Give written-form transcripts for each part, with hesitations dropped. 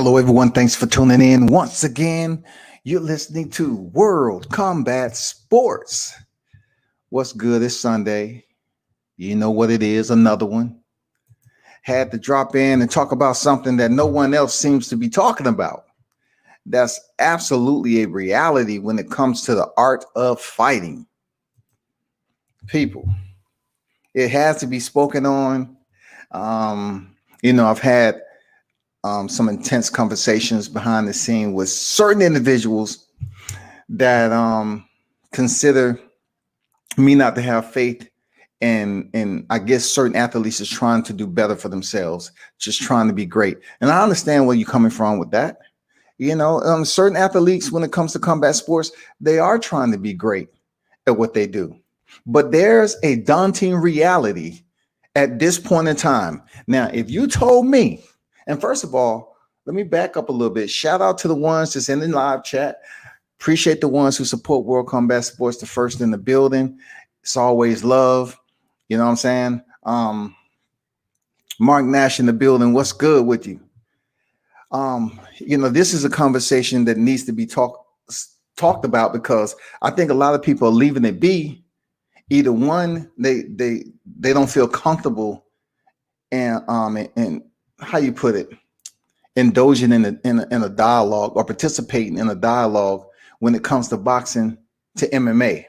Hello, everyone. Thanks for tuning in once again. You're listening to World Combat Sports. What's good? It's Sunday. You know what it is, another one. Had to drop in and talk about something that no one else seems to be talking about. That's absolutely a reality when it comes to the art of fighting. People, it has to be spoken on. I've had some intense conversations behind the scene with certain individuals that consider me not to have faith and I guess certain athletes is trying to do better for themselves, just trying to be great. And I understand where you're coming from with that. Certain athletes, when it comes to combat sports, they are trying to be great at what they do. But there's a daunting reality at this point in time. Now, if you told me, and first of all, let me back up a little bit. Shout out to the ones that's in the live chat. Appreciate the ones who support World Combat Sports, the first in the building. It's always love. You know what I'm saying? Mark Nash in the building. What's good with you? This is a conversation that needs to be talked about because I think a lot of people are leaving it be. Either one, they don't feel comfortable and how you put it, indulging in a dialogue or participating in a dialogue when it comes to boxing to MMA,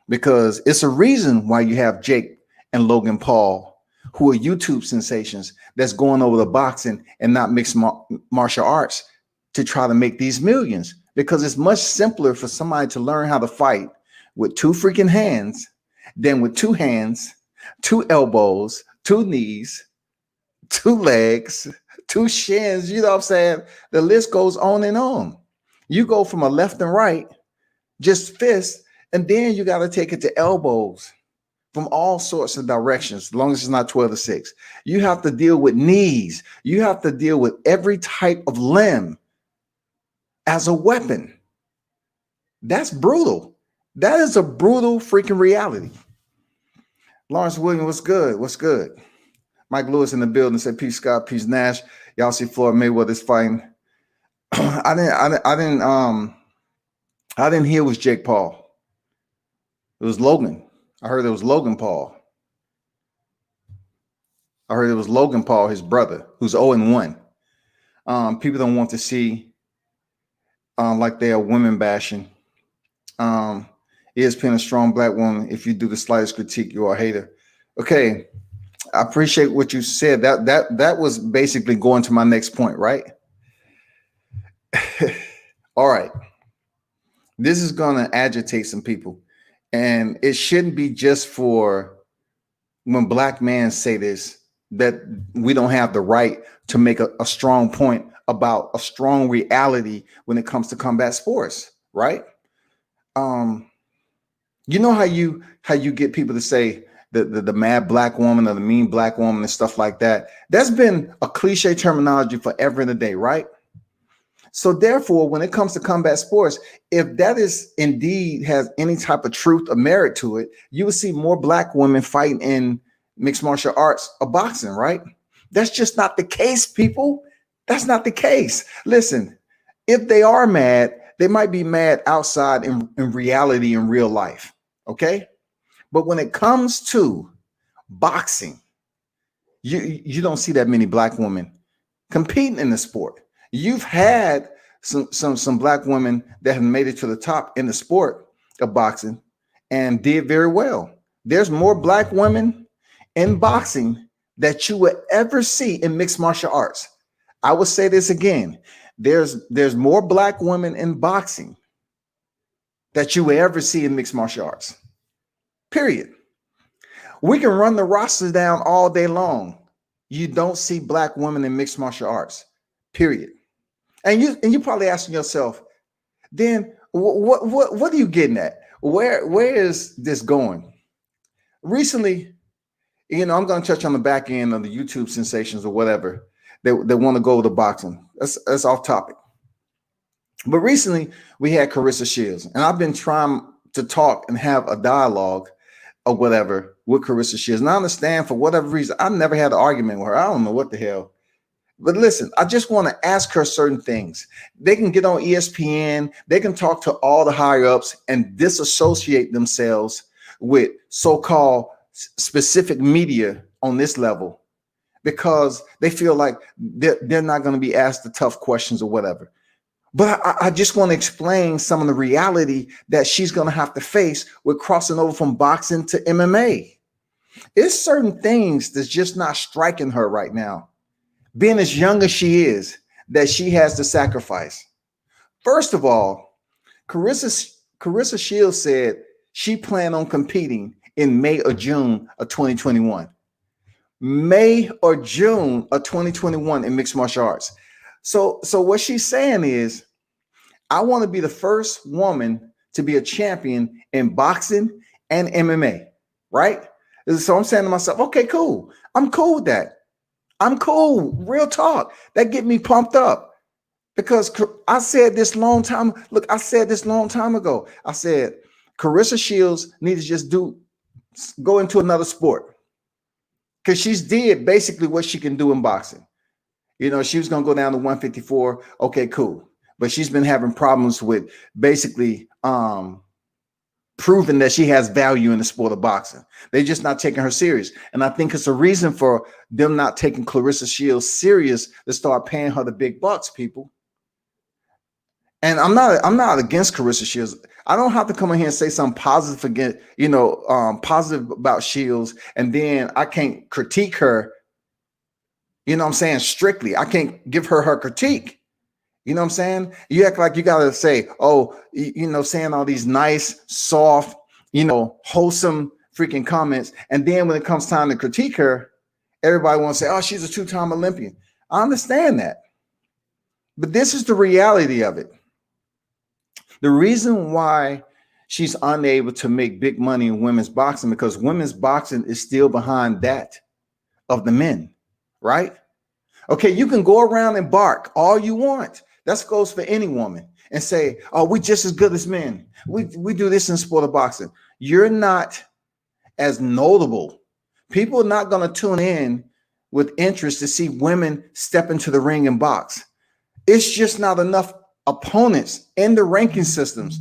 because it's a reason why you have Jake and Logan Paul, who are YouTube sensations, that's going over the boxing and not mixed martial arts to try to make these millions, because it's much simpler for somebody to learn how to fight with two freaking hands than with two hands, two elbows, two knees, two legs, two shins. You know what I'm saying? The list goes on and on. You go from a left and right, just fists, and then you got to take it to elbows from all sorts of directions, as long as it's not 12 to 6. You have to deal with knees. You have to deal with every type of limb as a weapon. That's brutal. That is a brutal freaking reality. Lawrence Williams, what's good? What's good? Mike Lewis in the building said, peace, Scott, peace, Nash. Y'all see Floyd Mayweather's fighting. I didn't hear it was Jake Paul. It was Logan. I heard it was Logan Paul. I heard it was Logan Paul, his brother, who's 0-1. People don't want to see like they are women bashing. ESPN, a strong black woman. If you do the slightest critique, you are a hater. Okay, I appreciate what you said. That was basically going to my next point, right? All right. This is going to agitate some people. And it shouldn't be just for when black men say this, that we don't have the right to make a strong point about a strong reality when it comes to combat sports, right? You know how you get people to say the mad black woman or the mean black woman and stuff like that. That's been a cliche terminology forever and a day, right? So therefore, when it comes to combat sports, if that is indeed has any type of truth or merit to it, you will see more black women fighting in mixed martial arts or boxing, right? That's just not the case, people. That's not the case. Listen, if they are mad, they might be mad outside in reality, in real life, okay? But when it comes to boxing, you don't see that many black women competing in the sport. You've had some black women that have made it to the top in the sport of boxing and did very well. There's more black women in boxing that you would ever see in mixed martial arts. I will say this again. There's more black women in boxing that you will ever see in mixed martial arts. Period. We can run the roster down all day long. You don't see black women in mixed martial arts. Period. And you probably asking yourself, then what are you getting at? Where is this going? Recently, I'm going to touch on the back end of the YouTube sensations or whatever they want to go to boxing. That's off topic. But recently we had Claressa Shields, and I've been trying to talk and have a dialogue or whatever with Claressa Shields. And I understand for whatever reason, I never had an argument with her. I don't know what the hell. But listen, I just want to ask her certain things. They can get on ESPN, they can talk to all the higher ups and disassociate themselves with so-called specific media on this level because they feel like they're not going to be asked the tough questions or whatever. But I just want to explain some of the reality that she's going to have to face with crossing over from boxing to MMA. It's certain things that's just not striking her right now. Being as young as she is, that she has to sacrifice. First of all, Claressa Shields said she planned on competing in May or June of 2021. May or June of 2021 in mixed martial arts. So what she's saying is, I want to be the first woman to be a champion in boxing and MMA, right? So I'm saying to myself, okay, cool. I'm cool with that. I'm cool. Real talk. That get me pumped up because I said this long time. Look, I said this long time ago. I said Claressa Shields needs to just go into another sport because she's did basically what she can do in boxing. You know, she was going to go down to 154. Okay, cool. But she's been having problems with basically proving that she has value in the sport of boxing. They're just not taking her serious. And I think it's a reason for them not taking Claressa Shields serious to start paying her the big bucks, people. And I'm not against Claressa Shields. I don't have to come in here and say something positive again, positive about Shields, and then I can't critique her. You know what I'm saying? Strictly. I can't give her critique. You know what I'm saying? You act like you got to say, oh, saying all these nice, soft, wholesome freaking comments. And then when it comes time to critique her, everybody wants to say, oh, she's a two-time Olympian. I understand that. But this is the reality of it. The reason why she's unable to make big money in women's boxing, because women's boxing is still behind that of the men, right? Okay, you can go around and bark all you want. That goes for any woman and say, oh, we just as good as men. We do this in the sport of boxing. You're not as notable. People are not going to tune in with interest to see women step into the ring and box. It's just not enough opponents in the ranking systems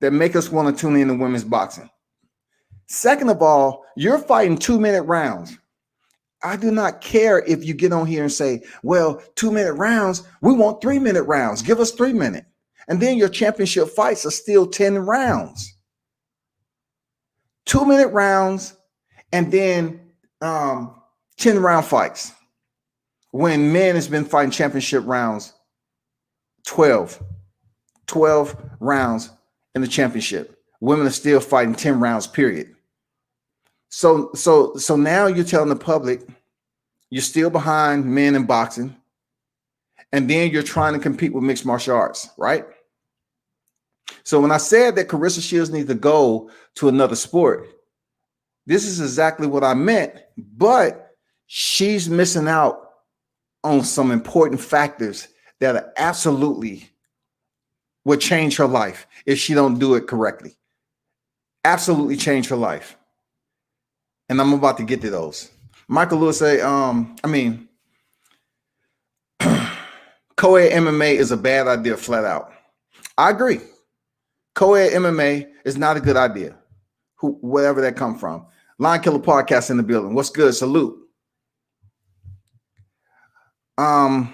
that make us want to tune in to women's boxing. Second of all, you're fighting 2-minute rounds. I do not care if you get on here and say, well, 2-minute rounds, we want 3-minute rounds. Give us 3 minutes. And then your championship fights are still 10 rounds. 2-minute rounds and then 10-round fights. When men has been fighting championship rounds, 12 rounds in the championship. Women are still fighting 10 rounds, period. So now you're telling the public you're still behind men in boxing, and then you're trying to compete with mixed martial arts, right? So when I said that Claressa Shields needs to go to another sport, this is exactly what I meant, but she's missing out on some important factors that absolutely would change her life if she don't do it correctly. Absolutely change her life. And I'm about to get to those. Michael Lewis say, co-ed MMA is a bad idea, flat out. I agree. Co-ed MMA is not a good idea. Wherever that come from. Lion Killer Podcast in the building. What's good? Salute. Yeah,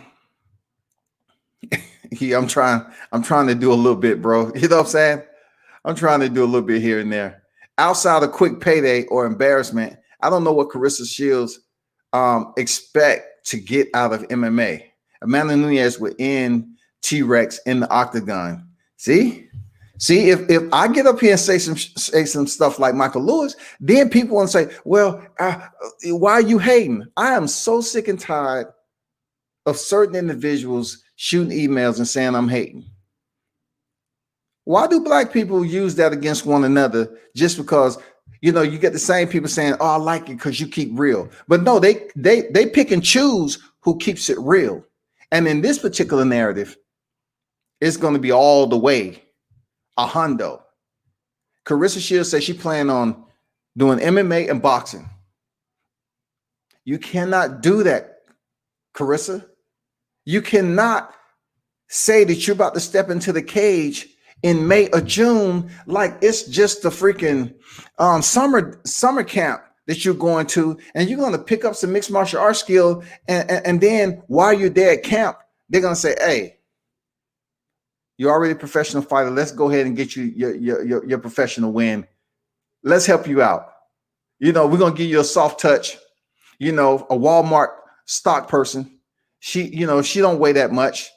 I'm trying to do a little bit, bro. You know what I'm saying? I'm trying to do a little bit here and there. Outside of quick payday or embarrassment, I don't know what Claressa Shields expect to get out of MMA. Amanda Nunez would end T-Rex in the octagon. See, if I get up here and say some stuff like Michael Lewis, then people want to say, well, why are you hating? I am so sick and tired of certain individuals shooting emails and saying I'm hating. Why do black people use that against one another just because, you get the same people saying, oh, I like it because you keep real. But no, they pick and choose who keeps it real. And in this particular narrative, it's going to be all the way a hundo. Claressa Shields says she planned on doing MMA and boxing. You cannot do that, Claressa. You cannot say that you're about to step into the cage in May or June like it's just the freaking summer camp that you're going to, and you're going to pick up some mixed martial arts skill, and then while you're there at camp, they're going to say, hey, you're already a professional fighter. Let's go ahead and get you your professional win. Let's help you out. We're going to give you a soft touch. A Walmart stock person. She don't weigh that much.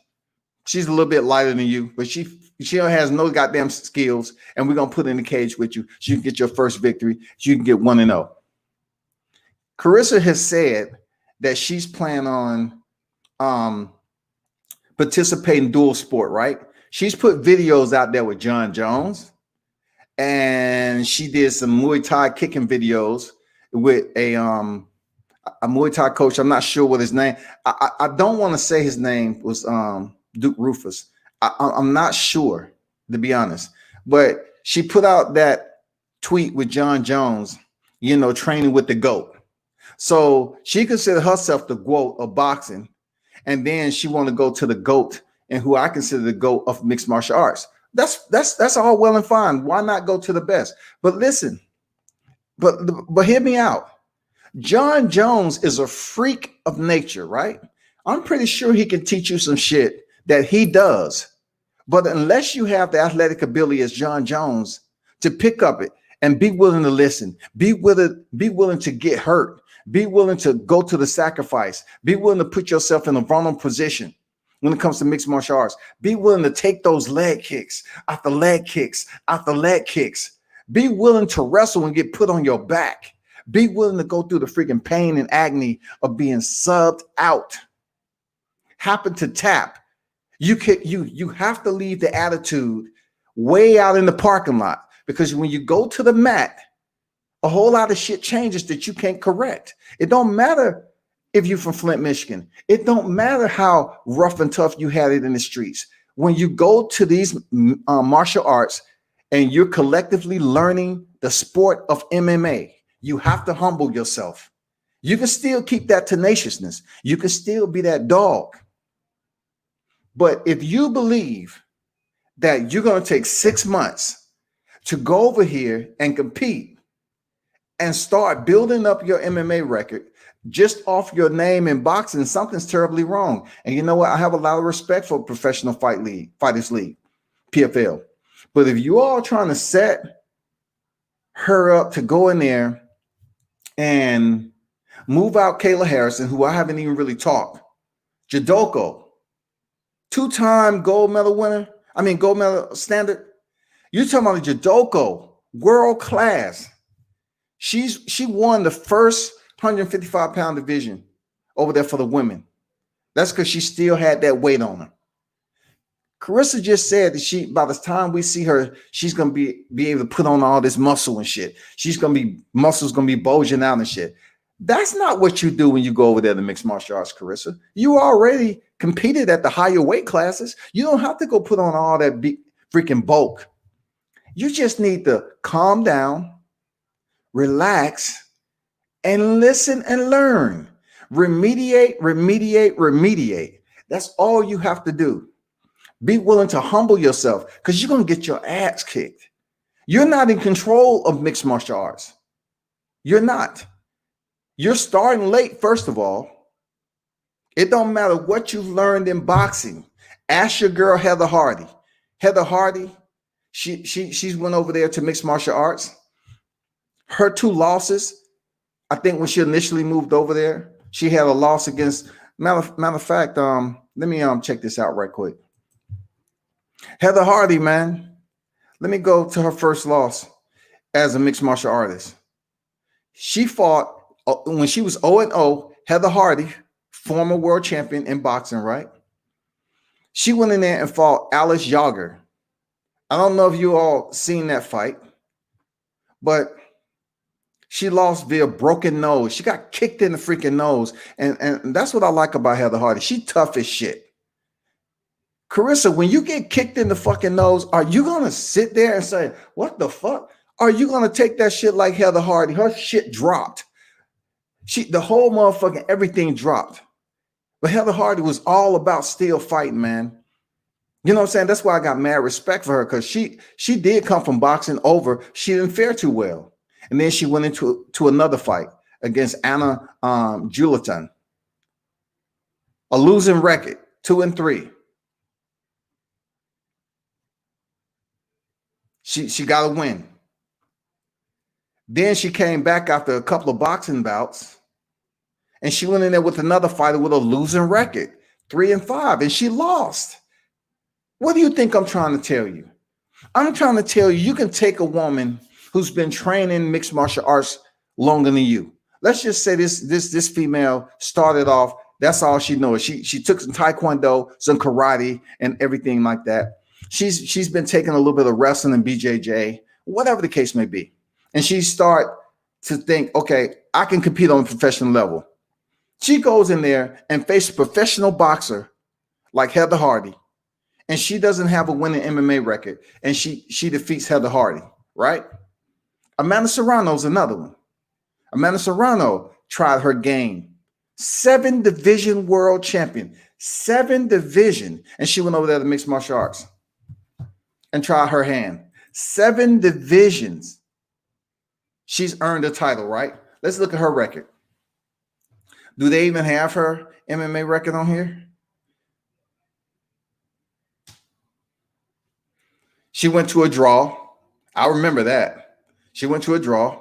She's a little bit lighter than you, but she has no goddamn skills, and we're going to put her in the cage with you so you can get your first victory, so you can get 1-0. Claressa has said that she's planning on participating in dual sport, right? She's put videos out there with John Jones, and she did some Muay Thai kicking videos with a Muay Thai coach. I'm not sure what his name. I don't want to say his name was Duke Rufus. I'm not sure, to be honest. But she put out that tweet with John Jones, training with the GOAT. So she considered herself the GOAT of boxing, and then she want to go to the GOAT, and who I consider the GOAT of mixed martial arts. That's all well and fine. Why not go to the best? But listen, but hear me out. John Jones is a freak of nature, right? I'm pretty sure he can teach you some shit that he does. But unless you have the athletic ability as John Jones to pick up it and be willing to listen, be willing to get hurt, be willing to go to the sacrifice, be willing to put yourself in a vulnerable position when it comes to mixed martial arts, be willing to take those leg kicks after leg kicks after leg kicks, be willing to wrestle and get put on your back, be willing to go through the freaking pain and agony of being subbed out, happen to tap. You have to leave the attitude way out in the parking lot, because when you go to the mat, a whole lot of shit changes that you can't correct. It don't matter if you're from Flint, Michigan. It don't matter how rough and tough you had it in the streets. When you go to these martial arts and you're collectively learning the sport of MMA, you have to humble yourself. You can still keep that tenaciousness. You can still be that dog. But if you believe that you're going to take 6 months to go over here and compete and start building up your MMA record just off your name in boxing, something's terribly wrong. And you know what? I have a lot of respect for Professional Fighters League, PFL. But if you all trying to set her up to go in there and move out Kayla Harrison, who I haven't even really talked, Jadoko, 2-time gold medal standard. You're talking about Jadoko, world class. She won the first 155-pound division over there for the women. That's because she still had that weight on her. Claressa just said that by the time we see her, she's gonna be able to put on all this muscle and shit. Muscles gonna be bulging out and shit. That's not what you do when you go over there to mixed martial arts, Claressa. You already competed at the higher weight classes. You don't have to go put on all that big freaking bulk. You just need to calm down, relax, and listen and learn. Remediate. That's all you have to do. Be willing to humble yourself, because you're going to get your ass kicked. You're not in control of mixed martial arts. You're not. You're starting late, first of all. It don't matter what you've learned in boxing. Ask your girl Heather Hardy. Heather Hardy, she's went over there to mixed martial arts. Her 2 losses, I think when she initially moved over there, she had a loss against, matter of fact, let me check this out right quick. Heather Hardy, man, let me go to her first loss as a mixed martial artist. She fought when she was 0-0, Heather Hardy, former world champion in boxing, right? She went in there and fought Alice Yager. I don't know if you all seen that fight, but she lost via broken nose. She got kicked in the freaking nose. And that's what I like about Heather Hardy. She tough as shit. Claressa, when you get kicked in the fucking nose, are you going to sit there and say, what the fuck? Are you going to take that shit like Heather Hardy? Her shit dropped. The whole motherfucking everything dropped. But Heather Hardy was all about still fighting, man. You know what I'm saying? That's why I got mad respect for her, because she did come from boxing over. She didn't fare too well. And then she went into another fight against Anna Juliton, a losing record, 2-3. She got a win. Then she came back after a couple of boxing bouts, and she went in there with another fighter with a losing record, 3-5, and she lost. What do you think I'm trying to tell you? I'm trying to tell you, you can take a woman who's been training mixed martial arts longer than you. Let's just say this female started off, that's all she knows. She took some taekwondo, some karate, and everything like that. She's been taking a little bit of wrestling and BJJ, whatever the case may be. And she start to think, okay, I can compete on a professional level. She goes in there and faces a professional boxer like Heather Hardy, and she doesn't have a winning MMA record, and she defeats Heather Hardy, right? Amanda Serrano's another one. Amanda Serrano tried her game. 7 division world champion, 7 division, and she went over there to mixed martial arts and tried her hand. 7 divisions. She's earned a title, right? Let's look at her record. Do they even have her MMA record on here? She went to a draw. I remember that. She went to a draw.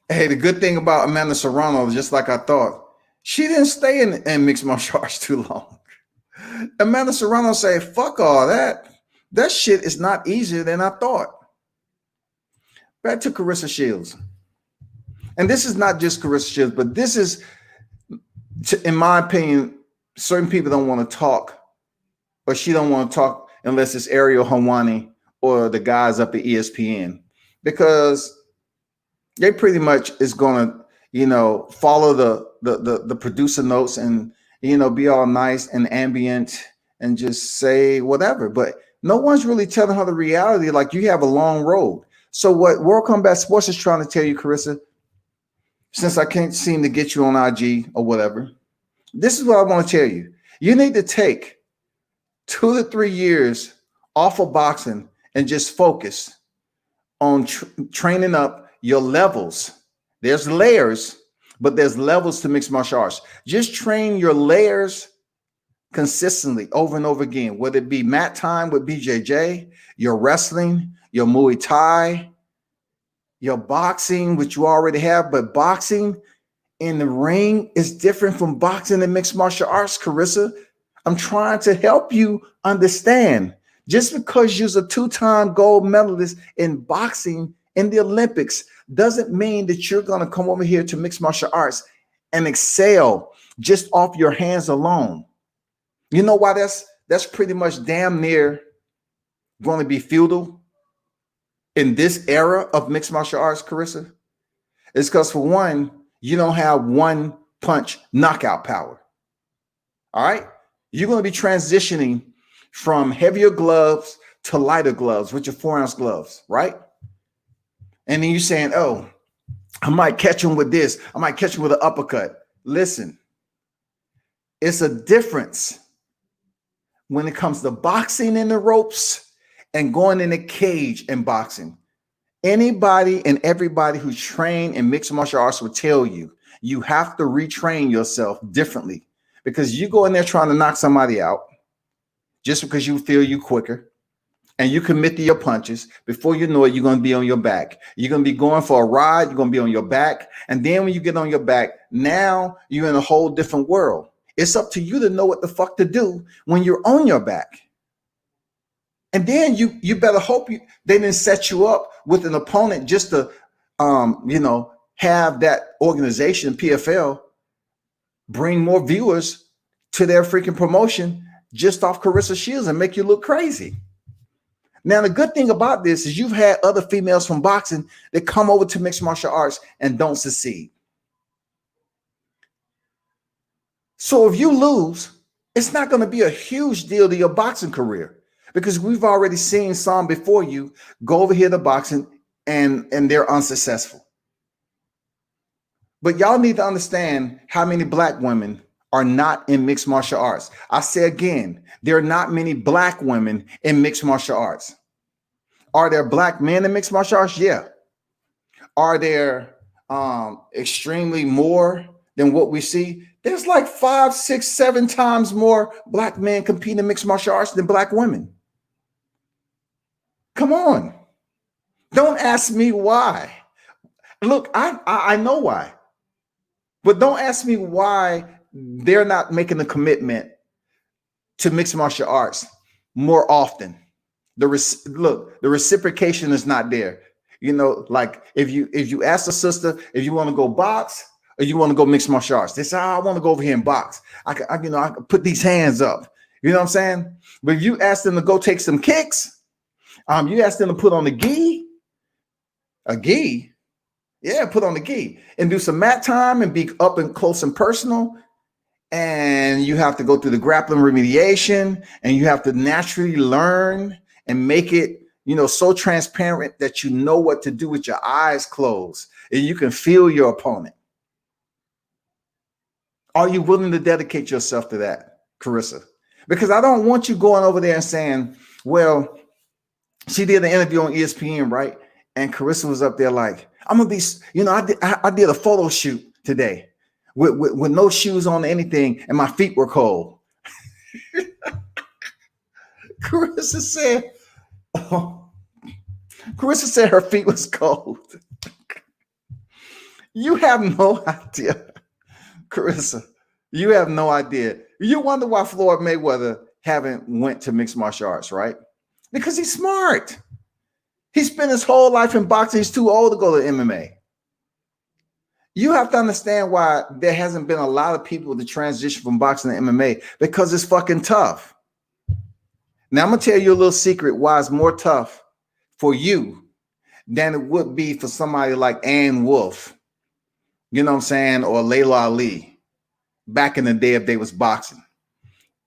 Hey, the good thing about Amanda Serrano, just like I thought, she didn't stay in mixed martial arts too long. Amanda Serrano said, fuck all that. That shit is not easier than I thought. Back to Claressa Shields. And this is not just Claressa Shields, but this is, in my opinion, certain people don't want to talk, or she don't want to talk unless it's Ariel Helwani or the guys up at ESPN, because they pretty much is going to, follow the producer notes and, be all nice and ambient and just say whatever. But no one's really telling her the reality. Like, you have a long road. So what World Combat Sports is trying to tell you, Claressa, since I can't seem to get you on IG or whatever, this is what I want to tell you. You need to take 2 to 3 years off of boxing and just focus on training up your levels. There's layers, but there's levels to mixed martial arts. Just train your layers consistently over and over again, whether it be mat time with BJJ, your wrestling, your Muay Thai, your boxing, which you already have. But boxing in the ring is different from boxing in mixed martial arts, Claressa. I'm trying to help you understand. Just because you're a 2-time gold medalist in boxing in the Olympics doesn't mean that you're going to come over here to mixed martial arts and excel just off your hands alone. You know why that's pretty much damn near going to be futile in this era of mixed martial arts, Claressa? It's because, for one, you don't have one punch knockout power. All right? You're going to be transitioning from heavier gloves to lighter gloves with your 4-ounce gloves, right? And then you're saying, oh, I might catch him with this. I might catch him with an uppercut. Listen, it's a difference when it comes to boxing in the ropes and going in a cage and boxing. Anybody and everybody who's trained in mixed martial arts will tell you, you have to retrain yourself differently, because you go in there trying to knock somebody out just because you feel you quicker, and you commit to your punches. Before you know it, you're going to be on your back. You're going to be going for a ride. You're going to be on your back. And then when you get on your back, now you're in a whole different world. It's up to you to know what the fuck to do when you're on your back. And then you better hope they didn't set you up with an opponent just to, have that organization, PFL, bring more viewers to their freaking promotion just off Claressa Shields and make you look crazy. Now, the good thing about this is you've had other females from boxing that come over to mixed martial arts and don't succeed. So if you lose, it's not going to be a huge deal to your boxing career, because we've already seen some before you go over here to boxing and they're unsuccessful. But y'all need to understand how many black women are not in mixed martial arts. I say again, there are not many black women in mixed martial arts. Are there black men in mixed martial arts? Yeah. Are there extremely more than what we see? There's like 5, 6, 7 times more black men competing in mixed martial arts than black women. Come on. Don't ask me why. Look, I know why. But don't ask me why they're not making the commitment to mixed martial arts more often. The reciprocation is not there. You know, like if you ask a sister if you want to go box or you want to go mixed martial arts, they say, oh, I want to go over here and box. I can put these hands up. You know what I'm saying? But if you ask them to go take some kicks, you ask them to put on a gi. Yeah, put on the gi and do some mat time and be up and close and personal. And you have to go through the grappling remediation and you have to naturally learn and make it, so transparent that you know what to do with your eyes closed and you can feel your opponent. Are you willing to dedicate yourself to that, Claressa? Because I don't want you going over there and saying, well, she did an interview on ESPN, right? And Claressa was up there like, I'm gonna be, I did a photo shoot today with no shoes on or anything, and my feet were cold. Claressa said her feet was cold. You have no idea, Claressa. You have no idea. You wonder why Floyd Mayweather haven't went to mixed martial arts, right? Because he's smart. He spent his whole life in boxing. He's too old to go to MMA. You have to understand why there hasn't been a lot of people to transition from boxing to MMA, because it's fucking tough. Now, I'm going to tell you a little secret why it's more tough for you than it would be for somebody like Ann Wolfe, you know what I'm saying, or Layla Ali back in the day if they was boxing.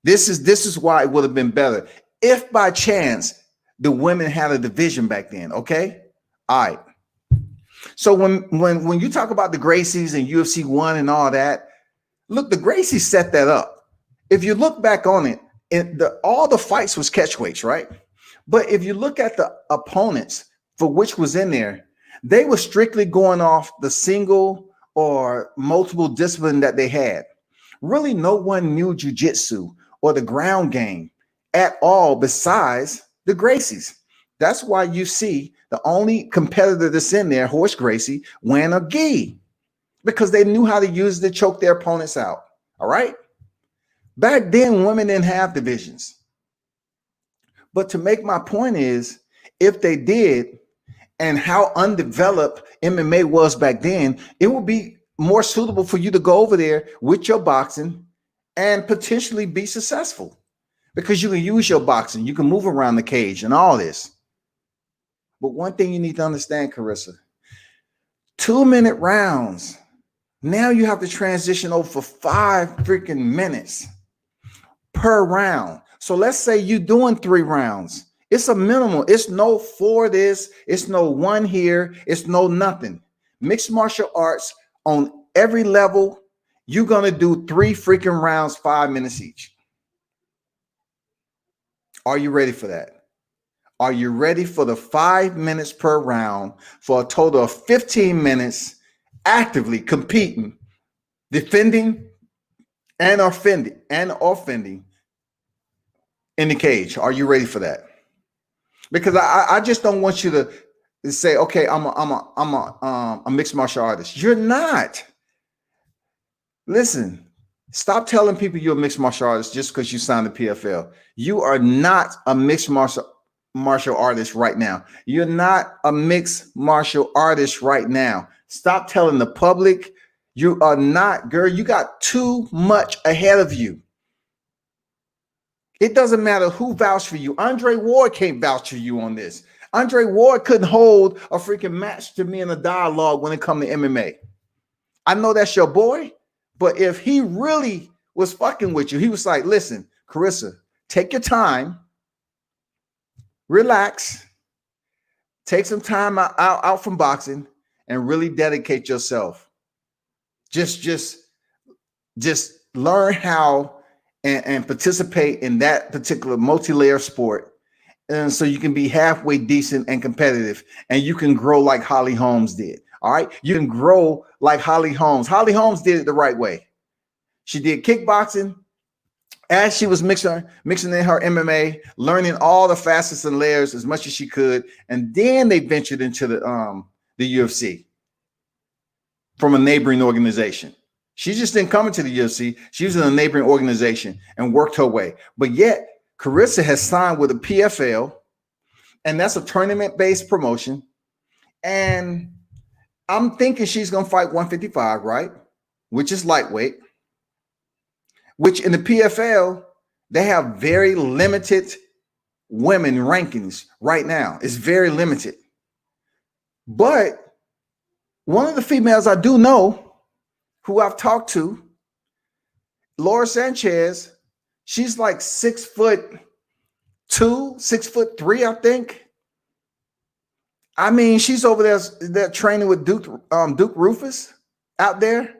This is why it would have been better if by chance the women had a division back then, okay? All right. So when you talk about the Gracies and UFC 1 and all that, look, the Gracies set that up. If you look back on it, all the fights was catchweights, right? But if you look at the opponents for which was in there, they were strictly going off the single or multiple discipline that they had. Really, no one knew jiu-jitsu or the ground game at all besides the Gracies. That's why you see the only competitor that's in there, Horace Gracie, wearing a gi, because they knew how to use it to choke their opponents out. All right. Back then, women didn't have divisions. But to make my point is, if they did, and how undeveloped MMA was back then, it would be more suitable for you to go over there with your boxing and potentially be successful, because you can use your boxing, you can move around the cage and all this. But one thing you need to understand, Claressa, 2-minute rounds. Now you have to transition over for 5 freaking minutes per round. So let's say you're doing 3 rounds. It's a minimal. It's no 4 this. It's no 1 here. It's no nothing. Mixed martial arts on every level, you're going to do 3 freaking rounds, 5 minutes each. Are you ready for that? Are you ready for the 5 minutes per round for a total of 15 minutes actively competing, defending, and offending in the cage? Are you ready for that? Because I just don't want you to say, okay, I'm a mixed martial artist. You're not. Listen, stop telling people you're a mixed martial artist just because you signed the PFL. You are not a mixed martial artist right now. You're not a mixed martial artist right now. Stop telling the public you are not, girl. You got too much ahead of you. It doesn't matter who vouched for you. Andre Ward can't vouch for you on this. Andre Ward couldn't hold a freaking match to me in a dialogue when it comes to MMA. I know that's your boy, but if he really was fucking with you, he was like, listen, Claressa, take your time, relax, Take some time out from boxing and really dedicate yourself. Just learn how and participate in that particular multi-layer sport. And so you can be halfway decent and competitive, and you can grow like Holly Holmes did. All right. You can grow like Holly Holmes. Holly Holmes did it the right way. She did kickboxing as she was mixing in her MMA, learning all the facets and layers as much as she could. And then they ventured into the UFC from a neighboring organization. She just didn't come into the UFC. She was in a neighboring organization and worked her way. But yet, Claressa has signed with a PFL, and that's a tournament-based promotion. And I'm thinking she's going to fight 155, right? Which is lightweight. Which in the PFL, they have very limited women rankings right now. It's very limited. But one of the females I do know, who I've talked to, Laura Sanchez, she's like 6'2", 6'3", I think. I mean, she's over there training with Duke Rufus out there.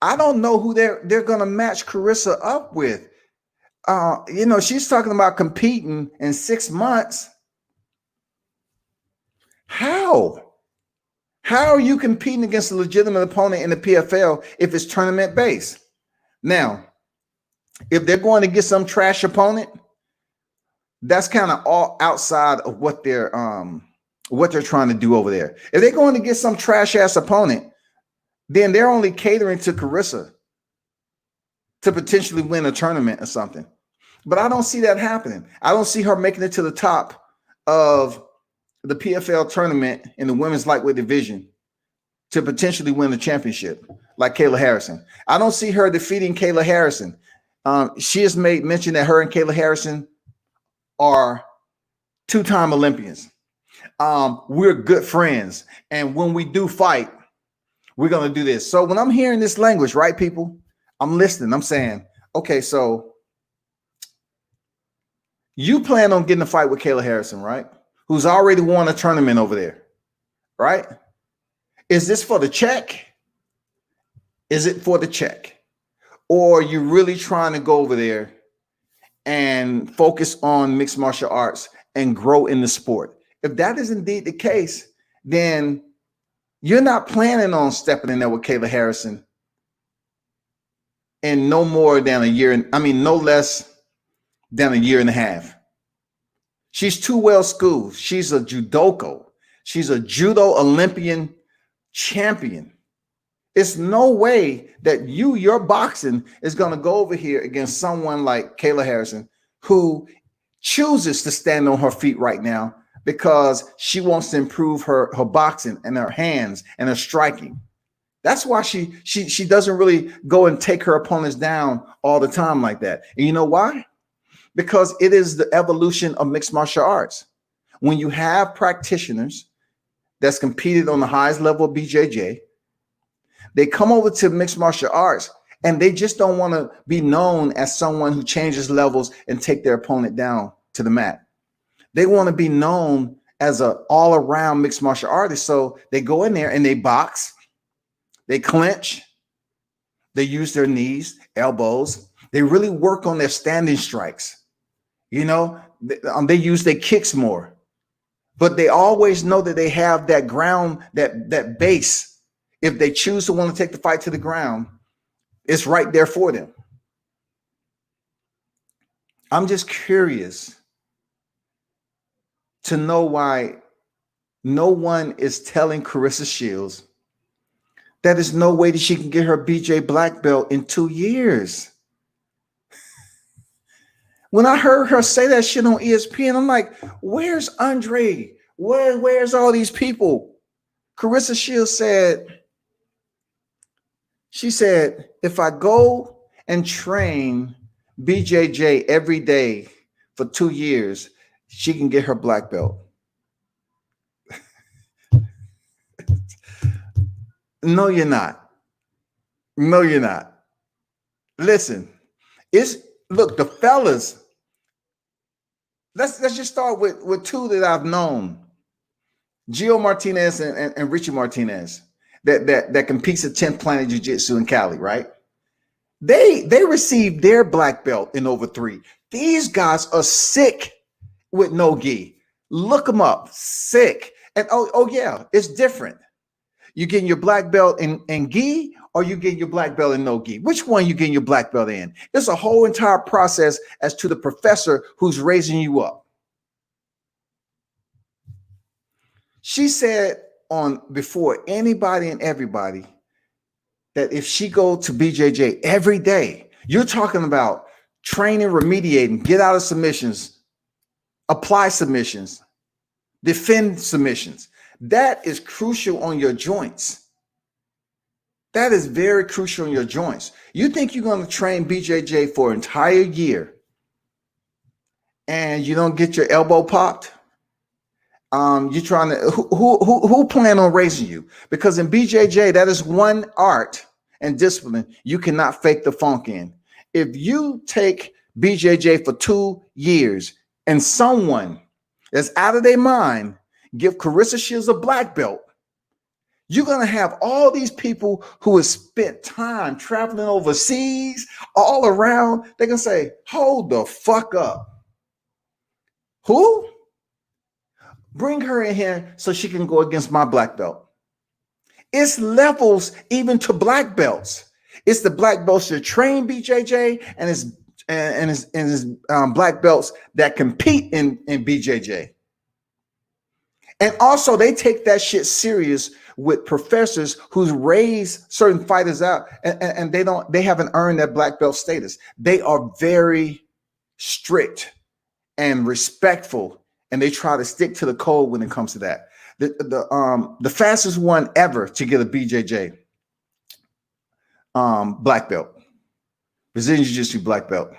I don't know who they're gonna match Claressa up with. She's talking about competing in 6 months. How are you competing against a legitimate opponent in the PFL if it's tournament based? Now, if they're going to get some trash opponent, that's kind of all outside of what they're trying to do over there. If they're going to get some trash ass opponent, then they're only catering to Claressa to potentially win a tournament or something. But I don't see that happening. I don't see her making it to the top of the PFL tournament in the women's lightweight division to potentially win the championship like Kayla Harrison. I don't see her defeating Kayla Harrison. She has made mention that her and Kayla Harrison are two-time Olympians. We're good friends. And when we do fight, we're going to do this. So when I'm hearing this language, right, people, I'm listening. I'm saying, okay, so you plan on getting a fight with Kayla Harrison, right? Who's already won a tournament over there, right? Is this for the check? Is it for the check? Or are you really trying to go over there and focus on mixed martial arts and grow in the sport? If that is indeed the case, then you're not planning on stepping in there with Kayla Harrison in no more than a year. I mean, no less than a year and a half. She's too well schooled. She's a judoka. She's a judo Olympian champion. It's no way that your boxing is going to go over here against someone like Kayla Harrison, who chooses to stand on her feet right now because she wants to improve her boxing and her hands and her striking. That's why she doesn't really go and take her opponents down all the time like that. And you know why? Because it is the evolution of mixed martial arts. When you have practitioners that's competed on the highest level of BJJ, they come over to mixed martial arts and they just don't want to be known as someone who changes levels and take their opponent down to the mat. They want to be known as an all-around mixed martial artist. So they go in there and they box, they clinch, they use their knees, elbows. They really work on their standing strikes. They use their kicks more, but they always know that they have that ground, that base. If they choose to want to take the fight to the ground, it's right there for them. I'm just curious to know why no one is telling Claressa Shields that there's no way that she can get her BJ black belt in 2 years. When I heard her say that shit on ESPN, I'm like, where's Andre? Where's all these people? Claressa Shields said, if I go and train BJJ every day for 2 years, she can get her black belt. No, you're not. No, you're not. Listen, the fellas, Let's just start with two that I've known. Gio Martinez and Richie Martinez that competes at 10th Planet Jiu-Jitsu in Cali, right? They received their black belt in over 3. These guys are sick with no gi. Look them up. Sick. And oh yeah, it's different. You getting your black belt in gi, or you getting your black belt in no gi? Which one you getting your black belt in? It's a whole entire process as to the professor who's raising you up. She said on before anybody and everybody that if she go to BJJ every day, you're talking about training, remediating, get out of submissions, apply submissions, defend submissions. That is crucial on your joints. That is very crucial on your joints. You think you're going to train BJJ for an entire year and you don't get your elbow popped? You're trying to who plan on raising you? Because in BJJ, that is one art and discipline you cannot fake the funk in. If you take BJJ for 2 years and someone that's out of their mind give Claressa Shields a black belt, you're going to have all these people who have spent time traveling overseas all around. They're going to say, hold the fuck up. Who? Bring her in here so she can go against my black belt. It's levels even to black belts. It's the black belts that train BJJ and his black belts that compete in BJJ. And also they take that shit serious with professors who's raised certain fighters out and they haven't earned that black belt status. They are very strict and respectful, and they try to stick to the code when it comes to that. The fastest one ever to get a BJJ black belt, Brazilian Jiu-Jitsu black belt,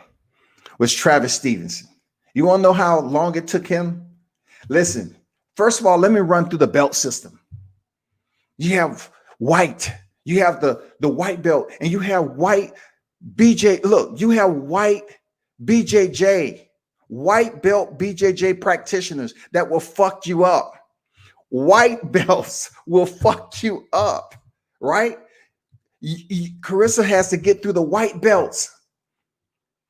was Travis Stevenson. You want to know how long it took him? Listen, first of all, let me run through the belt system. You have white, you have the white belt, and you have white BJ. Look, you have white BJJ, white belt BJJ practitioners that will fuck you up. White belts will fuck you up, right? Claressa has to get through the white belts.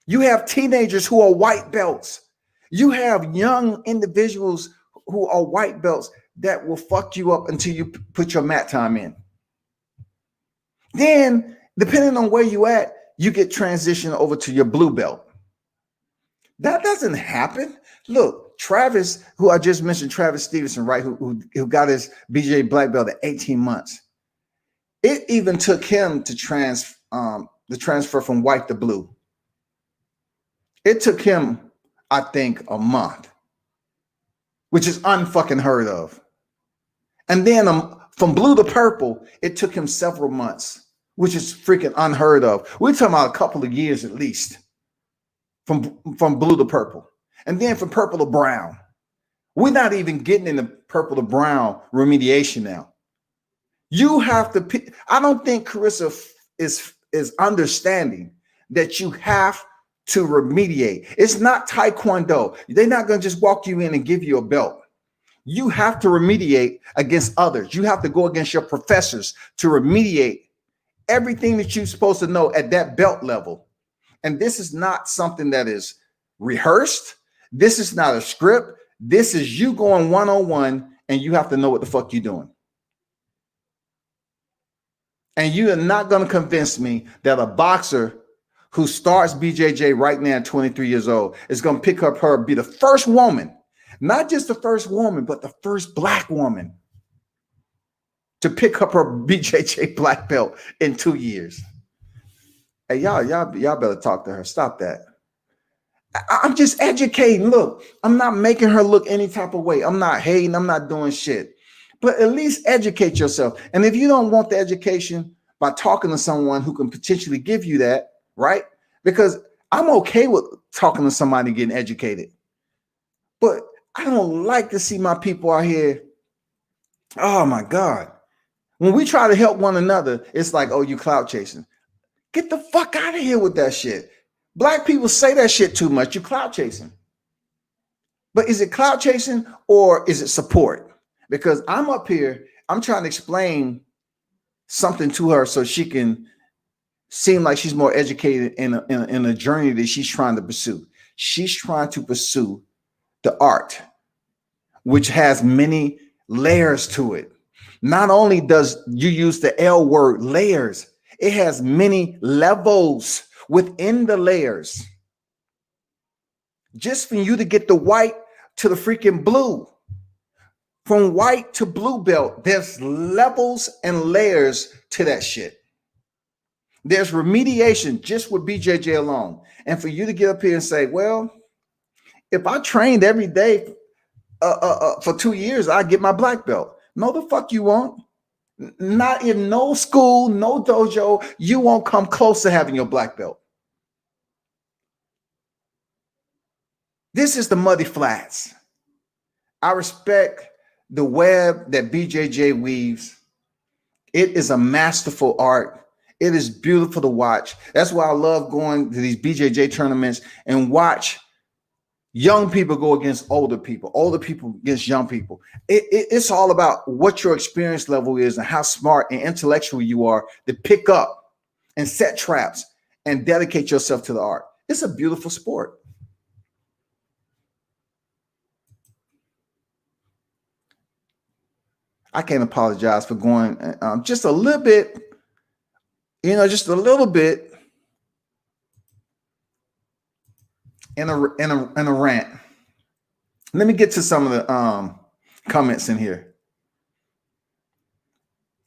You have teenagers who are white belts. You have young individuals who are white belts that will fuck you up until you put your mat time in. Then, depending on where you at, you get transitioned over to your blue belt. That doesn't happen. Look, Travis, who I just mentioned, Travis Stevenson, right, who got his BJJ black belt at 18 months. It even took him to the transfer from white to blue. It took him, I think, a month, which is unfucking heard of. And then from blue to purple, it took him several months, which is freaking unheard of. We're talking about a couple of years at least from blue to purple. And then from purple to brown. We're not even getting into purple to brown remediation now. You have to pick. I don't think Claressa is understanding that you have to remediate. It's not Taekwondo. They're not going to just walk you in and give you a belt. You have to remediate against others. You have to go against your professors to remediate everything that you're supposed to know at that belt level. And this is not something that is rehearsed. This is not a script. This is you going one-on-one, and you have to know what the fuck you're doing. And you are not going to convince me that a boxer who starts BJJ right now at 23 years old is going to pick up her, be the first woman, not just the first woman, but the first black woman to pick up her BJJ black belt in 2 years. Hey, y'all better talk to her. Stop that. I'm just educating. Look, I'm not making her look any type of way. I'm not hating. I'm not doing shit. But at least educate yourself. And if you don't want the education by talking to someone who can potentially give you that, right? Because I'm okay with talking to somebody getting educated. But I don't like to see my people out here. Oh my God. When we try to help one another, it's like, oh, you clout chasing. Get the fuck out of here with that shit. Black people say that shit too much. You clout chasing. But is it clout chasing or is it support? Because I'm up here, I'm trying to explain something to her so she can seem like she's more educated in a journey that she's trying to pursue. She's trying to pursue the art, which has many layers to it. Not only does you use the L word, layers, it has many levels within the layers. Just for you to get the white to the freaking blue, from white to blue belt, there's levels and layers to that shit. There's remediation just with BJJ alone. And for you to get up here and say, well, if I trained every day for 2 years, I get my black belt. No, the fuck you won't. Not in no school, no dojo, you won't come close to having your black belt. This is the muddy flats. I respect the web that BJJ weaves. It is a masterful art. It is beautiful to watch. That's why I love going to these BJJ tournaments and watch young people go against older people against young people. It's all about what your experience level is and how smart and intellectual you are to pick up and set traps and dedicate yourself to the art. It's a beautiful sport. I can't apologize for going just a little bit, just a little bit in a rant. Let me get to some of the comments in here.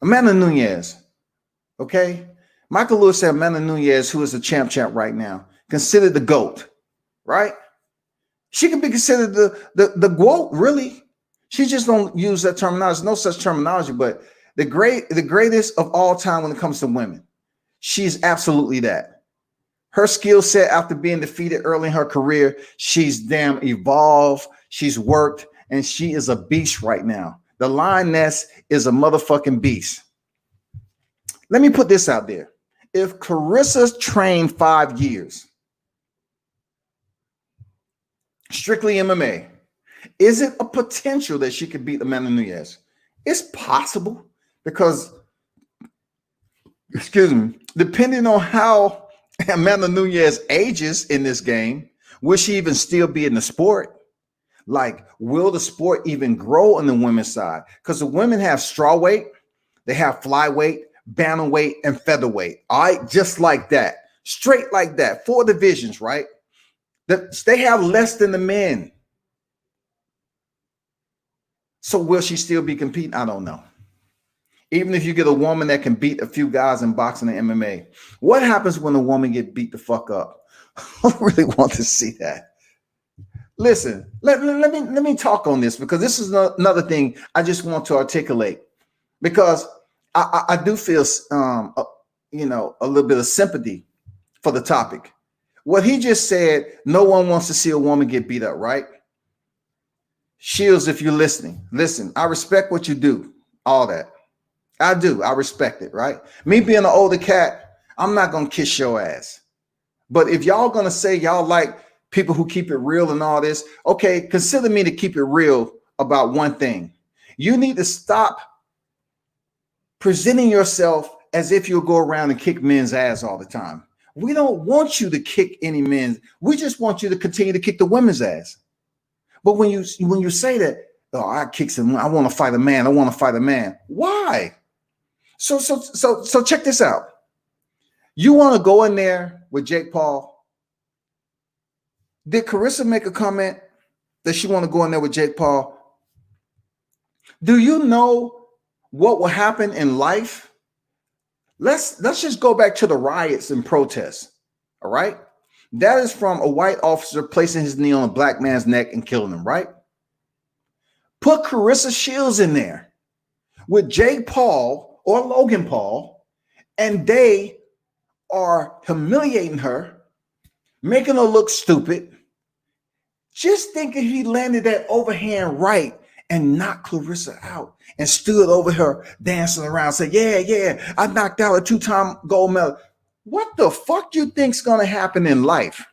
Amanda Nunez, okay? Michael Lewis said Amanda Nunez, who is a champ right now, considered the GOAT, right? She can be considered the GOAT, really. She just don't use that terminology. There's no such terminology, but the greatest of all time when it comes to women. She's absolutely that. Her skill set after being defeated early in her career, she's damn evolved. She's worked, and she is a beast right now. The lioness is a motherfucking beast. Let me put this out there. If Claressa trained 5 years, strictly MMA, is it a potential that she could beat Amanda Nunez? It's possible because, excuse me, depending on how Amanda Nunez ages in this game, will she even still be in the sport? Like, will the sport even grow on the women's side? Because the women have strawweight, they have flyweight, bantamweight, and featherweight. All right, just like that, straight like that, 4 divisions, right? They have less than the men. So will she still be competing? I don't know. Even if you get a woman that can beat a few guys in boxing and MMA, what happens when a woman get beat the fuck up? I really want to see that. Listen, let me talk on this because this is another thing I just want to articulate because I do feel a little bit of sympathy for the topic. What he just said, no one wants to see a woman get beat up, right? Shields, if you're listening, listen, I respect what you do, all that. I do. I respect it, right? Me being an older cat, I'm not going to kiss your ass. But if y'all going to say y'all like people who keep it real and all this, okay, consider me to keep it real about one thing. You need to stop presenting yourself as if you'll go around and kick men's ass all the time. We don't want you to kick any men. We just want you to continue to kick the women's ass. But when you say that, oh, I kick some, I want to fight a man. I want to fight a man. Why? So check this out. You want to go in there with Jake Paul? Did Claressa make a comment that she want to go in there with Jake Paul? Do you know what will happen in life? Let's just go back to the riots and protests. All right. That is from a white officer placing his knee on a black man's neck and killing him, right? Put Claressa Shields in there with Jake Paul or Logan Paul, and they are humiliating her, making her look stupid. Just think if he landed that overhand right and knocked Claressa out and stood over her dancing around, say, yeah, I knocked out a 2-time gold medal. What the fuck you think's gonna happen in life?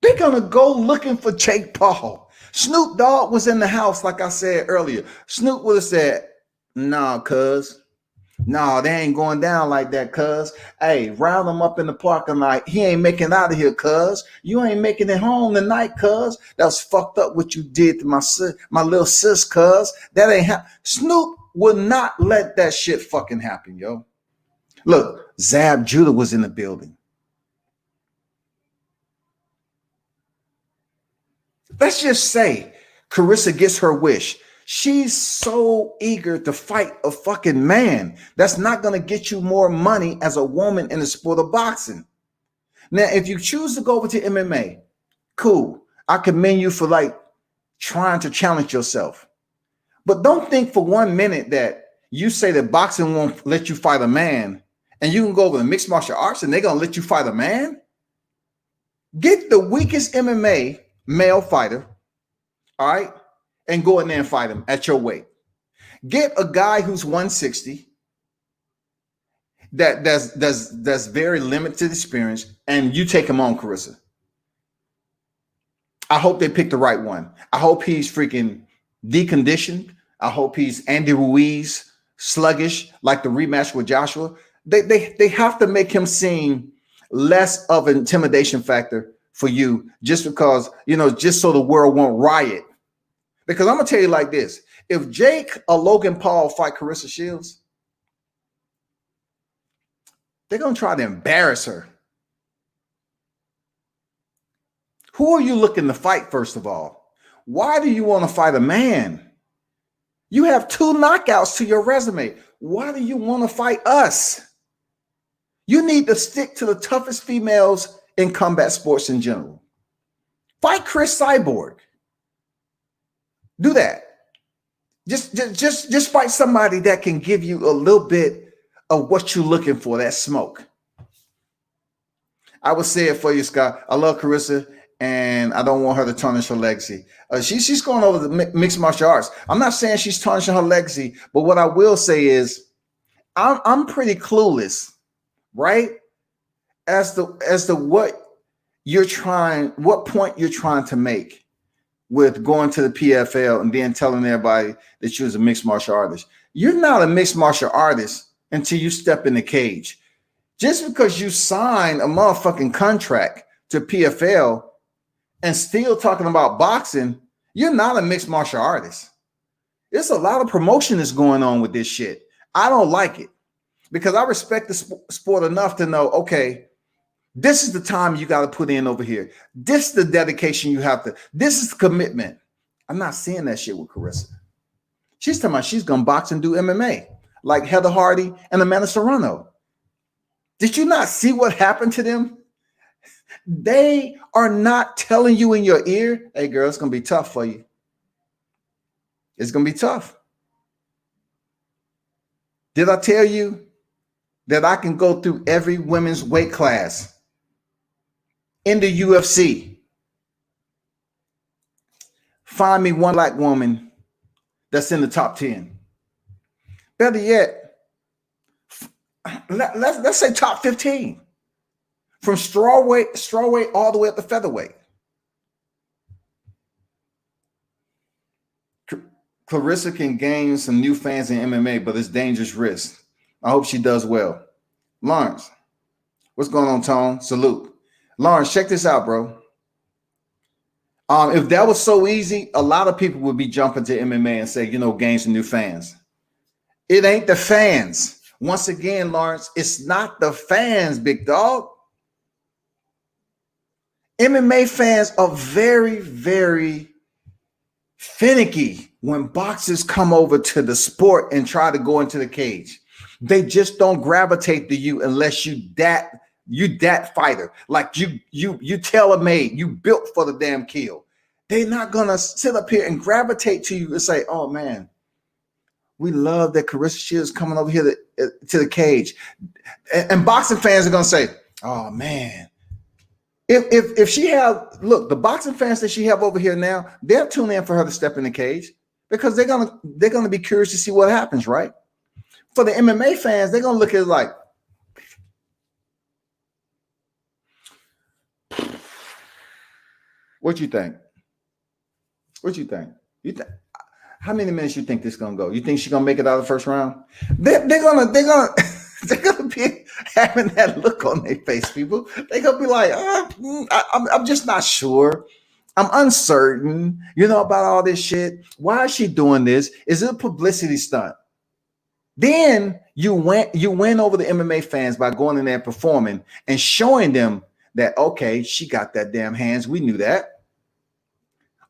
They're gonna go looking for Jake Paul. Snoop Dogg was in the house, like I said earlier. Snoop would have said, "Nah, cuz. Nah, they ain't going down like that, cuz. Hey, round him up in the parking lot. He ain't making out of here, cuz. You ain't making it home tonight, cuz. That was fucked up what you did to my little sis, cuz. That ain't Snoop would not let that shit fucking happen, yo. Look, Zab Judah was in the building. Let's just say Claressa gets her wish. She's so eager to fight a fucking man. That's not going to get you more money as a woman in the sport of boxing. Now, if you choose to go over to MMA, cool. I commend you for like trying to challenge yourself. But don't think for 1 minute that you say that boxing won't let you fight a man and you can go over to mixed martial arts and they're going to let you fight a man. Get the weakest MMA male fighter, all right, and go in there and fight him at your weight. Get a guy who's 160 that's very limited experience, and you take him on, Claressa. I hope they pick the right one. I hope he's freaking deconditioned. I hope he's Andy Ruiz, sluggish, like the rematch with Joshua. They have to make him seem less of an intimidation factor for you, just because, just so the world won't riot. Because I'm gonna tell you like this: if Jake or Logan Paul fight Claressa Shields, they're gonna try to embarrass her. Who are you looking to fight, first of all? Why do you want to fight a man? You have 2 knockouts to your resume. Why do you want to fight us? You need to stick to the toughest females in combat sports in general. Fight Chris Cyborg. Do that. Just fight somebody that can give you a little bit of what you're looking for, that smoke. I would say it for you, Scott. I love Claressa, and I don't want her to tarnish her legacy. She's going over the mixed martial arts. I'm not saying she's tarnishing her legacy, but what I will say is I'm pretty clueless, right? As to what point you're trying to make with going to the PFL and then telling everybody that you're a mixed martial artist. You're not a mixed martial artist until you step in the cage. Just because you sign a motherfucking contract to PFL and still talking about boxing, you're not a mixed martial artist. There's a lot of promotion that's going on with this shit. I don't like it because I respect the sport enough to know, okay, this is the time you got to put in over here. This is the dedication you have to. This is the commitment. I'm not seeing that shit with Claressa. She's talking about she's going to box and do MMA like Heather Hardy and Amanda Serrano. Did you not see what happened to them? They are not telling you in your ear, hey, girl, it's going to be tough for you. It's going to be tough. Did I tell you that I can go through every women's weight class in the UFC? Find me one black woman that's in the top 10. Better yet, let's say top 15. From strawweight all the way up to featherweight. Claressa can gain some new fans in MMA, but it's dangerous risk. I hope she does well. Lawrence, what's going on, Tone? Salute. Lawrence, check this out, bro. If that was so easy, a lot of people would be jumping to MMA and say, gain some new fans. It ain't the fans. Once again, Lawrence, it's not the fans, big dog. MMA fans are very, very finicky when boxers come over to the sport and try to go into the cage. They just don't gravitate to you unless you that fighter. Like you tailor-made, you built for the damn kill. They're not gonna sit up here and gravitate to you and say, oh man, we love that Claressa Shields coming over here to the cage. And boxing fans are gonna say, oh man. If she have, look, the boxing fans that she have over here now, they'll tune in for her to step in the cage because they're gonna be curious to see what happens, right? For the MMA fans, they're gonna look at it like, What you think? What you think? How many minutes you think this gonna go? You think she's gonna make it out of the first round? They're gonna they're gonna be having that look on their face, people. They're gonna be like, I'm just not sure. I'm uncertain, about all this shit. Why is she doing this? Is it a publicity stunt? Then you win over the MMA fans by going in there performing and showing them that, okay, she got that damn hands. We knew that.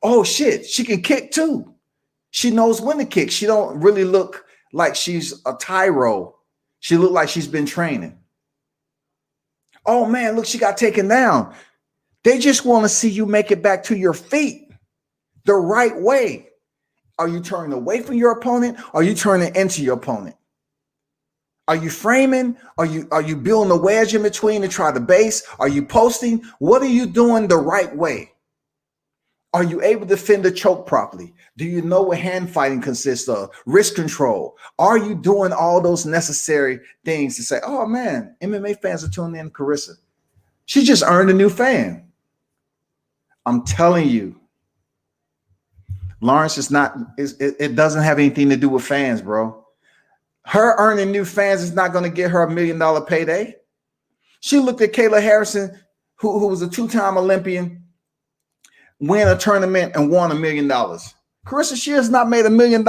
Oh shit, she can kick too. She knows when to kick. She don't really look like she's a tyro. She look like she's been training. Oh man, look, she got taken down. They just want to see you make it back to your feet the right way. Are you turning away from your opponent? Or are you turning into your opponent? Are you framing? Are you building a wedge in between to try the base? Are you posting? What are you doing the right way? Are you able to defend the choke properly? Do you know what hand fighting consists of? Wrist control. Are you doing all those necessary things to say, oh man, MMA fans are tuning in to Claressa. She just earned a new fan. I'm telling you, Lawrence it doesn't have anything to do with fans, bro. Her earning new fans is not going to get her $1 million payday. She looked at Kayla Harrison, who was a two-time Olympian, win a tournament and won $1 million. Claressa Shields has not made $1 million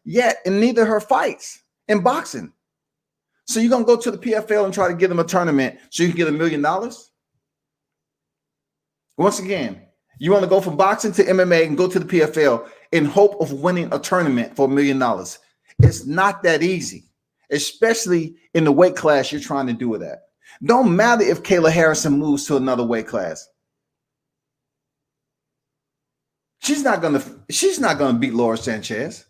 yet in neither of her fights in boxing. So you're going to go to the PFL and try to get them a tournament so you can get $1 million? Once again, you want to go from boxing to MMA and go to the PFL in hope of winning a tournament for $1 million. It's not that easy, especially in the weight class you're trying to do it at. Don't matter if Kayla Harrison moves to another weight class. She's not gonna beat Laura Sanchez.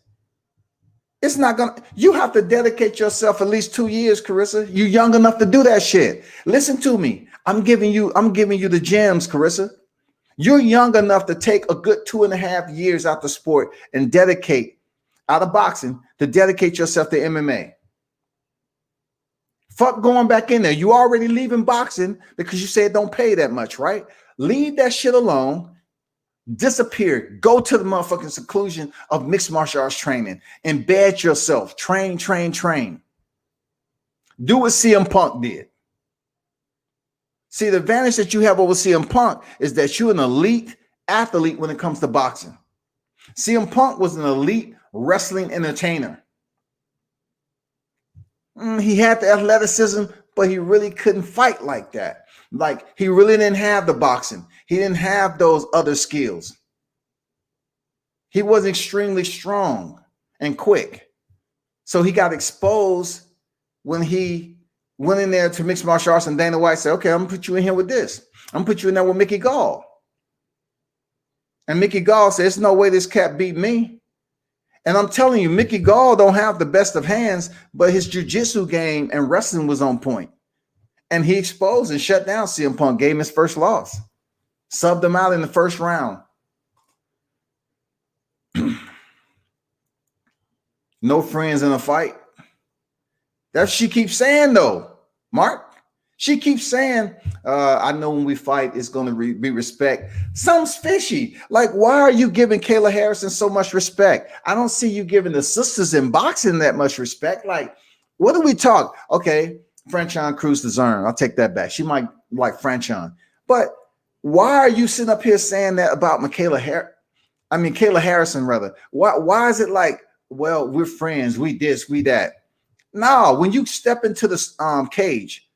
It's not gonna. You have to dedicate yourself at least 2 years, Claressa. You're young enough to do that shit. Listen to me. I'm giving you the gems, Claressa. You're young enough to take a good 2.5 years out the sport and dedicate out of boxing to dedicate yourself to MMA. Fuck going back in there. You already leaving boxing because you said don't pay that much, right? Leave that shit alone. Disappear. Go to the motherfucking seclusion of mixed martial arts training. Embed yourself. Train. Do what CM Punk did. See, the advantage that you have over CM Punk is that you're an elite athlete when it comes to boxing. CM Punk was an elite wrestling entertainer. He had the athleticism, but he really couldn't fight like that. Like, he really didn't have the boxing. He didn't have those other skills. He was extremely strong and quick. So he got exposed when he went in there to mixed martial arts, and Dana White said, okay, I'm gonna put you in here with this. I'm gonna put you in there with Mickey Gall. And Mickey Gall said, there's no way this cat beat me. And I'm telling you, Mickey Gall don't have the best of hands, but his jiu-jitsu game and wrestling was on point. And he exposed and shut down CM Punk, gave him his first loss. Subbed him out in the first round. No friends in a fight. That's what she keeps saying, though, Mark. She keeps saying, I know when we fight, it's going to be respect. Something's fishy. Like, why are you giving Kayla Harrison so much respect? I don't see you giving the sisters in boxing that much respect. Like, what do we talk? Okay, Franchon Cruz DeZern. I'll take that back. She might like Franchon. But why are you sitting up here saying that about Kayla Harrison, rather? Why is it like, well, we're friends, we this, we that? No, when you step into the cage,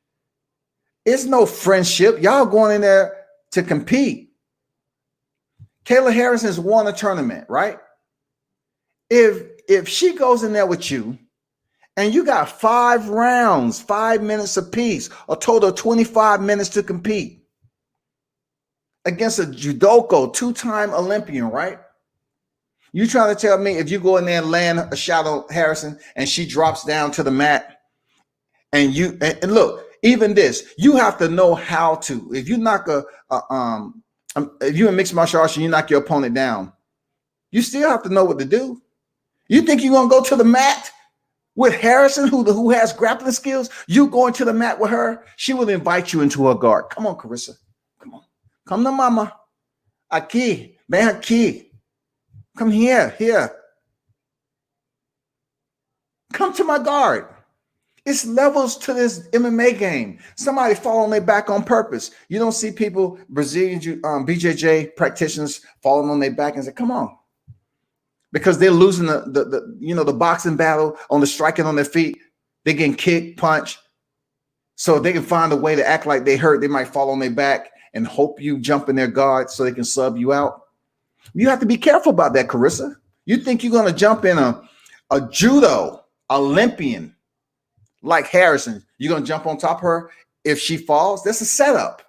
it's no friendship. Y'all going in there to compete. Kayla Harrison has won a tournament, right? If she goes in there with you and you got 5 rounds, 5 minutes apiece, a total of 25 minutes to compete against a judoka, 2-time Olympian, right? You trying to tell me if you go in there and land a shot on Harrison and she drops down to the mat and look, even this, you have to know how to. If you knock if you're in mixed martial arts and you knock your opponent down, you still have to know what to do. You think you're gonna go to the mat with Harrison, who has grappling skills? You going to the mat with her? She will invite you into her guard. Come on, Claressa. Come on, come to mama. Aquí, ven aquí. Come here. Come to my guard. It's levels to this MMA game. Somebody fall on their back on purpose. You don't see people, Brazilian BJJ practitioners falling on their back and say, come on. Because they're losing the boxing battle on the striking on their feet. They're getting kicked, punched. So if they can find a way to act like they hurt, they might fall on their back and hope you jump in their guard so they can sub you out. You have to be careful about that, Claressa. You think you're going to jump in a judo Olympian like Harrison. You're going to jump on top of her if she falls? That's a setup.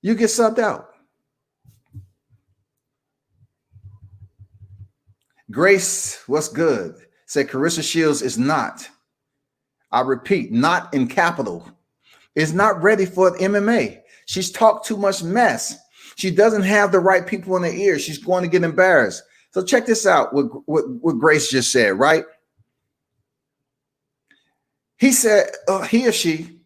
You get subbed out. Grace, what's good? Said Claressa Shields is not. I repeat, not in capital. Is not ready for MMA. She's talked too much mess. She doesn't have the right people in her ear. She's going to get embarrassed. So check this out, what Grace just said, right? He said, he or she,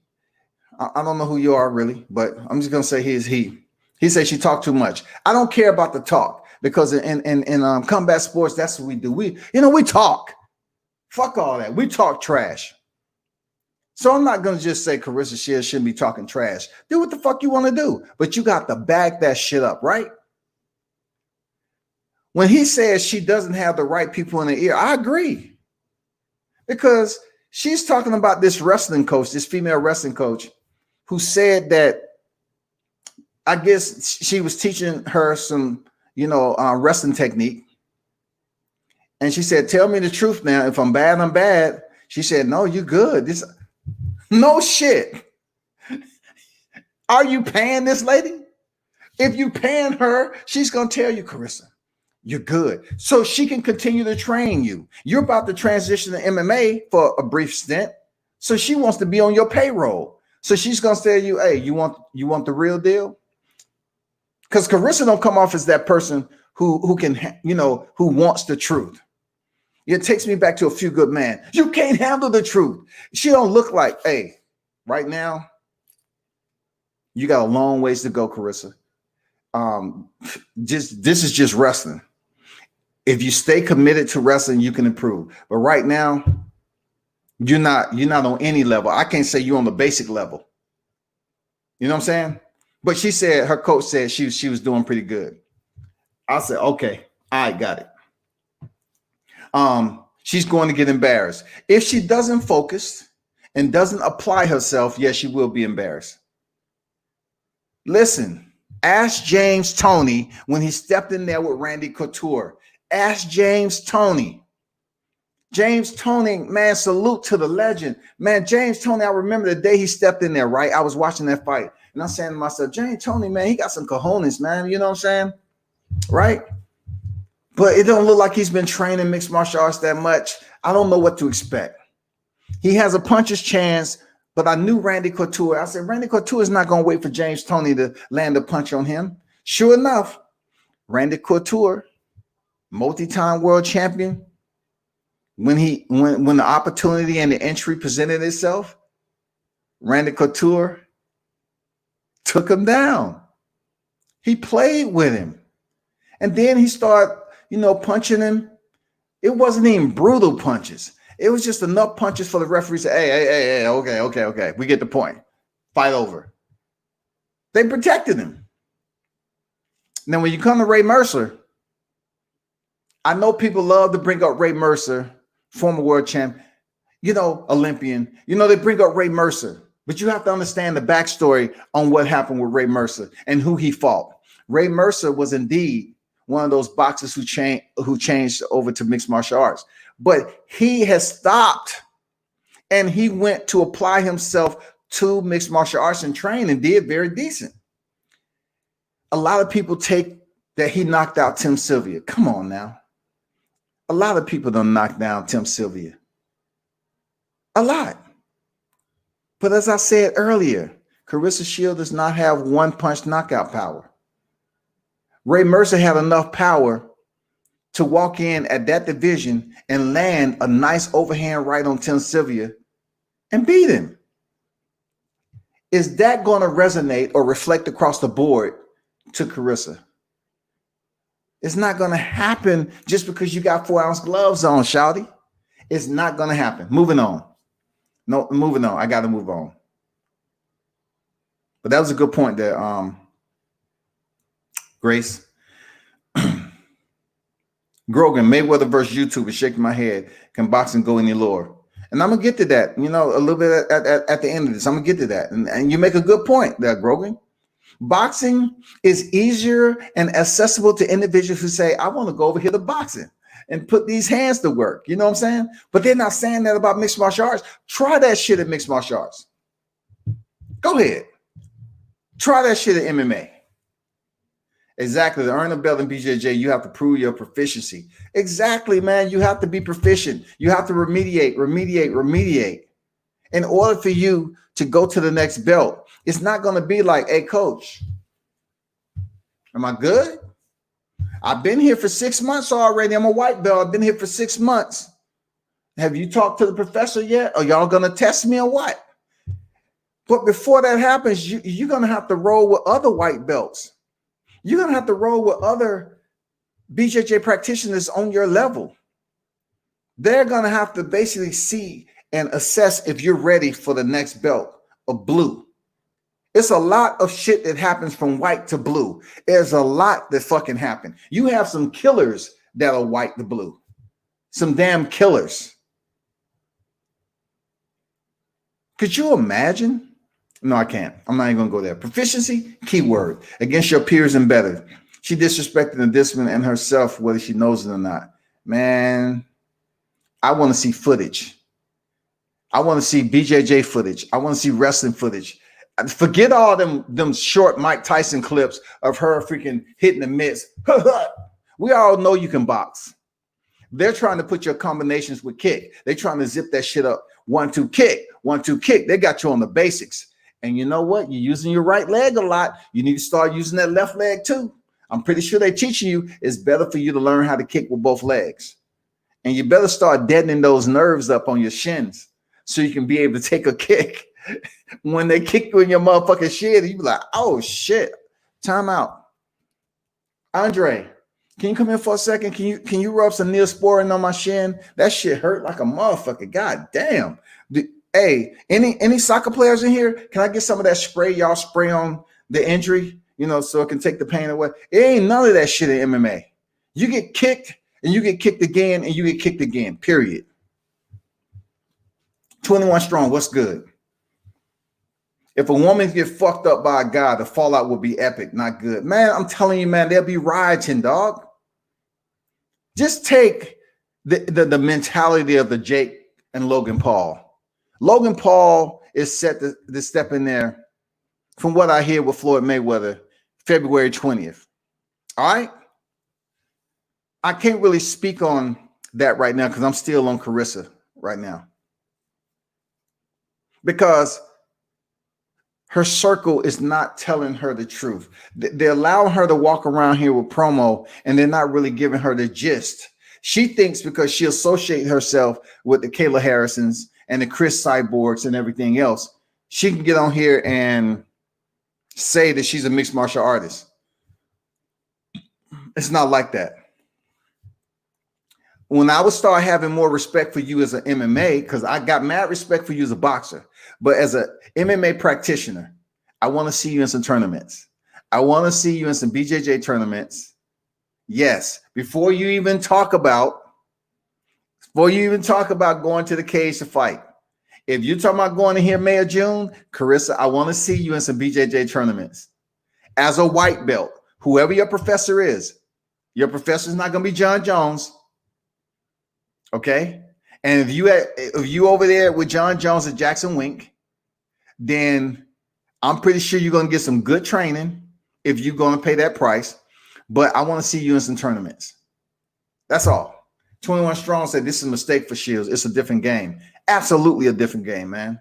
I don't know who you are really, but I'm just going to say he is he. He said she talked too much. I don't care about the talk because in combat sports, that's what we do. We talk. Fuck all that. We talk trash. So I'm not going to just say Claressa Shields shouldn't be talking trash. Do what the fuck you want to do, but you got to back that shit up, right? When he says she doesn't have the right people in her ear, I agree. Because she's talking about this wrestling coach, this female wrestling coach, who said that, I guess she was teaching her some, wrestling technique. And she said, tell me the truth now. If I'm bad, I'm bad. She said, no, you're good. No shit. Are you paying this lady? If you paying her, she's going to tell you, Claressa, you're good. So she can continue to train you. You're about to transition to MMA for a brief stint. So she wants to be on your payroll. So she's going to tell you, hey, you want the real deal? Because Claressa don't come off as that person who can, who wants the truth. It takes me back to A Few Good Men. You can't handle the truth. She don't look like, hey, right now, you got a long ways to go, Claressa. This is just wrestling. If you stay committed to wrestling, you can improve. But right now, you're not on any level. I can't say you're on the basic level. You know what I'm saying? But she said, her coach said she was doing pretty good. I said, okay, I got it. She's going to get embarrassed. If she doesn't focus and doesn't apply herself, yes, she will be embarrassed. Listen, ask James Toney when he stepped in there with Randy Couture. Ask James Toney. James Toney, man, salute to the legend. Man, James Toney, I remember the day he stepped in there, right? I was watching that fight. And I'm saying to myself, James Toney, man, he got some cojones, man. You know what I'm saying? Right? But it don't look like he's been training mixed martial arts that much. I don't know what to expect. He has a puncher's chance, but I knew Randy Couture. I said, Randy Couture is not going to wait for James Toney to land a punch on him. Sure enough, Randy Couture, multi-time world champion, when the opportunity and the entry presented itself, Randy Couture took him down. He played with him. And then he started, punching him. It wasn't even brutal punches. It was just enough punches for the referee to say, hey, okay. We get the point. Fight over. They protected him. Now, when you come to Ray Mercer, I know people love to bring up Ray Mercer, former world champ, Olympian. They bring up Ray Mercer, but you have to understand the backstory on what happened with Ray Mercer and who he fought. Ray Mercer was indeed one of those boxers who changed over to mixed martial arts, but he has stopped and he went to apply himself to mixed martial arts and train and did very decent. A lot of people take that he knocked out Tim Sylvia. Come on now. A lot of people don't knock down Tim Sylvia. A lot. But as I said earlier, Claressa Shields does not have one punch knockout power. Ray Mercer had enough power to walk in at that division and land a nice overhand right on Tim Sylvia and beat him. is that going to resonate or reflect across the board to Claressa? It's not going to happen just because you got 4-ounce gloves on, shawty. It's not going to happen. Moving on. No, moving on. I got to move on. But that was a good point there, Grace. Grogan, Mayweather versus YouTube is shaking my head. Can boxing go any lower? And I'm going to get to that, you know, a little bit at the end of this. I'm going to get to that. And you make a good point there, Grogan. Boxing is easier and accessible to individuals who say, I want to go over here to boxing and put these hands to work. You know what I'm saying? But they're not saying that about mixed martial arts. Try that shit at mixed martial arts. Go ahead. Try that shit at MMA. Exactly. To earn a belt in BJJ, you have to prove your proficiency. Exactly, man. You have to be proficient. You have to remediate. In order for you to go to the next belt, it's not going to be like, hey, coach, am I good? I've been here for 6 months already. I'm a white belt. I've been here for 6 months. Have you talked to the professor yet? Are y'all going to test me or what? But before that happens, you're going to have to roll with other white belts. You're going to have to roll with other BJJ practitioners on your level. They're going to have to basically see and assess if you're ready for the next belt of blue. It's a lot of shit that happens from white to blue. There's a lot that fucking happen. You have some killers that are white to blue. Some damn killers. Could you imagine? No, I can't. I'm not even going to go there. Proficiency, keyword. Against your peers and better. She disrespected the discipline and herself, whether she knows it or not. Man, I want to see footage. I want to see BJJ footage. I want to see wrestling footage. Forget all them short Mike Tyson clips of her freaking hitting the mitts. We all know you can box. They're trying to put your combinations with kick. They're trying to zip that shit up. 1-2 kick, 1-2 kick. They got you on the basics. And you know what? You're using your right leg a lot. You need to start using that left leg too. I'm pretty sure they're teaching you it's better for you to learn how to kick with both legs. And you better start deadening those nerves up on your shins so you can be able to take a kick. When they kick you in your motherfucking shit, you be like, oh shit, time out. Andre, can you come here for a second? Can you rub some Neosporin on my shin? That shit hurt like a motherfucker. God damn. Hey, any soccer players in here? Can I get some of that spray y'all spray on the injury, you know, so it can take the pain away? It ain't none of that shit in MMA. You get kicked and you get kicked again and you get kicked again, period. 21 strong, what's good? If a woman gets fucked up by a guy, the fallout will be epic, not good. Man, I'm telling you, man, they'll be rioting, dog. Just take the mentality of the Jake and Logan Paul. Logan Paul is set to step in there, from what I hear, with Floyd Mayweather, February 20th. All right? I can't really speak on that right now because I'm still on Claressa right now. Because her circle is not telling her the truth. They're allowing her to walk around here with promo, and they're not really giving her the gist. She thinks because she associates herself with the Kayla Harrisons and the Chris Cyborgs and everything else, she can get on here and say that she's a mixed martial artist. It's not like that. When I would start having more respect for you as an MMA, because I got mad respect for you as a boxer, but as a MMA practitioner, I want to see you in some tournaments. I want to see you in some BJJ tournaments. Yes, before you even talk about going to the cage to fight. If you're talking about going in here May or June, Claressa, I want to see you in some BJJ tournaments. As a white belt, whoever your professor is, your professor is not going to be John Jones. Okay? And if you over there with John Jones and Jackson Wink, then I'm pretty sure you're going to get some good training if you're going to pay that price. But I want to see you in some tournaments. That's all. 21 Strong said this is a mistake for Shields. It's a different game. Absolutely a different game, man.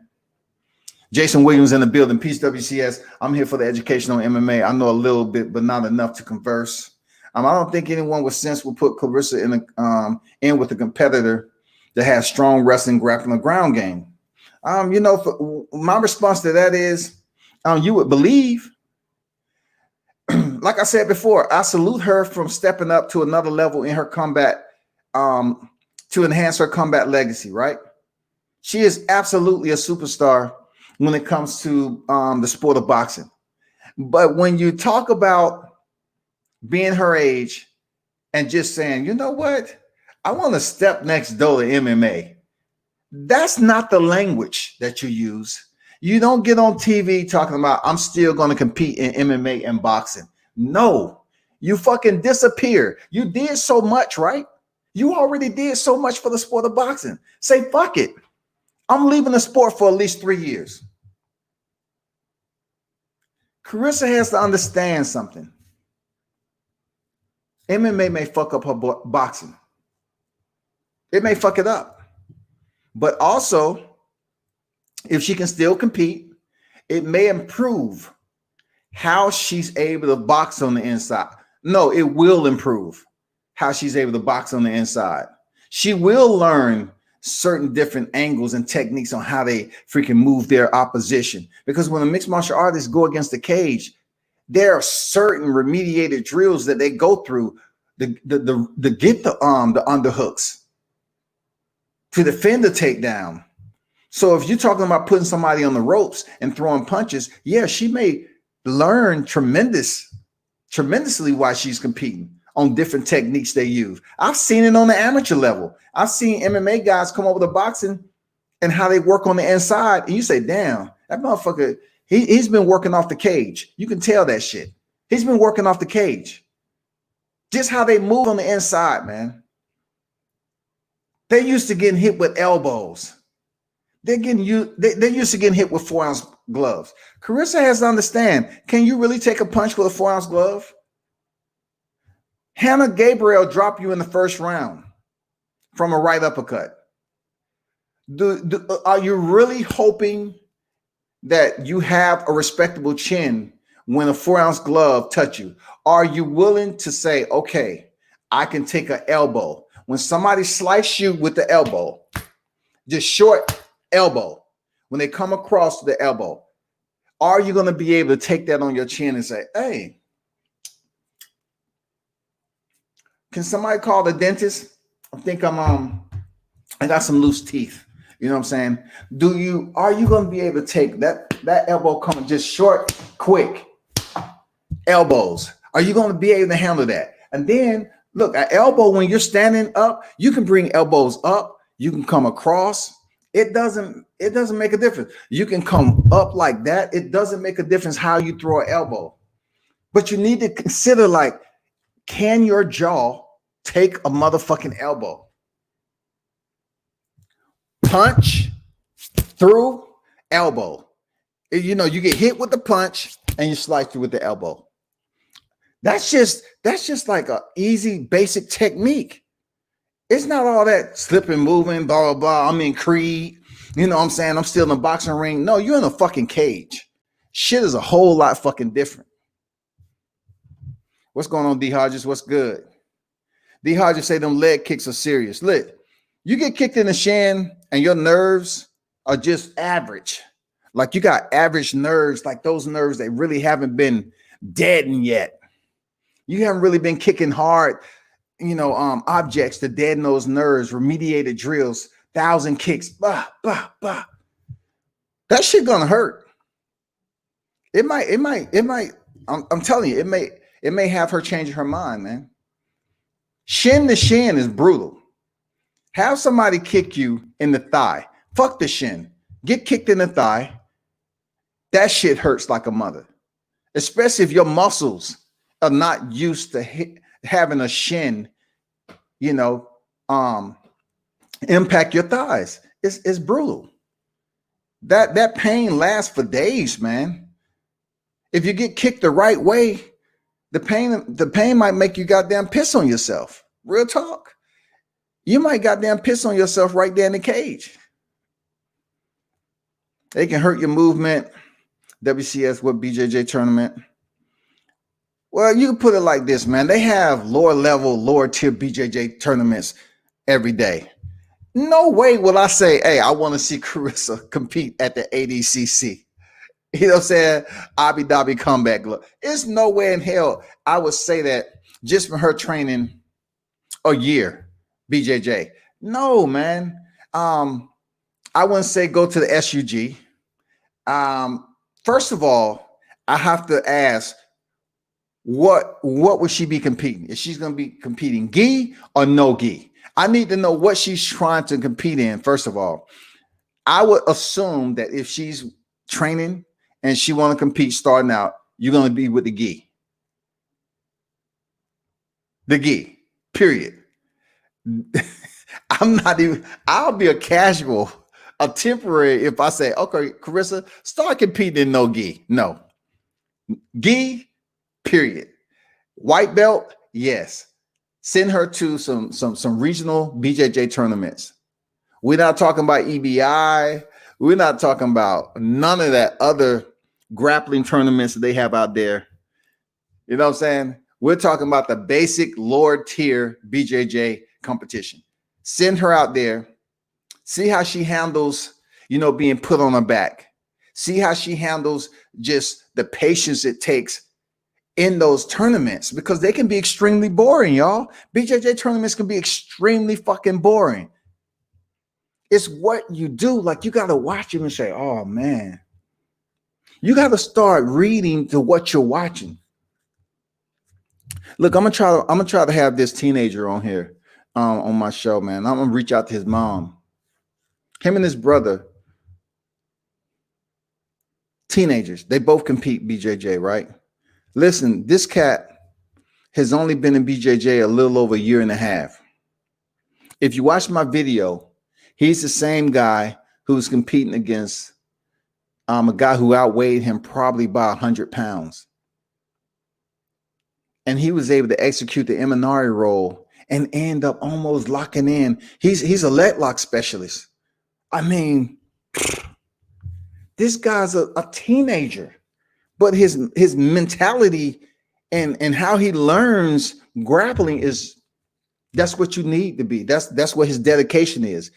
Jason Williams in the building. Peace, WCS. I'm here for the education on MMA. I know a little bit, but not enough to converse. I don't think anyone with sense will put Claressa in with a competitor that has strong wrestling, grappling, ground game. My response to that is, You would believe. Like I said before, I salute her from stepping up to another level in her combat, to enhance her combat legacy, right? She is absolutely a superstar when it comes to the sport of boxing. But when you talk about being her age and just saying, you know what, I want to step next door to MMA, that's not the language that you use. You don't get on TV talking about, I'm still going to compete in MMA and boxing. No, you fucking disappear. You did so much, right? You already did so much for the sport of boxing. Say, fuck it. I'm leaving the sport for at least 3 years. Claressa has to understand something. MMA may fuck up her boxing. It may fuck it up. But also, if she can still compete, it may improve how she's able to box on the inside. No, it will improve how she's able to box on the inside. She will learn certain different angles and techniques on how they freaking move their opposition. Because when a mixed martial artist go against the cage, there are certain remediated drills that they go through to get the underhooks, to defend the takedown. So if you're talking about putting somebody on the ropes and throwing punches, yeah, she may learn tremendously while she's competing on different techniques they use. I've seen it on the amateur level. I've seen MMA guys come over to boxing and how they work on the inside. And you say, damn, that motherfucker, he's been working off the cage. You can tell that shit. He's been working off the cage. Just how they move on the inside, man. They're used to getting hit with elbows. They're used to getting hit with 4-ounce gloves. Claressa has to understand, can you really take a punch with a 4-ounce glove? Hannah Gabriel dropped you in the first round from a right uppercut. Are you really hoping that you have a respectable chin when a 4-ounce glove touch you? Are you willing to say, okay, I can take an elbow? When somebody slice you with the elbow, just short elbow, when they come across the elbow, are you going to be able to take that on your chin and say, hey, can somebody call the dentist? I think I got some loose teeth. You know what I'm saying? Are you going to be able to take that elbow coming just short, quick elbows? Are you going to be able to handle that? And then look, an elbow, when you're standing up, you can bring elbows up. You can come across. It doesn't make a difference. You can come up like that. It doesn't make a difference how you throw an elbow. But you need to consider, like, can your jaw take a motherfucking elbow? Punch, through, elbow. You know, you get hit with the punch and you slice through with the elbow. That's just like a easy, basic technique. It's not all that slipping, moving, blah, blah, blah. I'm in Creed. You know what I'm saying? I'm still in a boxing ring. No, you're in a fucking cage. Shit is a whole lot fucking different. What's going on, D. Hodges? What's good? D. Hodges say them leg kicks are serious. Look, you get kicked in the shin and your nerves are just average. Like you got average nerves, like those nerves that really haven't been deadened yet. You haven't really been kicking hard, objects to deaden those nerves, remediated drills, 1,000 kicks, bah, bah, bah. That shit gonna hurt. It might, I'm telling you, it may have her changing her mind, man. Shin to shin is brutal. Have somebody kick you in the thigh. Fuck the shin. Get kicked in the thigh. That shit hurts like a mother. Especially if your muscles are not used to having a shin, impact your thighs. It's brutal. That pain lasts for days, man. If you get kicked the right way, the pain might make you goddamn piss on yourself. Real talk. You might goddamn piss on yourself right there in the cage. They can hurt your movement. WCS, what BJJ tournament? Well, you can put it like this, man. They have lower level, lower tier BJJ tournaments every day. No way will I say, hey, I want to see Claressa compete at the ADCC. You know what I'm saying? Abu Dhabi comeback look. It's nowhere in hell I would say that just from her training a year, BJJ. No, man. I wouldn't say go to the SUG. First of all, I have to ask what would she be competing? Is she's going to be competing gi or no gi? I need to know what she's trying to compete in. First of all, I would assume that if she's training and she want to compete starting out, you're going to be with the gi. The gi, period. I'm not even, I'll be a casual, a temporary if I say, okay, Claressa, start competing in no gi. No. Gi, period. White belt, yes. Send her to some regional BJJ tournaments. We're not talking about EBI. We're not talking about none of that other grappling tournaments that they have out there. You know what I'm saying? We're talking about the basic lower tier BJJ competition. Send her out there. See how she handles, being put on her back. See how she handles just the patience it takes in those tournaments, because they can be extremely boring, y'all. BJJ tournaments can be extremely fucking boring. It's what you do. Like, you got to watch them and say, oh man, you got to start reading to what you're watching. Look, I'm gonna try to have this teenager on here on my show, man. I'm gonna reach out to his mom. Him and his brother, teenagers, they both compete BJJ, right? Listen, this cat has only been in BJJ a little over a year and a half. If you watch my video, he's the same guy who's competing against a guy who outweighed him probably by 100 pounds. And he was able to execute the Imanari roll and end up almost locking in. He's a leg lock specialist. I mean, this guy's a teenager, but his mentality and how he learns grappling that's what you need to be. That's what his dedication is.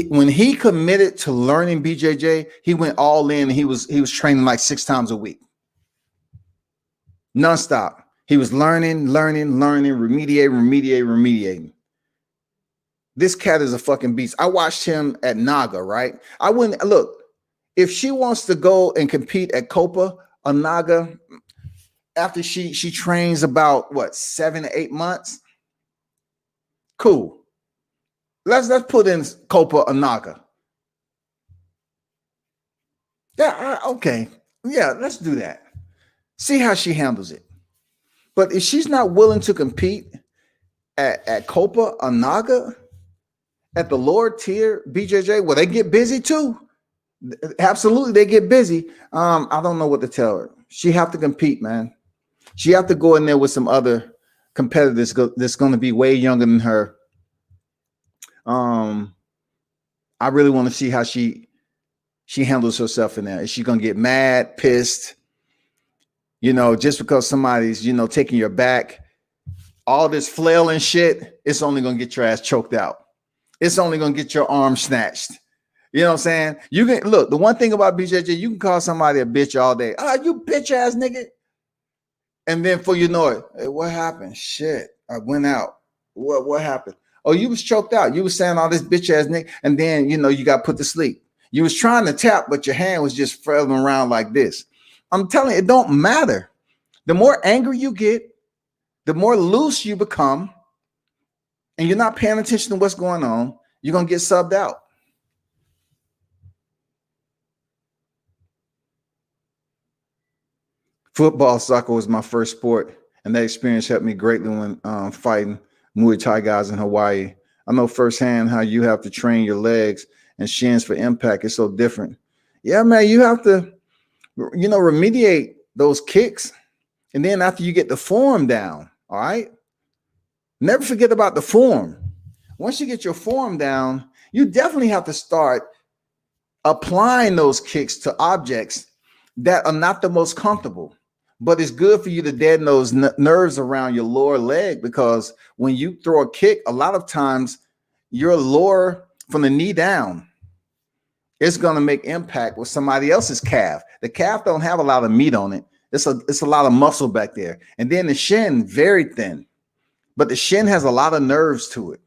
When he committed to learning BJJ, he went all in, and he was training like 6 times a week, nonstop. He was learning, remediating. This cat is a fucking beast. I watched him at Naga, right? I wouldn't look, if she wants to go and compete at Copa or Naga after she trains about 7 to 8 months, cool. Let's put in Copa or Naga. Yeah, okay. Yeah, let's do that. See how she handles it. But if she's not willing to compete at Copa or Naga, at the lower tier BJJ, well, they get busy too. Absolutely, they get busy. I don't know what to tell her. She have to compete, man. She have to go in there with some other competitors that's going to be way younger than her. I really want to see how she handles herself in there. Is she going to get mad, pissed? Just because somebody's, taking your back, all this flailing shit, it's only going to get your ass choked out. It's only going to get your arm snatched. You know what I'm saying? You can look, the one thing about BJJ, you can call somebody a bitch all day. You bitch ass nigga. And then before you know it, hey, what happened? Shit, I went out. What happened? Oh, you was choked out. You was saying all this bitch ass nigga. And then, you got put to sleep. You was trying to tap, but your hand was just flailing around like this. I'm telling you, it don't matter. The more angry you get, the more loose you become, and you're not paying attention to what's going on, you're going to get subbed out. Football, soccer was my first sport, and that experience helped me greatly when fighting Muay Thai guys in Hawaii. I know firsthand how you have to train your legs and shins for impact. It's so different. Yeah, man, you have to, remediate those kicks. And then after you get the form down, all right, never forget about the form. Once you get your form down, you definitely have to start applying those kicks to objects that are not the most comfortable. But it's good for you to deaden those nerves around your lower leg, because when you throw a kick, a lot of times your lower from the knee down it's going to make impact with somebody else's calf. The calf don't have a lot of meat on it. It's a lot of muscle back there. And then the shin, very thin. But the shin has a lot of nerves to it.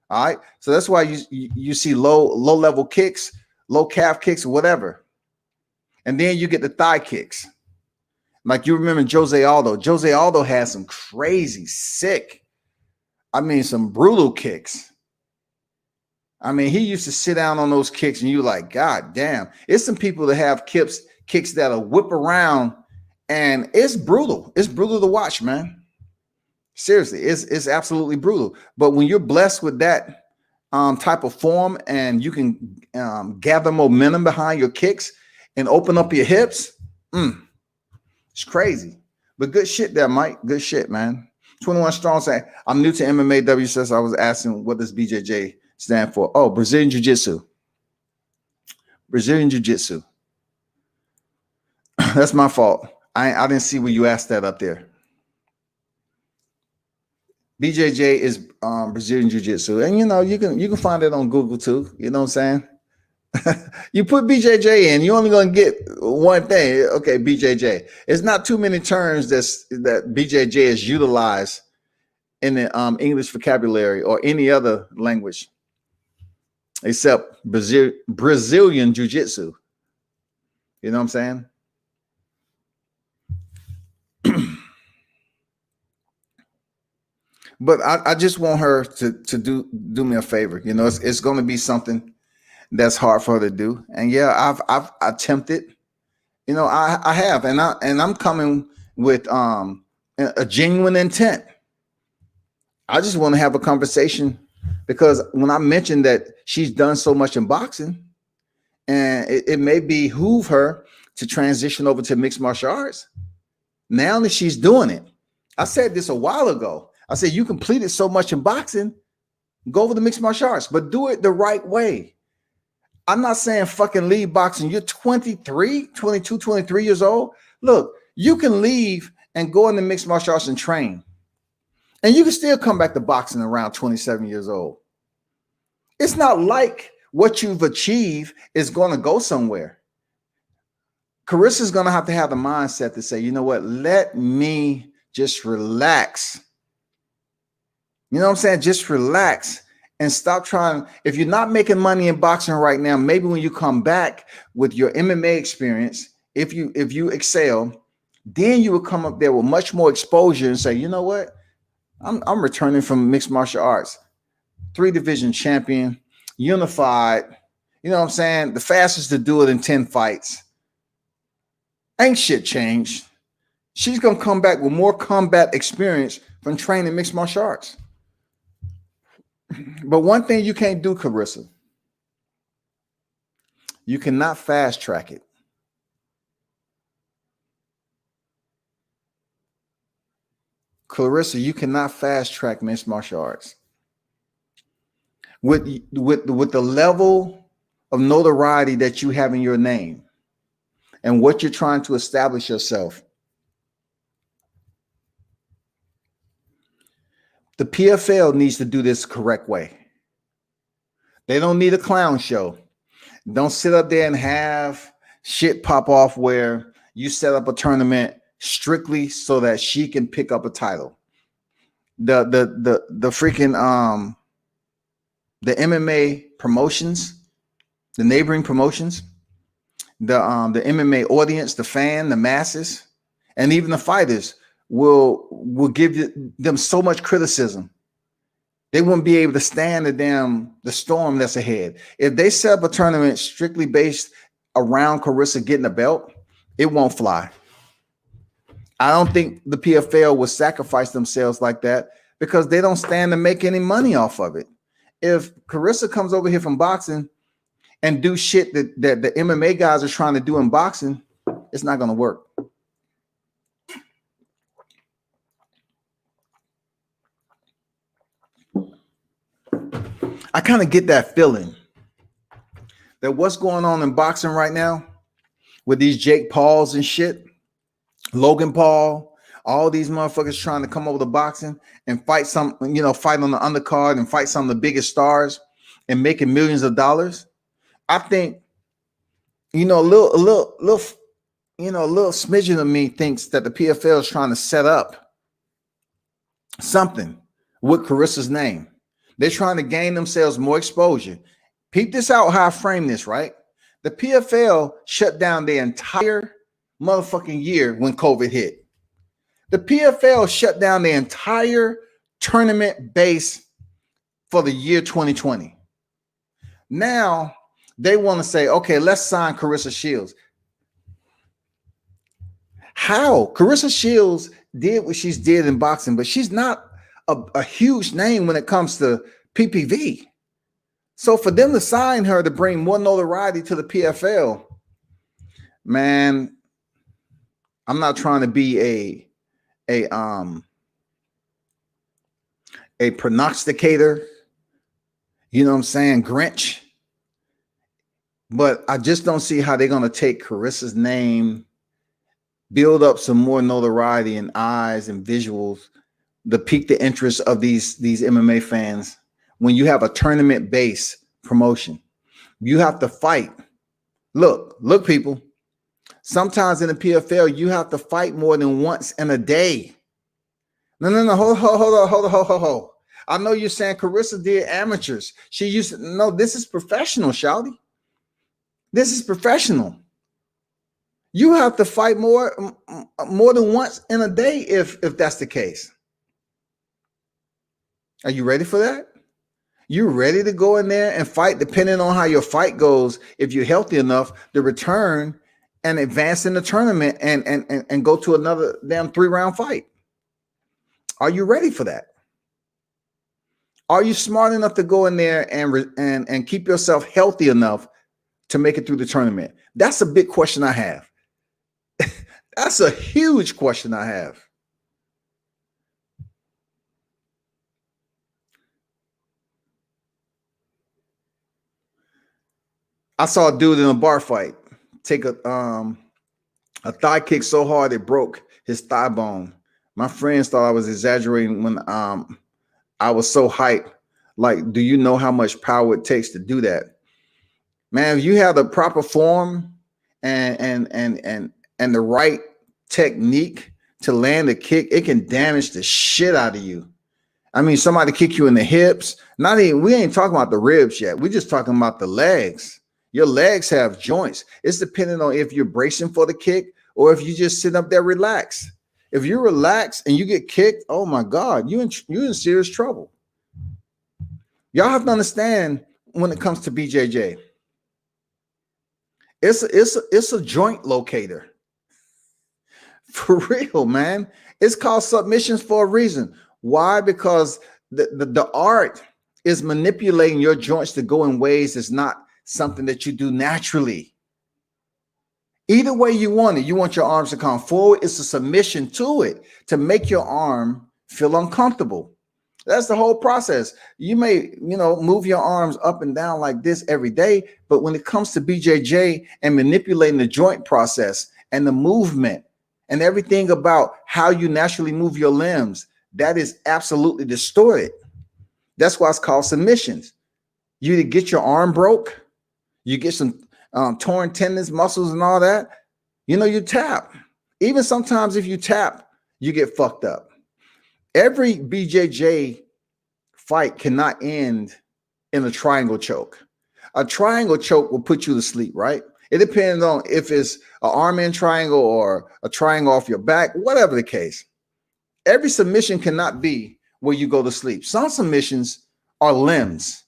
All right. So that's why you see low level kicks, low calf kicks, whatever. And then you get the thigh kicks. Like you remember Jose Aldo. Jose Aldo had some crazy, sick, some brutal kicks. He used to sit down on those kicks and you like, God damn. It's some people that have kicks that'll whip around and it's brutal. It's brutal to watch, man. Seriously, it's absolutely brutal. But when you're blessed with that type of form and you can gather momentum behind your kicks and open up your hips, it's crazy. But good shit there, Mike. Good shit, man. 21 Strong saying, I'm new to MMA WCS. I was asking, what does BJJ stand for? Oh, Brazilian Jiu-Jitsu. Brazilian Jiu-Jitsu. That's my fault. I didn't see where you asked that up there. BJJ is Brazilian Jiu-Jitsu. And you can find it on Google too. You know what I'm saying? You put BJJ in, you're only going to get one thing. Okay, BJJ. It's not too many terms that BJJ is utilized in the English vocabulary or any other language except Brazilian Jiu-Jitsu. You know what I'm saying? But I just want her to do me a favor. It's going to be something that's hard for her to do. And yeah, I've attempted. I have, and I'm coming with a genuine intent. I just want to have a conversation because when I mentioned that she's done so much in boxing, and it may behoove her to transition over to mixed martial arts. Now that she's doing it, I said this a while ago. I said, you completed so much in boxing, go over to mixed martial arts, but do it the right way. I'm not saying fucking leave boxing. You're 23, 22, 23 years old. Look, you can leave and go into mixed martial arts and train. And you can still come back to boxing around 27 years old. It's not like what you've achieved is going to go somewhere. Claressa's going to have the mindset to say, you know what, let me just relax. You know what I'm saying? Just relax and stop trying. If you're not making money in boxing right now, maybe when you come back with your MMA experience, if you excel, then you will come up there with much more exposure and say, you know what? I'm returning from mixed martial arts, 3-division champion, unified. You know what I'm saying? The fastest to do it in 10 fights. Ain't shit changed. She's going to come back with more combat experience from training mixed martial arts. But one thing you can't do, Claressa, you cannot fast track it. Claressa, you cannot fast track mixed martial arts. With the level of notoriety that you have in your name and what you're trying to establish yourself, the PFL needs to do this the correct way. They don't need a clown show. Don't sit up there and have shit pop off where you set up a tournament strictly so that she can pick up a title. The freaking the MMA promotions, the neighboring promotions, the MMA audience, the fan, the masses, and even the fighters will give them so much criticism. They wouldn't be able to stand the storm that's ahead. If they set up a tournament strictly based around Claressa getting a belt, it won't fly. I don't think the PFL will sacrifice themselves like that because they don't stand to make any money off of it. If Claressa comes over here from boxing and do shit that the MMA guys are trying to do in boxing, it's not going to work. I kind of get that feeling that what's going on in boxing right now with these Jake Pauls and shit, Logan Paul, all these motherfuckers trying to come over to boxing and fight fight on the undercard and fight some of the biggest stars and making millions of dollars. I think You know, a little smidgen of me thinks that the PFL is trying to set up something with Claressa's name. They're trying to gain themselves more exposure. Peep this out, how I frame this, right? The PFL shut down the entire motherfucking year when COVID hit. The PFL shut down the entire tournament base for the year 2020. Now they want to say, okay, let's sign Claressa Shields. How? Claressa Shields did what she's did in boxing, but she's not a huge name when it comes to PPV. So for them to sign her to bring more notoriety to the PFL, man, I'm not trying to be a prognosticator, you know what I'm saying, Grinch, but I just don't see how they're going to take Claressa's name, build up some more notoriety and eyes and visuals to pique the interest of these MMA fans. When you have a tournament-based promotion, you have to fight. Look, people. Sometimes in the PFL, you have to fight more than once in a day. No. Hold. I know you're saying Claressa did amateurs. She used to. No, this is professional, Shawty. This is professional. You have to fight more than once in a day if that's the case. Are you ready for that? You ready to go in there and fight, depending on how your fight goes, if you're healthy enough to return and advance in the tournament and go to another damn 3-round fight? Are you ready for that? Are you smart enough to go in there and keep yourself healthy enough to make it through the tournament? That's a big question I have. That's a huge question I have. I saw a dude in a bar fight take a thigh kick so hard it broke his thigh bone. My friends thought I was exaggerating when I was so hyped. Like, do you know how much power it takes to do that? Man, if you have the proper form and the right technique to land a kick, it can damage the shit out of you. I mean, somebody kick you in the hips. We ain't talking about the ribs yet. We're just talking about the legs. Your legs have joints. It's depending on if you're bracing for the kick or if you just sit up there relaxed. If you relax and you get kicked, oh my God, you're in serious trouble. Y'all have to understand when it comes to BJJ, it's a joint locator. For real, man. It's called submissions for a reason. Why? Because the art is manipulating your joints to go in ways that's not something that you do naturally. Either way you want it. You want your arms to come forward. It's a submission to it to make your arm feel uncomfortable. That's the whole process. You may, move your arms up and down like this every day, but when it comes to BJJ and manipulating the joint process and the movement and everything about how you naturally move your limbs, that is absolutely distorted. That's why it's called submissions. You either get your arm broke, you get some torn tendons, muscles, and all that. You tap. Even sometimes if you tap, you get fucked up. Every BJJ fight cannot end in a triangle choke. A triangle choke will put you to sleep, right? It depends on if it's an arm in triangle or a triangle off your back, whatever the case. Every submission cannot be where you go to sleep. Some submissions are limbs.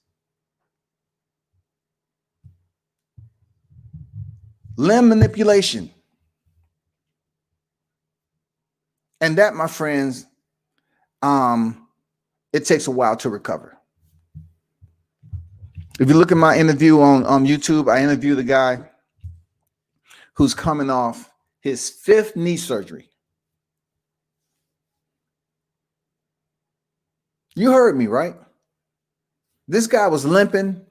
Limb manipulation. And that, my friends, it takes a while to recover. If you look at my interview on YouTube, I interviewed a guy who's coming off his 5th knee surgery. You heard me, right? This guy was limping.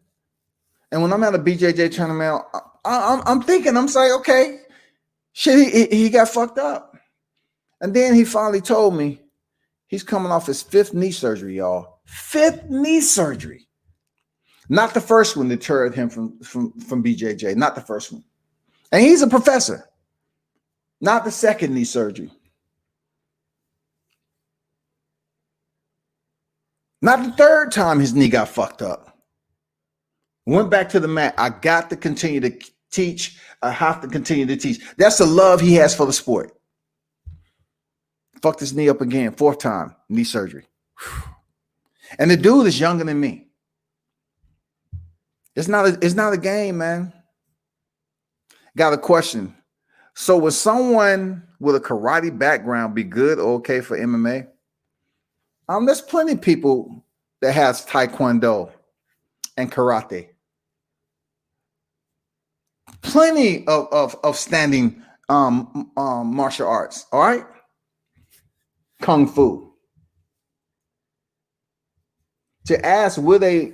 And when I'm at a BJJ tournament, I'm thinking, I'm saying, okay, shit, he got fucked up. And then he finally told me he's coming off his 5th knee surgery, y'all. 5th knee surgery. Not the first one deterred him from BJJ. Not the first one. And he's a professor. Not the second knee surgery. Not the third time his knee got fucked up. Went back to the mat. I got to continue to teach. I have to continue to teach. That's the love he has for the sport. Fucked his knee up again. Fourth time, knee surgery. And the dude is younger than me. It's not a game, man. Got a question. So would someone with a karate background be good or okay for MMA? There's plenty of people that has taekwondo and karate. Plenty of standing martial arts. All right. Kung fu. To ask, will they,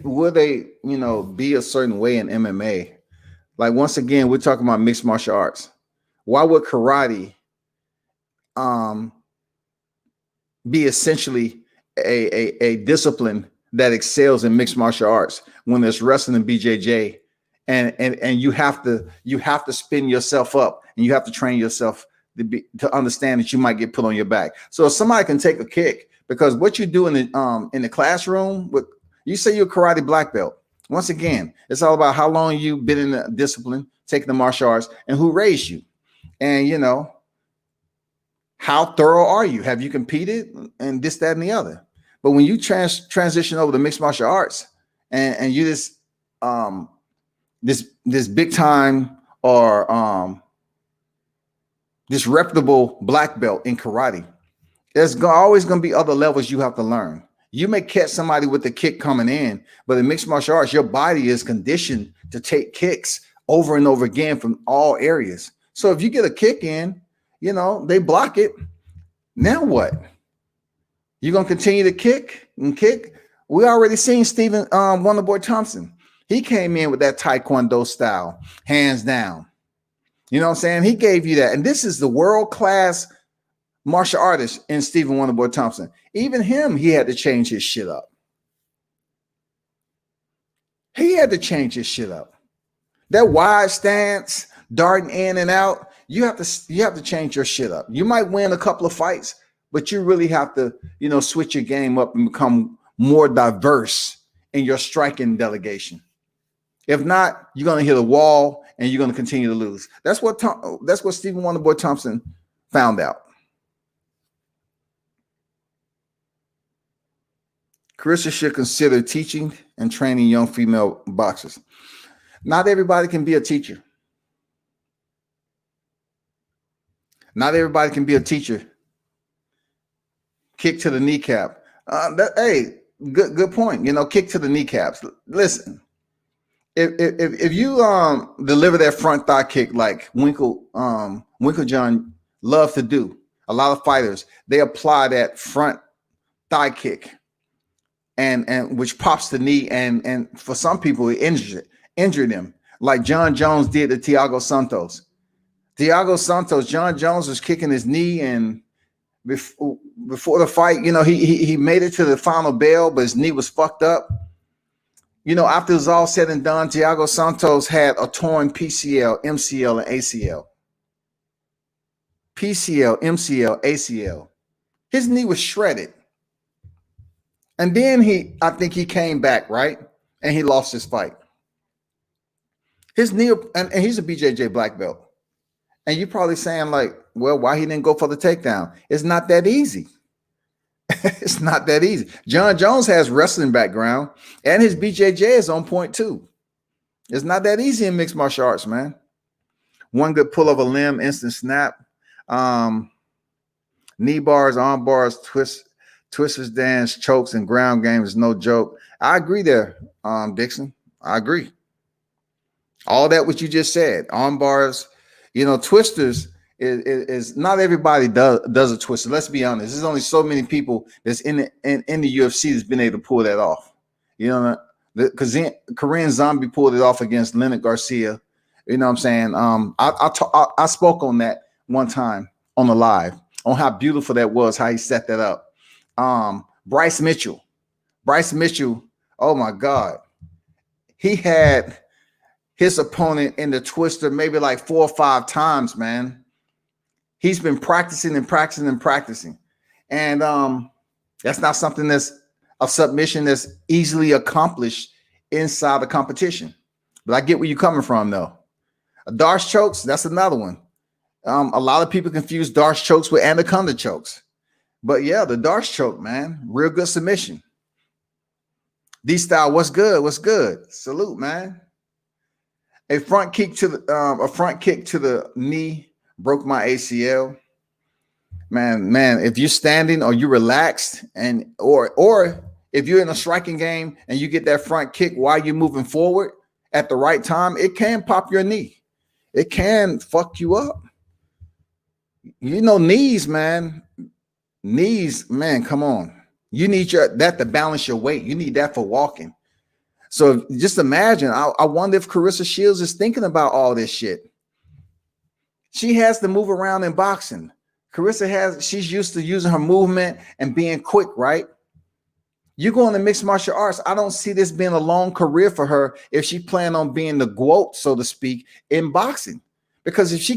be a certain way in MMA? Like, once again, we're talking about mixed martial arts. Why would karate be essentially a discipline that excels in mixed martial arts when there's wrestling and BJJ, and you have to spin yourself up and you have to train yourself to understand that you might get put on your back. So if somebody can take a kick, because what you do in the classroom, you say you're a karate black belt. Once again, it's all about how long you've been in the discipline, taking the martial arts, and who raised you. And, how thorough are you? Have you competed and this, that, and the other? But when you transition over to mixed martial arts and you this big time or this reputable black belt in karate, there's always going to be other levels you have to learn. You may catch somebody with the kick coming in, but in mixed martial arts, your body is conditioned to take kicks over and over again from all areas. So if you get a kick in, they block it. Now what? You're going to continue to kick and kick? We already seen Stephen Wonderboy Thompson. He came in with that taekwondo style, hands down. You know what I'm saying? He gave you that. And this is the world-class martial artist in Stephen Wonderboy Thompson. Even him, he had to change his shit up. He had to change his shit up. That wide stance, darting in and out, you have to change your shit up. You might win a couple of fights, but you really have to, switch your game up and become more diverse in your striking delegation. If not, you're going to hit a wall and you're going to continue to lose. That's what Stephen Wonderboy Thompson found out. Claressa should consider teaching and training young female boxers. Not everybody can be a teacher. Not everybody can be a teacher. Kick to the kneecap. Good point. Kick to the kneecaps. Listen, if you deliver that front thigh kick like Winklejohn love to do, a lot of fighters, they apply that front thigh kick, and which pops the knee, and for some people it injured them, like John Jones did to Thiago Santos. John Jones was kicking his knee, and before the fight, he made it to the final bell, but his knee was fucked up. After it was all said and done, Thiago Santos had a torn PCL, MCL, and ACL. PCL, MCL, ACL. His knee was shredded. And then I think he came back, right? And he lost his fight. His knee, and he's a BJJ black belt. And you're probably saying, like, well, why he didn't go for the takedown? It's not that easy. It's not that easy. John Jones has wrestling background, and his BJJ is on point too. It's not that easy in mixed martial arts, man. One good pull of a limb, instant snap. Knee bars, arm bars, twisters, dance, chokes, and ground game is no joke. I agree there, Dixon. I agree. All that what you just said, arm bars, twisters is not everybody does a twister. Let's be honest. There's only so many people that's in the UFC that's been able to pull that off. Because Korean Zombie pulled it off against Leonard Garcia. You know what I'm saying? I spoke on that one time on the live on how beautiful that was, how he set that up. Bryce Mitchell. Oh my God. He had his opponent in the twister maybe like 4 or 5 times, man. He's been practicing and practicing and practicing. And that's not something that's a submission that's easily accomplished inside the competition. But I get where you're coming from, though. Darce chokes, that's another one. A lot of people confuse Darce chokes with anaconda chokes. But yeah, the Darce choke, man, real good submission. D-style, what's good? What's good? Salute, man. A front kick to the knee broke my ACL. Man, if you're standing or you're relaxed and or if you're in a striking game and you get that front kick while you're moving forward at the right time, it can pop your knee. It can fuck you up. You know, knees, man. Knees, man, come on. You need that to balance your weight. You need that for walking. So just imagine, I wonder if Claressa Shields is thinking about all this shit. She has to move around in boxing. She's used to using her movement and being quick, right? You go into mixed martial arts, I don't see this being a long career for her if she planned on being the GOAT, so to speak, in boxing. Because if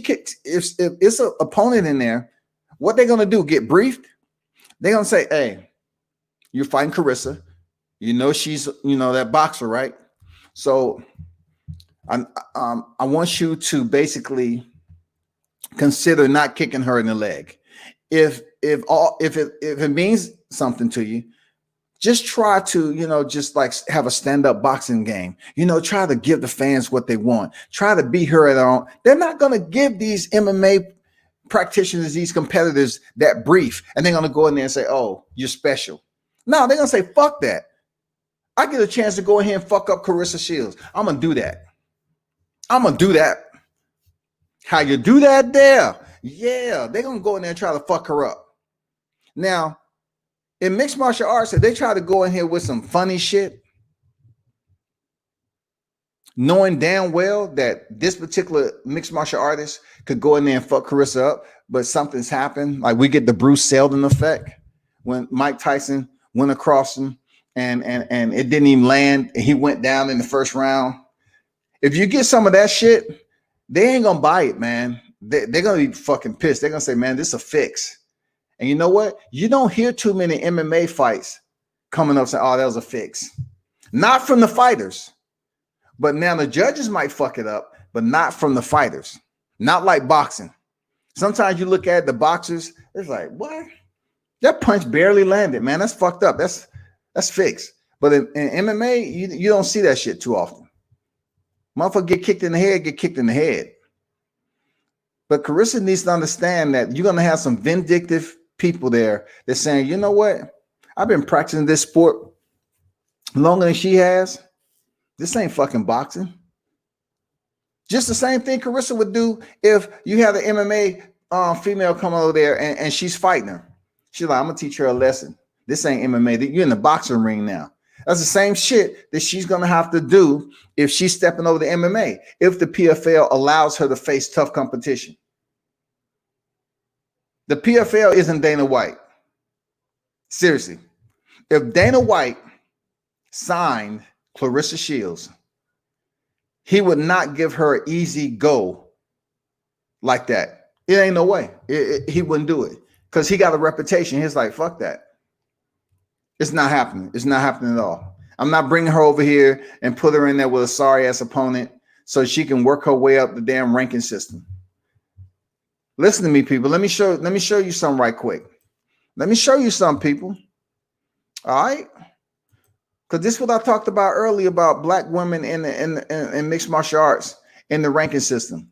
it's an opponent in there, what they're gonna do? Get briefed? They're gonna say, hey, you're fighting Claressa. You know she's that boxer, right? So I want you to basically consider not kicking her in the leg. If it means something to you, just try to, just like have a stand-up boxing game. Try to give the fans what they want. Try to beat her at her own. They're not going to give these MMA practitioners, these competitors, that brief, and they're going to go in there and say, oh, you're special. No, they're going to say, fuck that. I get a chance to go ahead and fuck up Claressa Shields. I'm going to do that. How you do that there? Yeah, they're going to go in there and try to fuck her up. Now, in mixed martial arts, if they try to go in here with some funny shit, knowing damn well that this particular mixed martial artist could go in there and fuck Claressa up, but something's happened. Like we get the Bruce Seldon effect when Mike Tyson went across him and it didn't even land. And he went down in the first round. If you get some of that shit, they ain't gonna buy it, man. They're gonna be fucking pissed. They're gonna say, man, this is a fix. And you know what? You don't hear too many MMA fights coming up saying, oh, that was a fix. Not from the fighters. But now the judges might fuck it up, but not from the fighters. Not like boxing. Sometimes you look at the boxers, it's like, what? That punch barely landed, man. That's fucked up. That's fixed. But in MMA, you don't see that shit too often. Motherfucker get kicked in the head. But Claressa needs to understand that you're going to have some vindictive people there that's saying, you know what? I've been practicing this sport longer than she has. This ain't fucking boxing. Just the same thing Claressa would do if you had an MMA female come over there and she's fighting her. She's like, I'm going to teach her a lesson. This ain't MMA. You're in the boxing ring now. That's the same shit that she's going to have to do if she's stepping over the MMA, if the PFL allows her to face tough competition. The PFL isn't Dana White. Seriously. If Dana White signed Claressa Shields, he would not give her an easy go like that. It ain't no way. He wouldn't do it because he got a reputation. He's like, fuck that. It's not happening. It's not happening at all. I'm not bringing her over here and put her in there with a sorry ass opponent so she can work her way up the damn ranking system. Listen to me, people. Let me show you something right quick. Let me show you some, people. All right. Because this is what I talked about earlier about black women in mixed martial arts in the ranking system.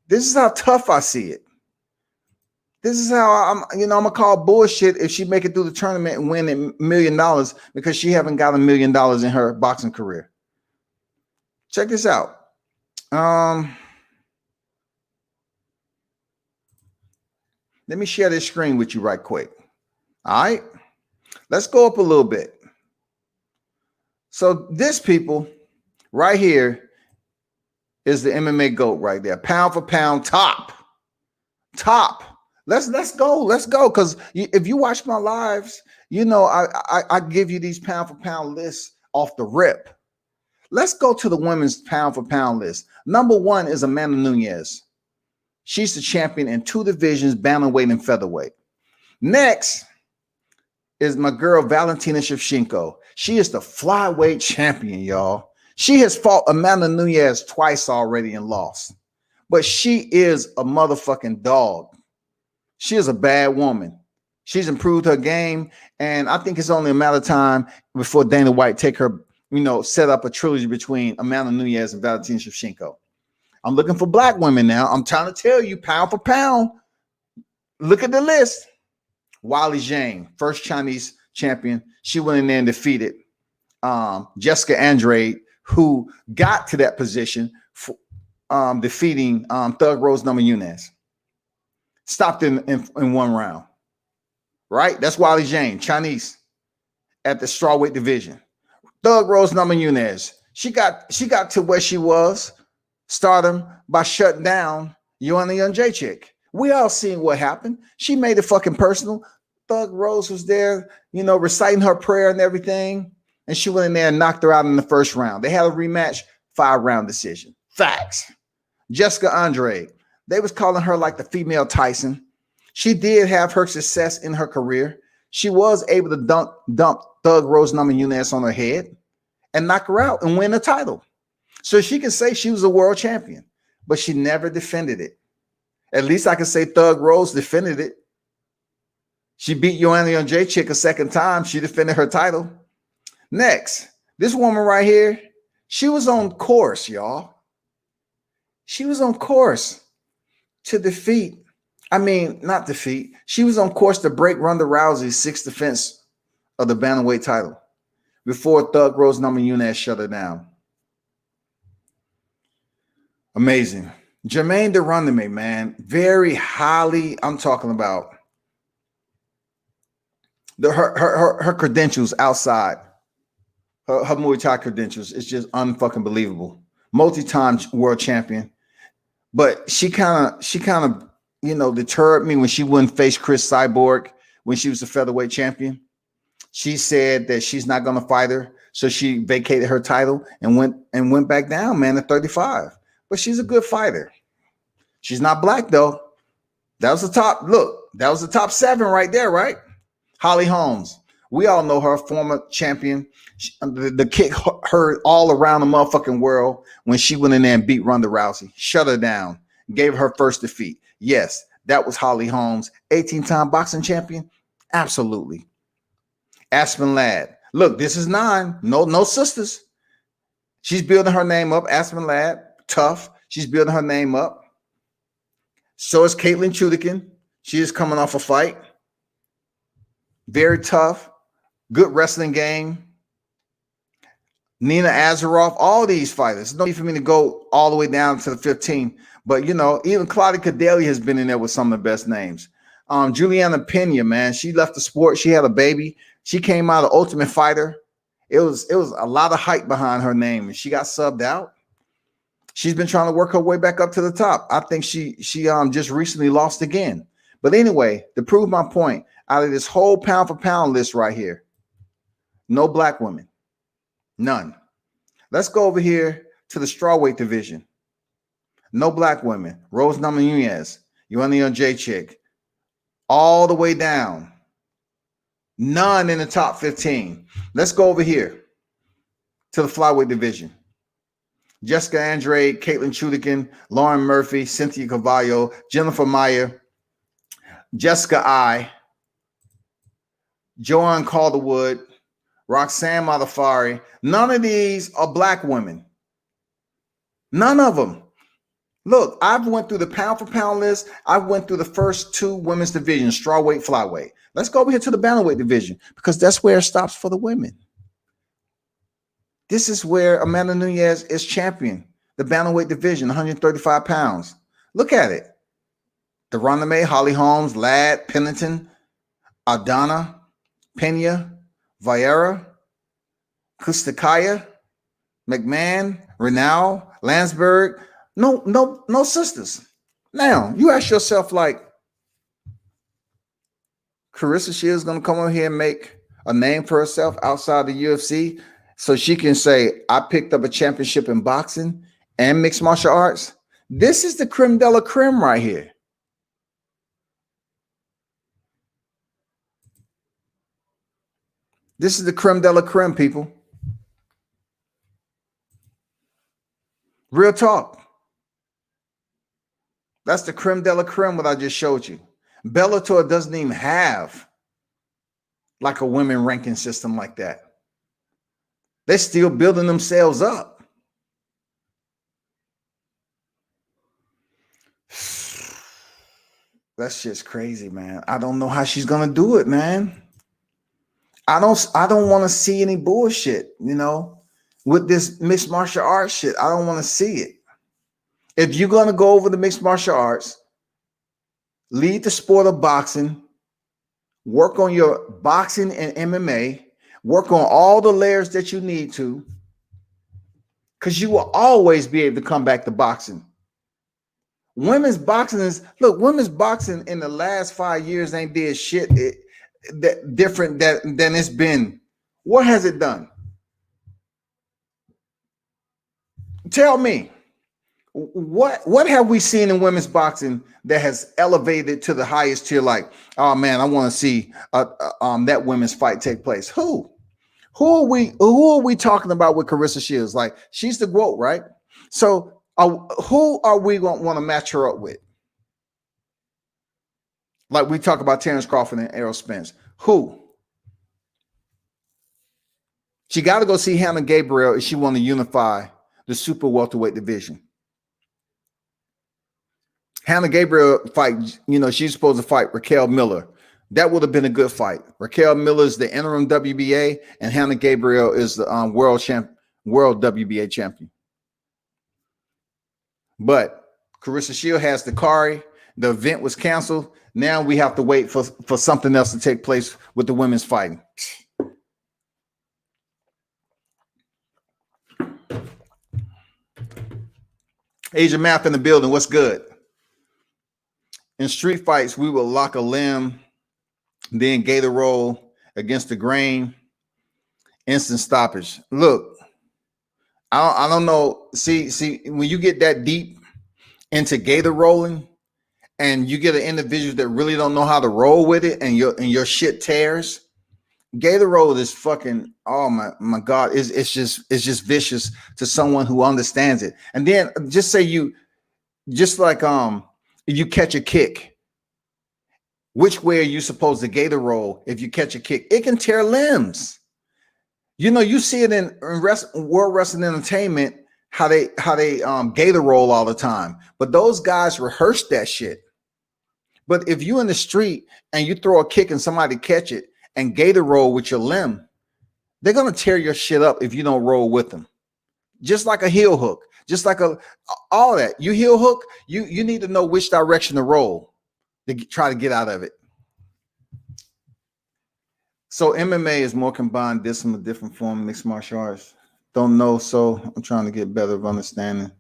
This is how tough I see it. This is how I'm gonna call bullshit if she make it through the tournament and win $1 million because she haven't got $1 million in her boxing career. Check this out. Let me share this screen with you right quick. All right, let's go up a little bit. So this, people, right here is the MMA GOAT right there. Pound for pound, top. Let's go. Because if you watch my lives, I give you these pound for pound lists off the rip. Let's go to the women's pound for pound list. Number 1 is Amanda Nunez. She's the champion in 2 divisions, bantamweight and featherweight. Next is my girl Valentina Shevchenko. She is the flyweight champion, y'all. She has fought Amanda Nunez twice already and lost. But she is a motherfucking dog. She is a bad woman. She's improved her game, and I think it's only a matter of time before Dana White take her, set up a trilogy between Amanda Nunez and Valentina Shevchenko. I'm looking for black women now. I'm trying to tell you, pound for pound. Look at the list. Wiley Zhang, first Chinese champion. She went in there and defeated Jessica Andrade, who got to that position for defeating Thug Rose Nunez. Stopped in 1 round. Right? That's Wiley Zhang, Chinese, at the strawweight division. Thug Rose Nunez. She got to where she was, stardom, by shutting down Joanna Jędrzejczyk. We all seen what happened. She made it fucking personal. Thug Rose was there, reciting her prayer and everything. And she went in there and knocked her out in the first round. They had a rematch, 5-round decision. Facts. Jessica Andrade. They was calling her like the female Tyson. She did have her success in her career. She was able to dump Thug Rose Nunez on her head and knock her out and win the title. So she can say she was a world champion, but she never defended it. At least I can say Thug Rose defended it. She beat Joanna Jędrzejczyk a second time. She defended her title. Next, this woman right here, she was on course, y'all. She was on course to defeat. Not defeat. She was on course to break Ronda Rousey's 6th defense of the bantamweight title before Thug Rose Nunez shut her down. Amazing. Jermaine Durandame, man, very highly. I'm talking about her credentials outside. Her Muay Thai credentials is just unfucking believable. Multi-time world champion, but she kind of deterred me when she wouldn't face Chris Cyborg when she was a featherweight champion. She said that she's not going to fight her, so she vacated her title and went back down, man, at 35. But she's a good fighter. She's not black though. That was the top. Look, that was the top 7 right there, right? Holly Holmes. We all know her, former champion. The kick heard all around the motherfucking world when she went in there and beat Ronda Rousey, shut her down, gave her first defeat. Yes, that was Holly Holmes, 18-time boxing champion. Absolutely. Aspen Ladd. Look, this is 9. No sisters. She's building her name up. Aspen Ladd, tough. She's building her name up. So is Caitlin Chudikin. She is coming off a fight. Very tough. Good wrestling game. Nina Azaroff, all these fighters. No need for me to go all the way down to the 15. But, even Claudia Cadelli has been in there with some of the best names. Juliana Pena, man, she left the sport. She had a baby. She came out of Ultimate Fighter. It was a lot of hype behind her name, and she got subbed out. She's been trying to work her way back up to the top. I think she just recently lost again. But anyway, to prove my point, out of this whole pound for pound list right here, no black women. None. Let's go over here to the strawweight division. No black women. Rose Nunez, Joanna Jędrzejczyk, all the way down. None in the top 15. Let's go over here to the flyweight division. Jessica Andrade, Caitlin Chudikin, Lauren Murphy, Cynthia Cavallo, Jennifer Meyer, Jessica I, Joanne Calderwood, Roxanne Modafferi. None of these are black women. None of them. Look, I've went through the pound for pound list. I went through the first 2 women's divisions, strawweight, flyweight. Let's go over here to the bantamweight division because that's where it stops for the women. This is where Amanda Nunez is champion, the bantamweight division, 135 pounds. Look at it. Durandame, Holly Holmes, Ladd, Pennington, Aldana, Pena, Vieira, Kustakaya, McMahon, Renal, Landsberg. No sisters. Now, you ask yourself, like, Claressa Shields going to come over here and make a name for herself outside the UFC so she can say, I picked up a championship in boxing and mixed martial arts. This is the creme de la creme right here. This is the creme de la creme, people. Real talk. That's the creme de la creme what I just showed you. Bellator doesn't even have like a women ranking system like that. They're still building themselves up. That shit's crazy, man. I don't know how she's gonna do it, man. I don't want to see any bullshit, you know, with this mixed martial arts shit. I don't want to see it. If you're gonna go over the mixed martial arts, lead the sport of boxing, work on your boxing and MMA, work on all the layers that you need to, because you will always be able to come back to boxing. Women's boxing women's boxing in the last 5 years ain't did shit that different than it's been. What has it done? Tell me, what have we seen in women's boxing that has elevated to the highest tier? Like, oh man, I want to see that women's fight take place. Who are we talking about with Claressa Shields? Like, she's the GOAT, right? So who are we going to want to match her up with? Like we talk about Terrence Crawford and Errol Spence. Who? She got to go see Hannah Gabriel if she want to unify the super welterweight division. Hannah Gabriel fight, you know, she's supposed to fight Raquel Miller. That would have been a good fight. Raquel Miller is the interim WBA, and Hannah Gabriel is the world WBA champion. But Claressa Shields has the Kari. The event was canceled. Now we have to wait for something else to take place with the women's fighting. Asia Math in the building. What's good? In street fights, we will lock a limb, then gator roll against the grain, instant stoppage. Look, I don't know. See, when you get that deep into gator rolling, and you get an individual that really don't know how to roll with it, and your shit tears, gator roll is fucking, oh my God, it's just vicious to someone who understands it. And then just say you catch a kick. Which way are you supposed to gator roll if you catch a kick? It can tear limbs. You know, you see it in World Wrestling Entertainment, how they gator roll all the time. But those guys rehearse that shit. But if you in the street and you throw a kick and somebody catch it and gator roll with your limb, they're gonna tear your shit up if you don't roll with them. Just like a heel hook, just like all that. You heel hook, you need to know which direction to roll to try to get out of it. So MMA is more combined discipline, different form, mixed martial arts. Don't know, so I'm trying to get better of understanding.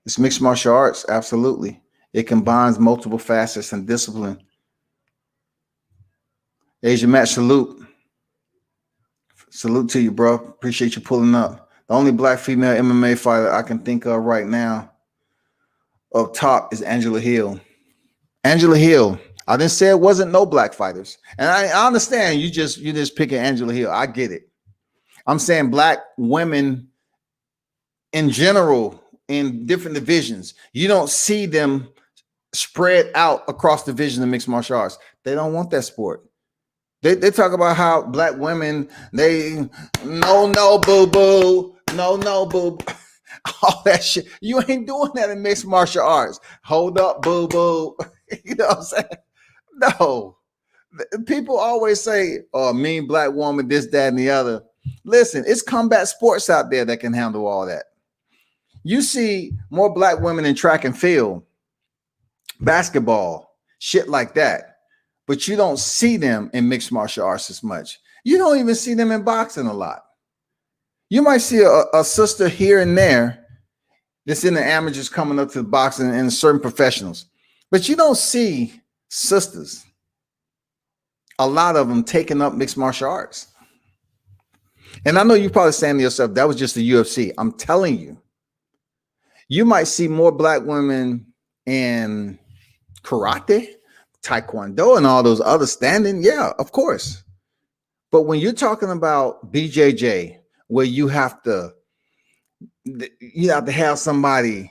It's mixed martial arts, absolutely. It combines multiple facets and discipline. Asia Matt, salute. Salute to you, bro. Appreciate you pulling up. The only black female MMA fighter I can think of right now up top is Angela Hill. Angela Hill. I didn't say it wasn't no black fighters. And I understand you just picking Angela Hill. I get it. I'm saying black women in general in different divisions. You don't see them spread out across divisions of mixed martial arts. They don't want that sport. They talk about how black women, no boo-boo, no boo, all that shit. You ain't doing that in mixed martial arts. Hold up, boo-boo. You know what I'm saying? No. People always say, oh, mean black woman, this, that, and the other. Listen, it's combat sports out there that can handle all that. You see more black women in track and field, basketball, shit like that. But you don't see them in mixed martial arts as much. You don't even see them in boxing a lot. You might see a sister here and there that's in the amateurs coming up to the boxing and certain professionals. But you don't see sisters, a lot of them taking up mixed martial arts. And I know you're probably saying to yourself, that was just the UFC. I'm telling you, you might see more black women in karate, taekwondo, and all those other standing. Yeah, of course. But when you're talking about BJJ, where you have to have somebody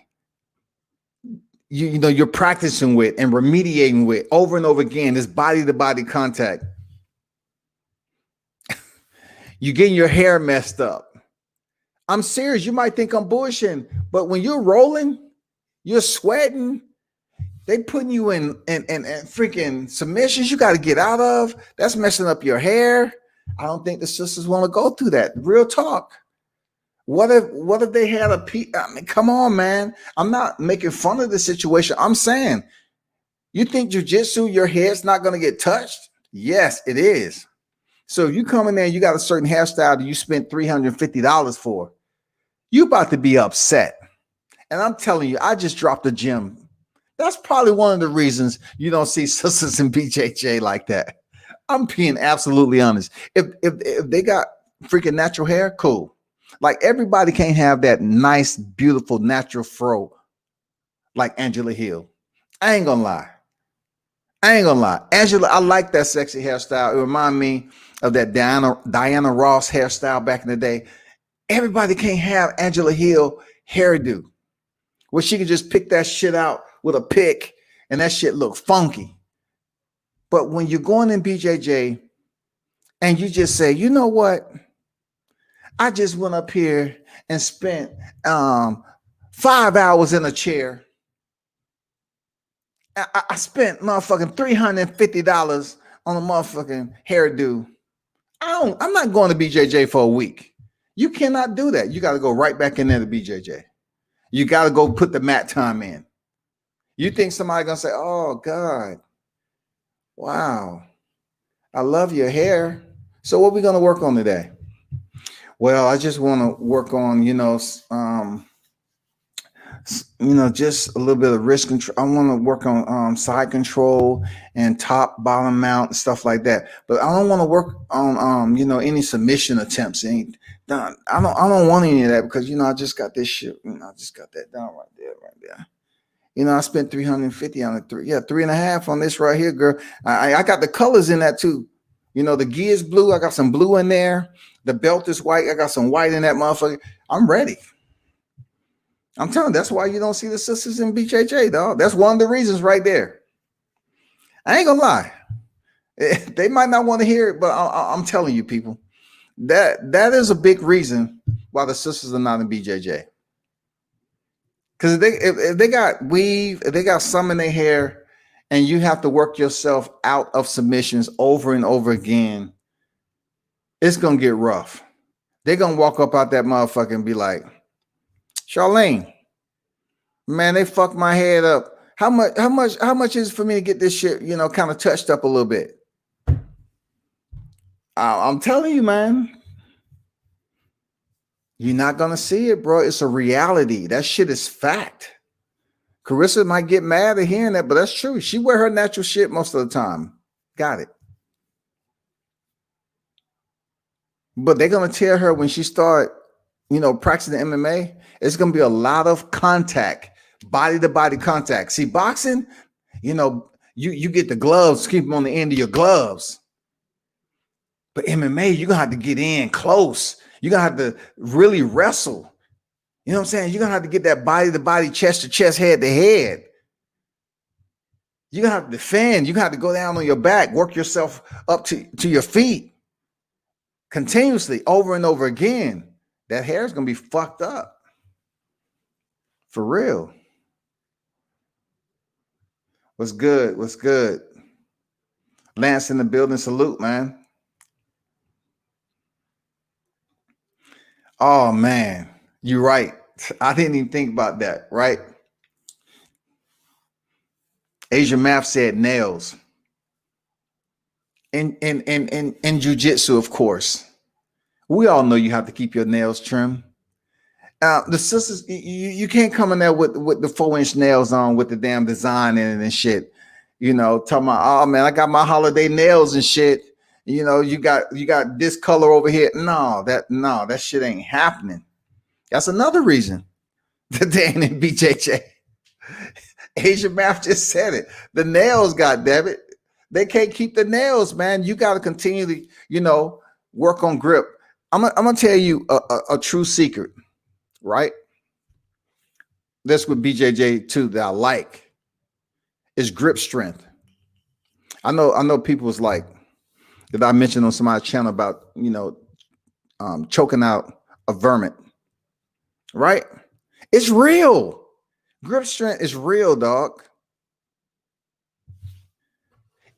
you know you're practicing with and remediating with over and over again, this body to body contact. You getting your hair messed up. I'm serious. You might think I'm bullshitting, but when you're rolling, you're sweating. They putting you in freaking submissions you got to get out of. That's messing up your hair. I don't think the sisters want to go through that. Real talk. What if they had I mean, come on, man. I'm not making fun of the situation. I'm saying, you think jiu-jitsu, your hair's not going to get touched? Yes, it is. So if you come in there and you got a certain hairstyle that you spent $350 for, you about to be upset. And I'm telling you, I just dropped a gem. That's probably one of the reasons you don't see sisters in BJJ like that. I'm being absolutely honest. If they got freaking natural hair, cool. Like, everybody can't have that nice, beautiful, natural fro like Angela Hill. I ain't gonna lie. Angela, I like that sexy hairstyle. It reminds me of that Diana Ross hairstyle back in the day. Everybody can't have Angela Hill hairdo, where she can just pick that shit out with a pick and that shit look funky. But when you're going in BJJ and you just say, you know what? I just went up here and spent 5 hours in a chair. I spent motherfucking $350 on a motherfucking hairdo. I'm not going to BJJ for a week. You cannot do that. You got to go right back in there to BJJ. You got to go put the mat time in. You think somebody gonna say, oh God, wow, I love your hair. So what we gonna work on today? Well, I just want to work on, just a little bit of wrist control. I want to work on side control and top, bottom mount, stuff like that. But I don't want to work on, any submission attempts. I don't want any of that because, I just got this shit. I just got that down right there. I spent $350 on it. 3.5 on this right here, girl. I got the colors in that too. The gi is blue. I got some blue in there. The belt is white. I got some white in that motherfucker. I'm ready. I'm telling you, that's why you don't see the sisters in BJJ, dog. That's one of the reasons right there. I ain't gonna lie. They might not want to hear it, but I'm telling you, people, that is a big reason why the sisters are not in BJJ. Because if they got weave, if they got some in their hair, and you have to work yourself out of submissions over and over again, it's gonna get rough. They're gonna walk up out that motherfucker and be like, Charlene, man, they fucked my head up. How much is it for me to get this shit, kind of touched up a little bit? I'm telling you, man. You're not gonna see it, bro. It's a reality. That shit is fact. Claressa might get mad at hearing that, but that's true. She wear her natural shit most of the time. Got it. But they're gonna tell her when she start, practicing MMA, it's gonna be a lot of contact, body to body contact. See, boxing, you get the gloves, keep them on the end of your gloves. But MMA, you're gonna have to get in close. You're gonna have to really wrestle. You know what I'm saying? You're gonna have to get that body to body, chest to chest, head to head. You're gonna have to defend. You're gonna have to go down on your back, work yourself up to your feet continuously over and over again. That hair is gonna be fucked up. For real. What's good? What's good? Lance in the building. Salute, man. Oh man, you're right. I didn't even think about that, right? Asia Math said nails. In jiu-jitsu, of course. We all know you have to keep your nails trimmed. The sisters, you can't come in there with the 4-inch nails on with the damn design in it and shit. Talking about, oh man, I got my holiday nails and shit. You got this color over here. No, that shit ain't happening. That's another reason that they ain't in BJJ. Asian Math just said it. The nails, goddamn it, they can't keep the nails, man. You got to continually, work on grip. I'm gonna tell you a true secret, right? That's with BJJ too that I like is grip strength. I know people was like that I mentioned on somebody's channel about choking out a vermin, right? It's real. Grip strength is real, dog.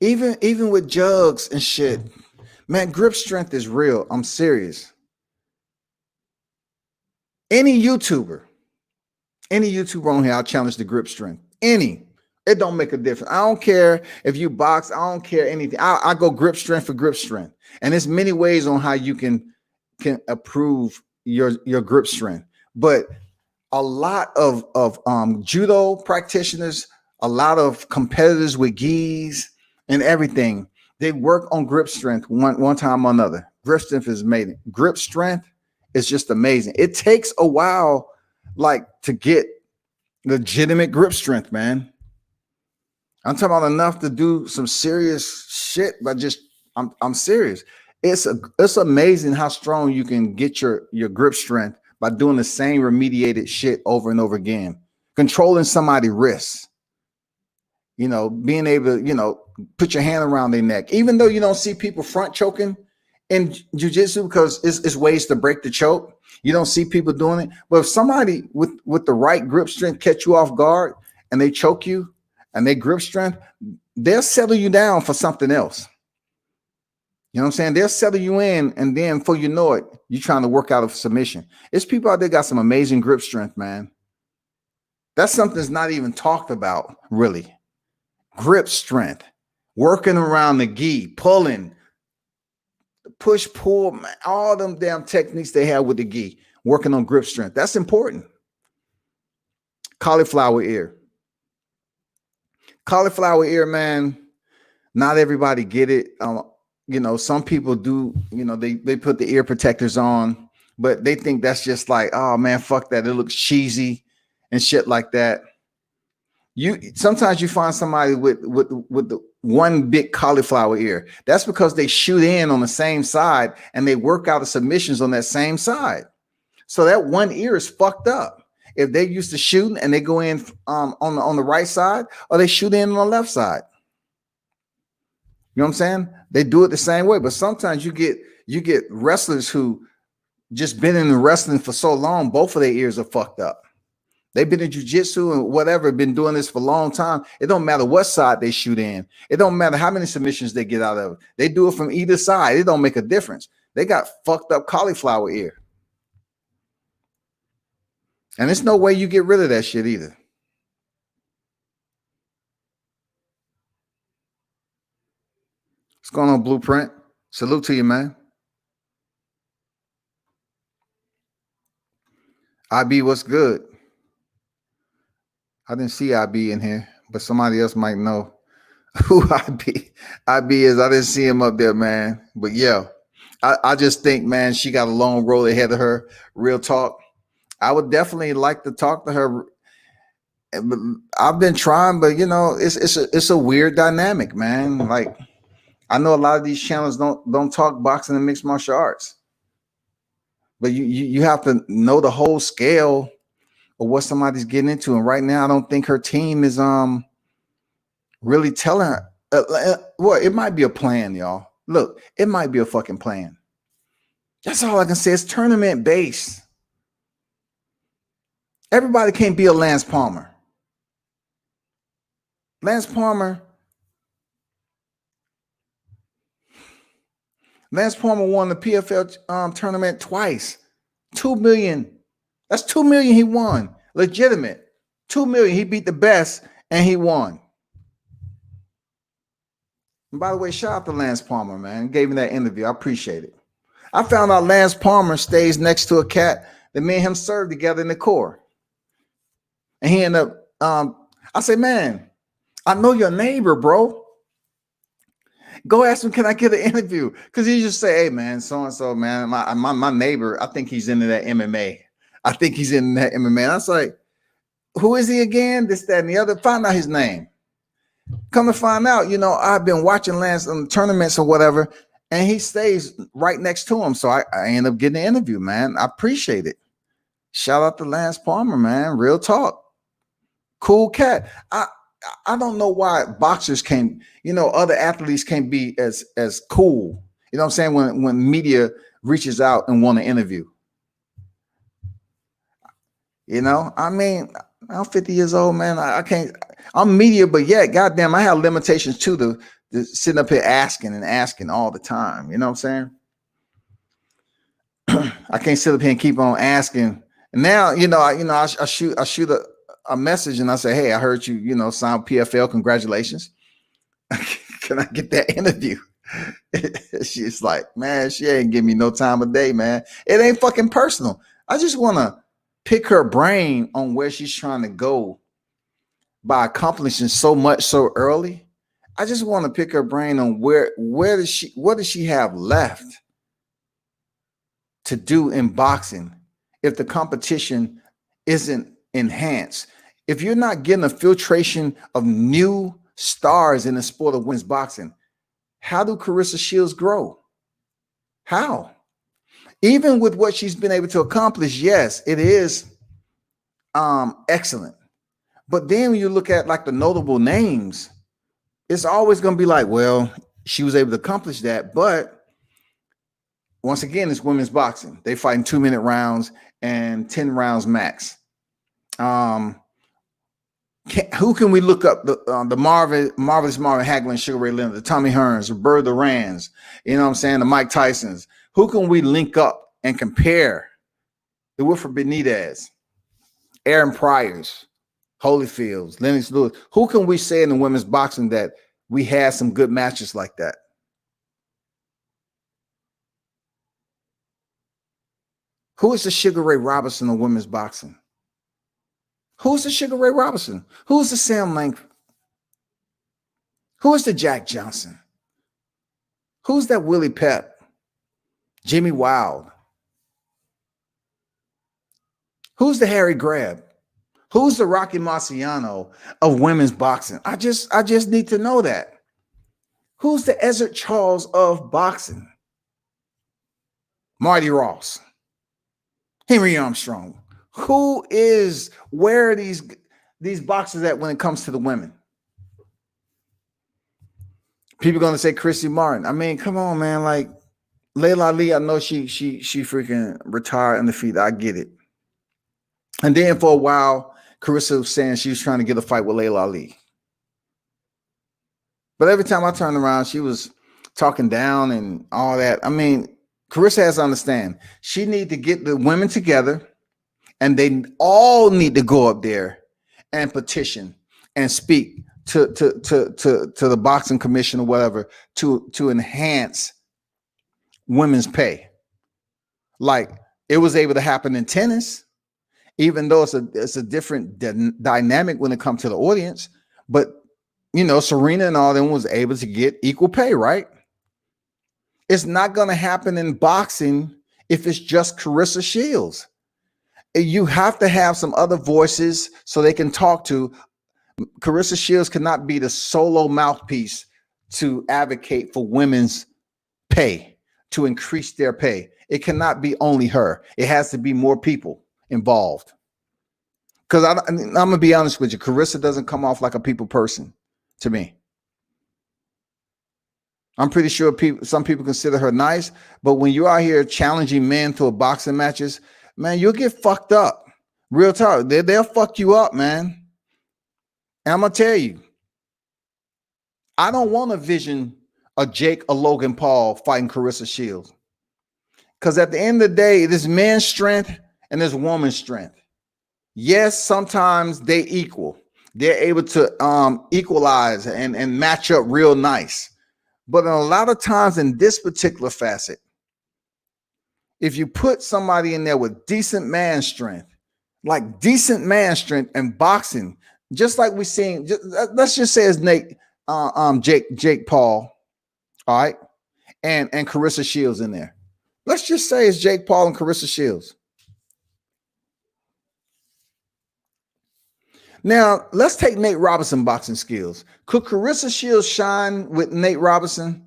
Even with jugs and shit, man, grip strength is real. I'm serious. Any YouTuber on here, I'll challenge the grip strength. It don't make a difference. I don't care if you box. I don't care anything. I go grip strength for grip strength, and there's many ways on how you can improve your grip strength. But a lot of judo practitioners, a lot of competitors with gis and everything, they work on grip strength one time or another. Grip strength is amazing. Grip strength is just amazing. It takes a while, to get legitimate grip strength, man. I'm talking about enough to do some serious shit, but I'm serious. It's amazing how strong you can get your grip strength by doing the same remediated shit over and over again. Controlling somebody's wrists, being able to, put your hand around their neck, even though you don't see people front choking in jiu-jitsu because it's ways to break the choke. You don't see people doing it. But if somebody with the right grip strength catch you off guard and they choke you and they grip strength, they'll settle you down for something else. You know what I'm saying? They'll settle you in, and then before you know it, you're trying to work out of submission. It's people out there got some amazing grip strength, man. That's something that's not even talked about, really. Grip strength, working around the gi, pulling, push, pull, man, all them damn techniques they have with the gi, working on grip strength. That's important. Cauliflower ear. Cauliflower ear, man, not everybody get it. Some people do, they put the ear protectors on, but they think that's just like, oh man, fuck that. It looks cheesy and shit like that. Sometimes you find somebody with the one big cauliflower ear. That's because they shoot in on the same side and they work out the submissions on that same side. So that one ear is fucked up. If they used to shooting and they go in on the right side, or they shoot in on the left side. You know what I'm saying? They do it the same way, but sometimes you get wrestlers who just been in the wrestling for so long, both of their ears are fucked up. They've been in jiu-jitsu and whatever, been doing this for a long time. It don't matter what side they shoot in. It don't matter how many submissions they get out of it. They do it from either side. It don't make a difference. They got fucked up cauliflower ear. And there's no way you get rid of that shit either. What's going on, Blueprint? Salute to you, man. IB, what's good? I didn't see IB in here, but somebody else might know who IB is. I didn't see him up there, man. But yeah, I just think, man, she got a long road ahead of her. Real talk. I would definitely like to talk to her. I've been trying, but it's a weird dynamic, man. Like, I know a lot of these channels don't talk boxing and mixed martial arts, but you have to know the whole scale of what somebody's getting into. And right now, I don't think her team is really telling her. Well, it might be a plan, y'all. Look, it might be a fucking plan. That's all I can say. It's tournament based. Everybody can't be a Lance Palmer. Lance Palmer won the PFL tournament twice. 2 million. That's 2 million he won. Legitimate. 2 million. He beat the best and he won. And by the way, shout out to Lance Palmer, man. Gave me that interview. I appreciate it. I found out Lance Palmer stays next to a cat that me and him served together in the Corps. And he ended up, I said, man, I know your neighbor, bro. Go ask him, can I get an interview? Because he just say, hey man, so and so, man, my neighbor, I think he's into that MMA. I think he's in that MMA. And I was like, who is he again? This, that, and the other. Find out his name. Come to find out, you know, I've been watching Lance in tournaments or whatever, and he stays right next to him. So I end up getting an interview, man. I appreciate it. Shout out to Lance Palmer, man. Real talk. Cool cat. I don't know why boxers can't, you know, other athletes can't be as cool. You know what I'm saying? When media reaches out and want to interview. You know, I mean, I'm 50 years old, man. I can't, I'm media, but yeah, goddamn, I have limitations too to sitting up here asking and asking all the time. You know what I'm saying? I can't sit up here and keep on asking. And now, I shoot a message and I say, hey, I heard you, you know, sign PFL. Congratulations. Can I get that interview? She's like, man, she ain't give me no time of day, man. It ain't fucking personal. I just want to pick her brain on where she's trying to go by accomplishing so much so early. I just want to pick her brain on what does she have left to do in boxing if the competition isn't enhanced. If you're not getting a filtration of new stars in the sport of women's boxing, how do Claressa Shields grow? How? Even with what she's been able to accomplish, yes, it is excellent. But then when you look at like the notable names, it's always going to be like, well, she was able to accomplish that. But once again, it's women's boxing. They fight in 2-minute rounds and 10 rounds max. Who can we look up? The Marvelous Marvin Hagler, Sugar Ray Leonard, the Tommy Hearns, Roberto Duran's, you know what I'm saying, the Mike Tysons. Who can we link up and compare? The Wilfred Benitez, Aaron Pryor's, Holyfields, Lennox Lewis. Who can we say in the women's boxing that we had some good matches like that? Who is the Sugar Ray Robinson of women's boxing? Who's the Sugar Ray Robinson? Who's the Sam Langford? Who is the Jack Johnson? Who's that Willie Pep? Jimmy Wild? Who's the Harry Greb? Who's the Rocky Marciano of women's boxing? I just need to know that. Who's the Ezzard Charles of boxing? Marty Ross, Henry Armstrong. Where are these boxers at when it comes to the women? People are gonna say Chrissy Martin. I mean, come on, man. Like Layla Ali, I know she freaking retired undefeated. I get it. And then for a while, Claressa was saying she was trying to get a fight with Layla Ali. But every time I turned around, she was talking down and all that. I mean, Claressa has to understand. She need to get the women together, and they all need to go up there and petition and speak to the boxing commission or whatever to enhance women's pay. Like it was able to happen in tennis, even though it's a different dynamic when it comes to the audience. But you know, Serena and all them was able to get equal pay, right? It's not going to happen in boxing if it's just Claressa Shields. You have to have some other voices so they can talk to. Claressa Shields cannot be the solo mouthpiece to advocate for women's pay, to increase their pay. It cannot be only her. It has to be more people involved. Because I'm going to be honest with you, Claressa doesn't come off like a people person to me. I'm pretty sure some people consider her nice, but when you're out here challenging men to a boxing matches, man, you'll get fucked up. Real talk. They'll fuck you up, man. And I'm going to tell you, I don't want to vision a Jake or Logan Paul fighting Claressa Shields. Because at the end of the day, there's man's strength and there's woman's strength. Yes, sometimes they equal. They're able to equalize and match up real nice. But a lot of times in this particular facet, if you put somebody in there with decent man strength, like decent man strength and boxing, just like we're seeing, let's just say it's Jake Paul. All right. And Claressa Shields in there. Let's just say it's Jake Paul and Claressa Shields. Now, let's take Nate Robinson boxing skills. Could Claressa Shields shine with Nate Robinson?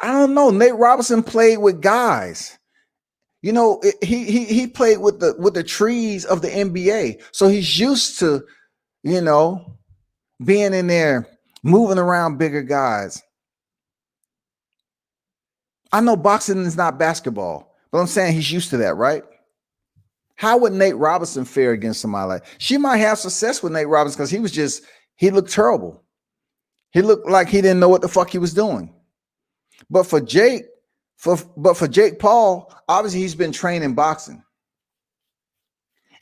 I don't know. Nate Robinson played with guys. You know, he played with the trees of the NBA. So he's used to, you know, being in there, moving around bigger guys. I know boxing is not basketball, but I'm saying he's used to that, right? How would Nate Robinson fare against somebody like? She might have success with Nate Robinson because he looked terrible. He looked like he didn't know what the fuck he was doing. But for Jake Paul, obviously he's been trained in boxing.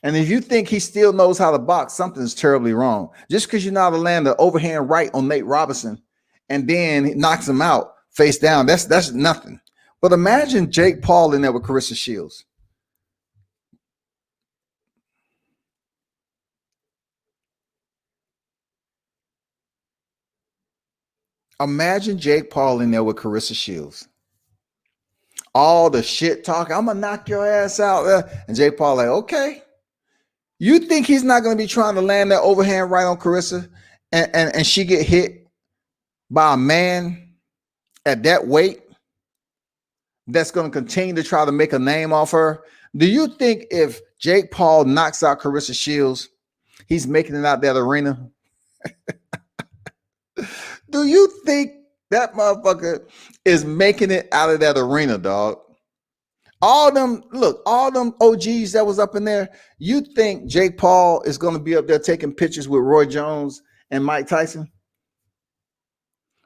And if you think he still knows how to box, something's terribly wrong. Just because you know how to land the overhand right on Nate Robinson and then he knocks him out face down, that's nothing. But imagine Jake Paul in there with Claressa Shields. Imagine Jake Paul in there with Claressa Shields. All the shit talking, I'm gonna knock your ass out. And Jake Paul like, okay. You think he's not gonna be trying to land that overhand right on Claressa and she get hit by a man at that weight that's gonna continue to try to make a name off her? Do you think if Jake Paul knocks out Claressa Shields, he's making it out that arena? Do you think that motherfucker is making it out of that arena, dog? All them OGs that was up in there, you think Jake Paul is going to be up there taking pictures with Roy Jones and Mike Tyson?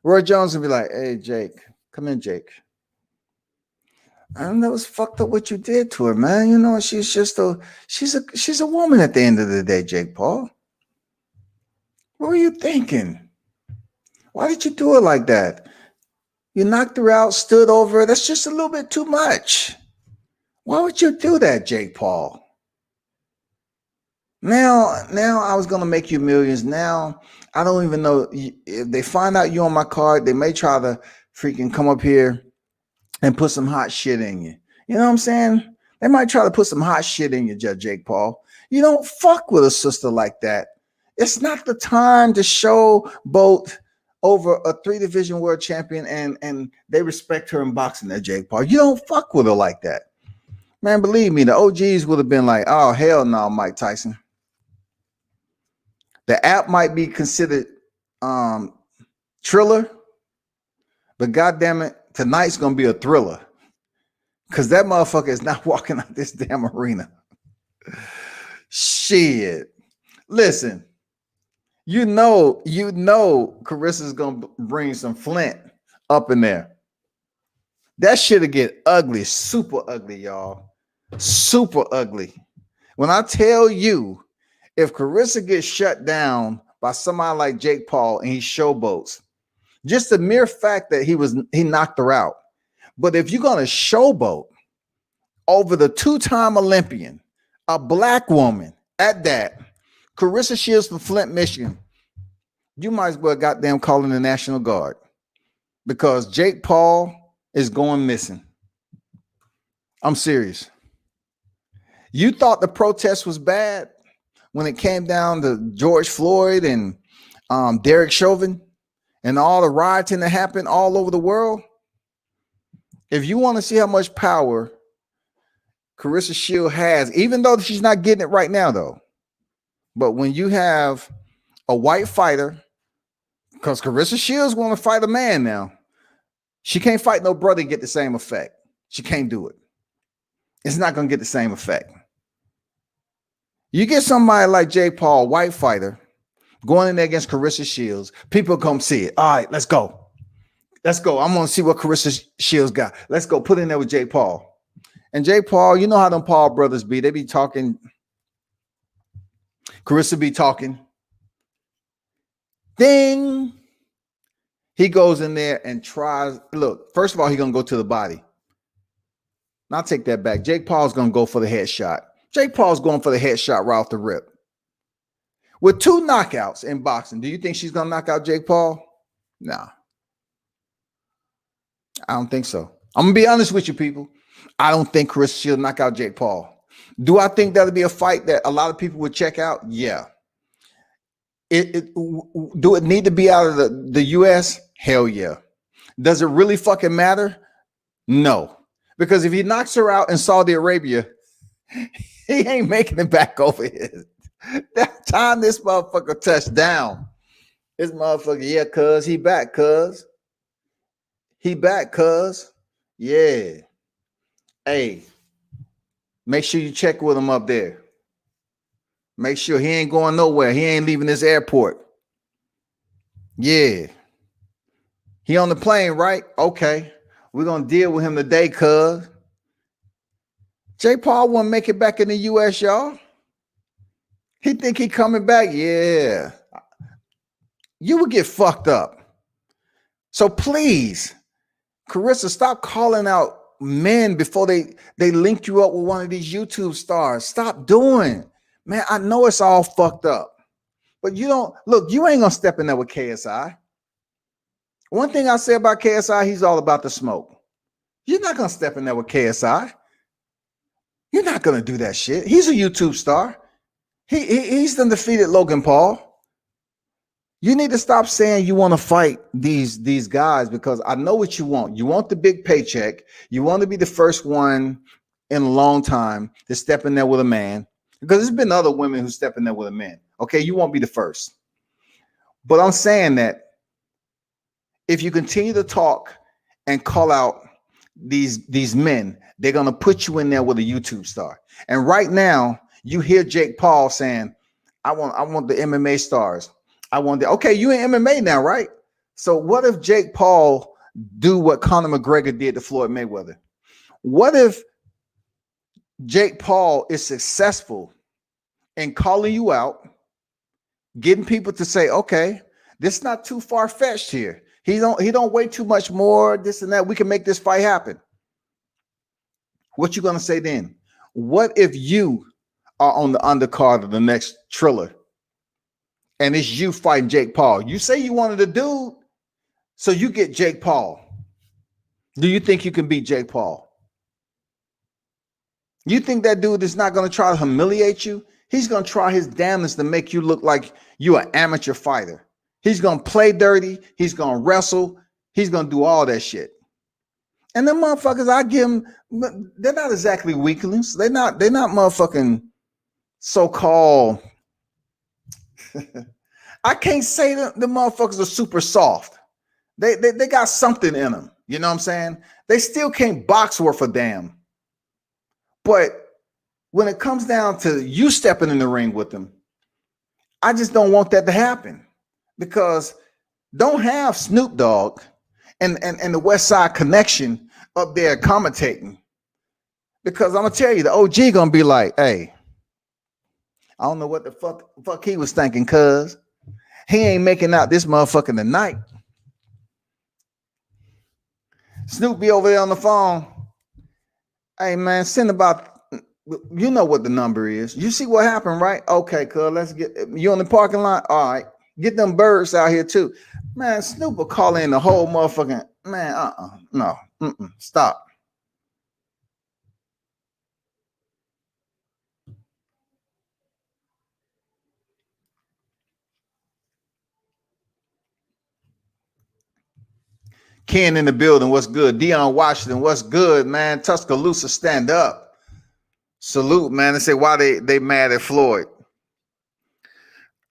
Roy Jones will be like, hey, Jake, come in, Jake. I know it's fucked up what you did to her, man. You know, she's a woman at the end of the day, Jake Paul. What were you thinking? Why did you do it like that? You knocked her out, stood over her. That's just a little bit too much. Why would you do that, Jake Paul? Now I was going to make you millions. Now, I don't even know. If they find out you on my card, they may try to freaking come up here and put some hot shit in you. You know what I'm saying? They might try to put some hot shit in you, Jake Paul. You don't fuck with a sister like that. It's not the time to showboat over a 3-division world champion and they respect her in boxing there, Jake Paul. You don't fuck with her like that. Man, believe me, the OGs would have been like, oh, hell no, Mike Tyson. The app might be considered Triller, but goddamn it, tonight's going to be a thriller because that motherfucker is not walking out this damn arena. Shit. Listen, you know, Claressa's going to bring some Flint up in there. That shit'll get ugly, super ugly, y'all. Super ugly. When I tell you, if Claressa gets shut down by somebody like Jake Paul and he showboats, just the mere fact that he knocked her out. But if you're gonna showboat over the 2-time Olympian, a black woman at that, Claressa Shields from Flint, Michigan, you might as well goddamn call in the National Guard because Jake Paul is going missing. I'm serious. You thought the protest was bad when it came down to George Floyd and Derek Chauvin and all the rioting that happened all over the world? If you want to see how much power Claressa Shields has, even though she's not getting it right now, though, but when you have a white fighter, because Claressa Shields want to fight a man now, she can't fight no brother and get the same effect. She can't do it. It's not going to get the same effect. You get somebody like Jake Paul, white fighter, going in there against Claressa Shields, people come see it. All right, let's go. Let's go. I'm going to see what Claressa Shields got. Let's go. Put in there with Jake Paul. And Jake Paul, you know how them Paul brothers be. They be talking. Claressa be talking. Ding. He goes in there and tries. Look, first of all, he's going to go to the body. Now, I'll take that back. Jake Paul's going to go for the headshot. Jake Paul's going for the headshot right off the rip. With 2 knockouts in boxing, do you think she's going to knock out Jake Paul? No. I don't think so. I'm gonna be honest with you, people. I don't think Claressa Shields knock out Jake Paul. Do I think that'll be a fight that a lot of people would check out? Yeah. Do it need to be out of the US? Hell yeah. Does it really fucking matter? No. Because if he knocks her out in Saudi Arabia, he ain't making it back over here. That time this motherfucker touched down. This motherfucker, yeah, cuz he back, cuz. He back, cuz. Yeah. Hey, make sure you check with him up there. Make sure he ain't going nowhere. He ain't leaving this airport. Yeah. He on the plane, right? Okay. We're going to deal with him today, cuz. Jake Paul won't make it back in the U.S., y'all. He think he coming back? Yeah. You would get fucked up. So please, Claressa, stop calling out men before they link you up with one of these YouTube stars. Stop doing. Man, I know it's all fucked up. But you don't, look, you ain't going to step in there with KSI. One thing I say about KSI, he's all about the smoke. You're not going to step in there with KSI. You're not going to do that shit. He's a YouTube star. He's done defeated Logan Paul. You need to stop saying you want to fight these guys, because I know what you want. You want the big paycheck. You want to be the first one in a long time to step in there with a man, because there's been other women who step in there with a man. Okay, you won't be the first. But I'm saying that if you continue to talk and call out these men, they're going to put you in there with a YouTube star. And right now, you hear Jake Paul saying, I want the MMA stars. I want the, okay, you in MMA now, right? So what if Jake Paul do what Conor McGregor did to Floyd Mayweather? What if Jake Paul is successful in calling you out, getting people to say, okay, this is not too far-fetched here. He don't weigh too much more, this and that. We can make this fight happen. What you gonna say then? What if you are on the undercard of the next Triller and it's you fighting Jake Paul? You say you wanted a dude, so you get Jake Paul. Do you think you can beat Jake Paul? You think that dude is not going to try to humiliate you? He's going to try his damnedest to make you look like you're an amateur fighter. He's going to play dirty. He's going to wrestle. He's going to do all that shit. And them motherfuckers, I give them, they're not exactly weaklings. They're not motherfucking so-called. I can't say the motherfuckers are super soft. They got something in them. You know what I'm saying? They still can't box worth a damn. But when it comes down to you stepping in the ring with them, I just don't want that to happen, because don't have Snoop Dogg and the West Side Connection up there commentating, because I'm gonna tell you, the OG gonna be like, hey, I don't know what the fuck he was thinking, cuz he ain't making out this motherfucker tonight. Snoop be over there on the phone. Hey man, send about, you know what the number is. You see what happened, right? Okay, cuz let's get you on the parking lot. All right, get them birds out here too. Man, Snoop will call in the whole motherfucking man. No, stop. Ken in the building, what's good? Dion Washington, what's good, man? Tuscaloosa, stand up. Salute, man. They say why they mad at Floyd.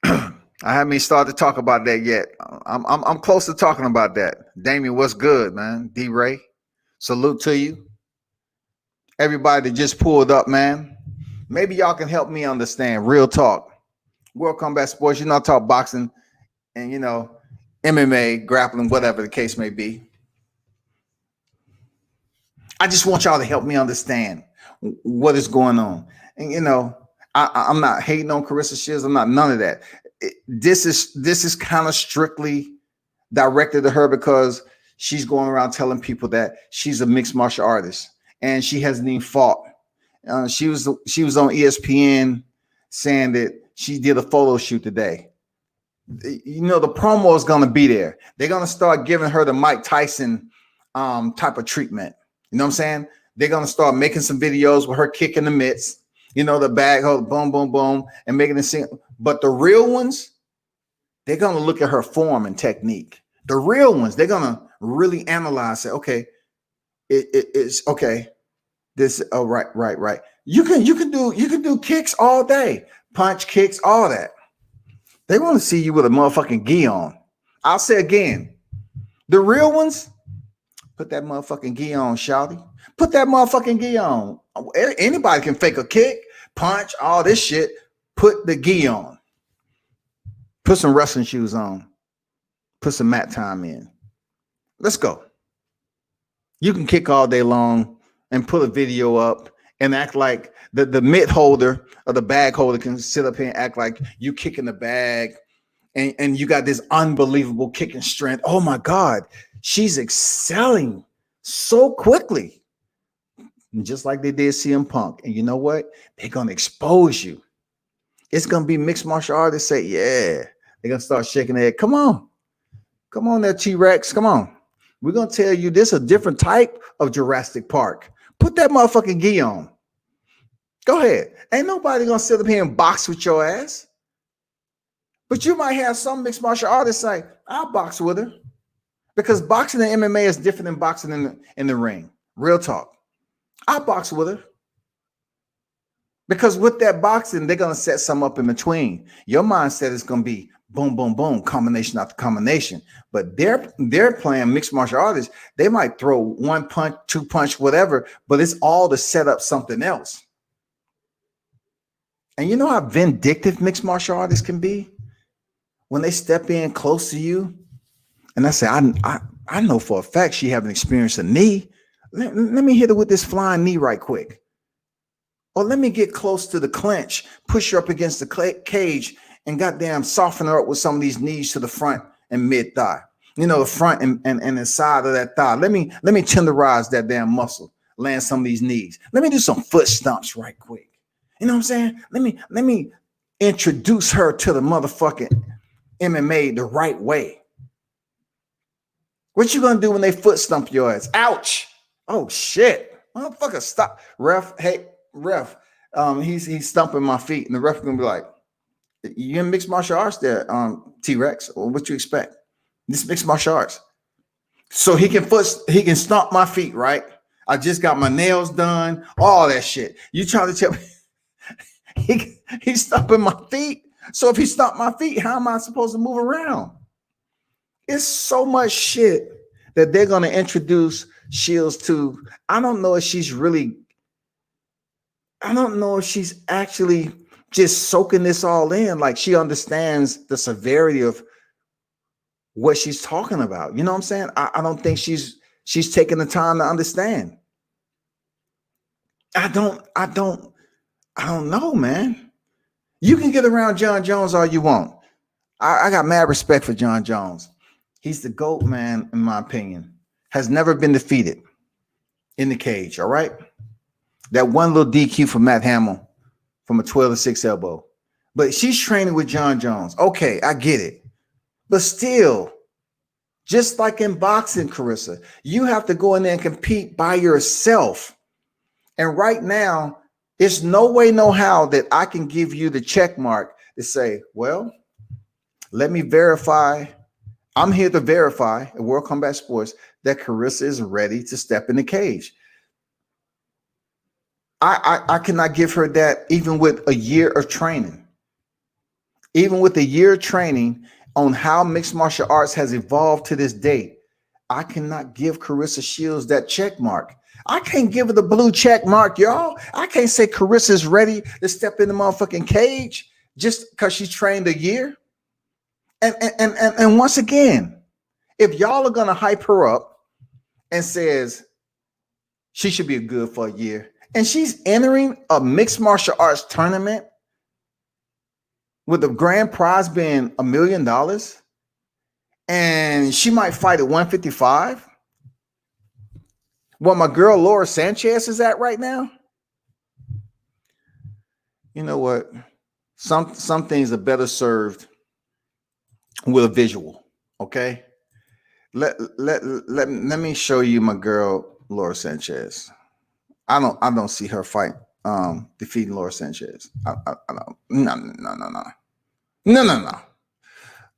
I haven't even started to talk about that yet. I'm close to talking about that. Damien, what's good, man? D-Ray, salute to you. Everybody that just pulled up, man. Maybe y'all can help me understand. Real talk. World Combat Sports, you know, I talk boxing and, you know, MMA, grappling, whatever the case may be. I just want y'all to help me understand what is going on. And, you know, I'm not hating on Claressa Shields. I'm not none of that. This is kind of strictly directed to her, because she's going around telling people that she's a mixed martial artist and she hasn't even fought. She was on ESPN saying that she did a photo shoot today. You know, the promo is going to be there. They're going to start giving her the Mike Tyson type of treatment. You know what I'm saying? They're gonna start making some videos with her kicking the mitts, you know, the bag hold, boom, boom, boom, and making it seem. But the real ones, they're gonna look at her form and technique. The real ones, they're gonna really analyze. Say, okay, it's okay. This, oh, right. You can do kicks all day, punch kicks, all that. They want to see you with a motherfucking gi on. I'll say again, the real ones, put that motherfucking gi on, shouty. Put that motherfucking gi on. Anybody can fake a kick, punch, all this shit. Put the gi on. Put some wrestling shoes on. Put some mat time in. Let's go. You can kick all day long and put a video up and act like the mitt holder or the bag holder can sit up here and act like you kicking the bag and you got this unbelievable kicking strength. Oh my God, she's excelling so quickly. And just like they did CM Punk. And you know what? They're going to expose you. It's going to be mixed martial artists say, yeah. They're going to start shaking their head. Come on. Come on there, T-Rex. Come on. We're going to tell you this is a different type of Jurassic Park. Put that motherfucking gi on. Go ahead. Ain't nobody going to sit up here and box with your ass. But you might have some mixed martial artists say, I'll box with her. Because boxing and MMA is different than boxing in the ring. Real talk. I'll box with her. Because with that boxing, they're going to set some up in between. Your mindset is going to be boom, boom, boom, combination after combination. But they're playing mixed martial artists. They might throw one punch, two punch, whatever, but it's all to set up something else. And you know how vindictive mixed martial artists can be? When they step in close to you, and I say, I know for a fact she haven't experienced a knee. Let me hit her with this flying knee right quick. Or let me get close to the clinch, push her up against the cage, and goddamn soften her up with some of these knees to the front and mid thigh. You know, the front and the side of that thigh. Let me tenderize that damn muscle, land some of these knees. Let me do some foot stomps right quick. You know what I'm saying? Let me introduce her to the motherfucking MMA the right way. What you gonna do when they foot stump your ass? Ouch! Oh shit! Motherfucker, stop! Ref, hey, ref. He's stumping my feet, and the ref gonna be like, "You in mixed martial arts there, T-Rex? Or what you expect? This mixed martial arts." So he can stomp my feet, right? I just got my nails done, all that shit. You trying to tell me he's stomping my feet? So if he stomped my feet, how am I supposed to move around? It's so much shit that they're going to introduce Shields to. I don't know if she's actually just soaking this all in. Like she understands the severity of what she's talking about. You know what I'm saying? I don't think she's taking the time to understand. I don't know, man. You can get around John Jones all you want. I got mad respect for John Jones. He's the GOAT, man, in my opinion. Has never been defeated in the cage, all right? That one little DQ for Matt Hamill from a 12-6 elbow. But she's training with John Jones. Okay, I get it. But still, just like in boxing, Claressa, you have to go in there and compete by yourself. And right now, there's no way, no how that I can give you the check mark to say, well, let me verify. I'm here to verify at World Combat Sports that Claressa is ready to step in the cage. I cannot give her that even with a year of training. Even with a year of training on how mixed martial arts has evolved to this date, I cannot give Claressa Shields that check mark. I can't give her the blue check mark, y'all. I can't say Claressa's ready to step in the motherfucking cage just because she trained a year. And once again, if y'all are gonna hype her up and says she should be good for a year, and she's entering a mixed martial arts tournament with the grand prize being $1 million, and she might fight at 155. Well, my girl Laura Sanchez is at right now. You know what? Some things are better served with a visual. Okay. let me show you my girl Laura Sanchez. I don't see her fight defeating Laura Sanchez. I don't. No.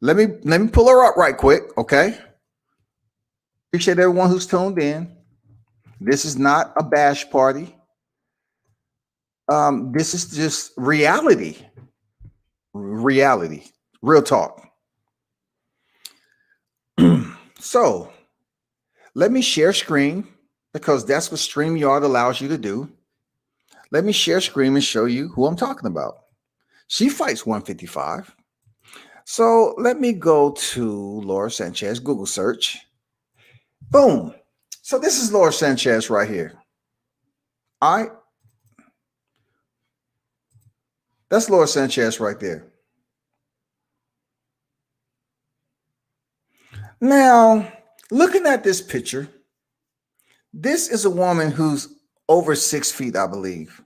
Let me pull her up right quick, okay? Appreciate everyone who's tuned in. This is not a bash party. This is just reality. Reality. Real talk. So let me share screen because that's what StreamYard allows you to do. Let me share screen and show you who I'm talking about. She fights 155. So let me go to Laura Sanchez, Google search. Boom. So this is Laura Sanchez right here. All right. That's Laura Sanchez right there. Now, looking at this picture, this is a woman who's over 6 feet, I believe.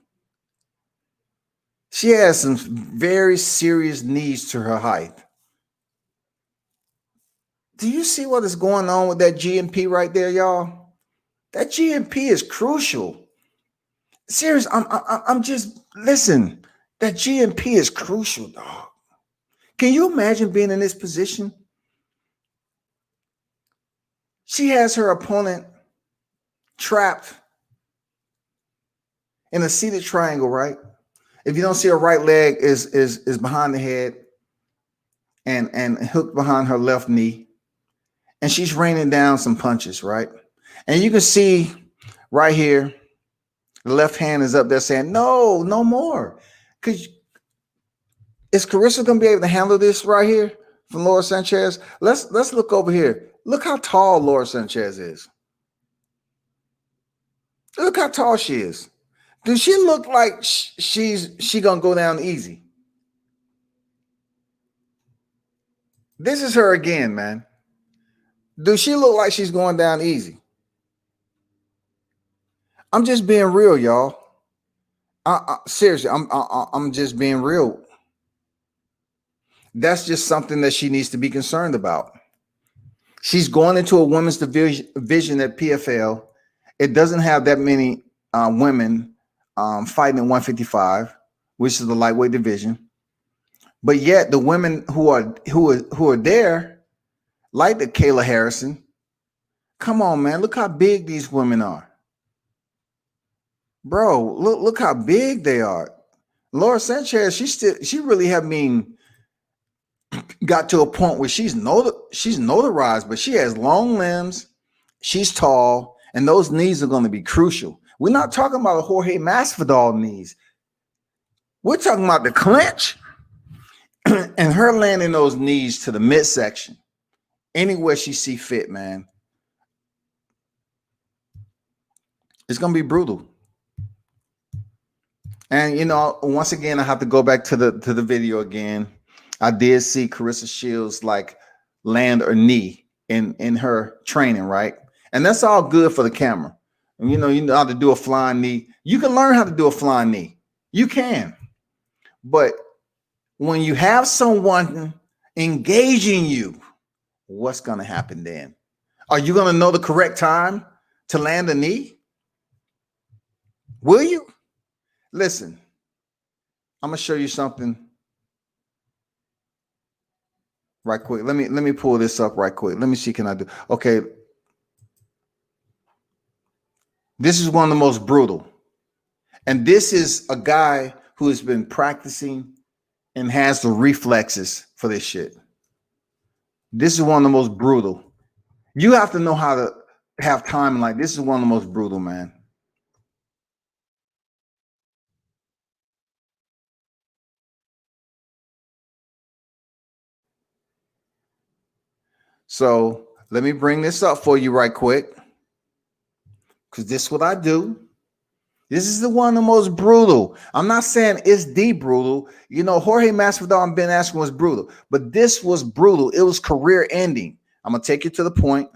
She has some very serious needs to her height. Do you see what is going on with that GMP right there, y'all? That GMP is crucial. Serious, I'm just, listen, that GMP is crucial, dog. Can you imagine being in this position? She has her opponent trapped in a seated triangle, right? If you don't see her right leg is behind the head and hooked behind her left knee. And she's raining down some punches, right? And you can see right here, the left hand is up there saying, no more. Because is Claressa going to be able to handle this right here from Laura Sanchez? Let's look over here. Look how tall Laura Sanchez is. Look how tall she is. Does she look like she going to go down easy? This is her again, man. Does she look like she's going down easy? I'm just being real, y'all. Seriously, I'm just being real. That's just something that she needs to be concerned about. She's going into a women's division at PFL. It doesn't have that many women fighting at 155, which is the lightweight division. But yet the women who are there, like the Kayla Harrison, come on, man, look how big these women are. Bro, look how big they are. Laura Sanchez, she really got to a point where she's notarized, but she has long limbs, she's tall, and those knees are going to be crucial. We're not talking about a Jorge Masvidal knees. We're talking about the clinch and her landing those knees to the midsection, anywhere she see fit, man. It's going to be brutal. And, you know, once again, I have to go back to the video again. I did see Claressa Shields like land her knee in her training, right? And that's all good for the camera. And you know how to do a flying knee. You can learn how to do a flying knee. You can. But when you have someone engaging you, what's going to happen then? Are you going to know the correct time to land a knee? Will you? Listen, I'm going to show you something right quick. Let me pull this up right quick. Let me see, can I do? Okay. This is one of the most brutal. And this is a guy who has been practicing and has the reflexes for this shit. This is one of the most brutal. You have to know how to have timing. Like, this is one of the most brutal, man. So let me bring this up for you right quick, because this is what I do. This is the one of the most brutal. I'm not saying it's the brutal. You know, Jorge Masvidal and Ben Askren was brutal, but this was brutal. It was career ending. I'm going to take you to the point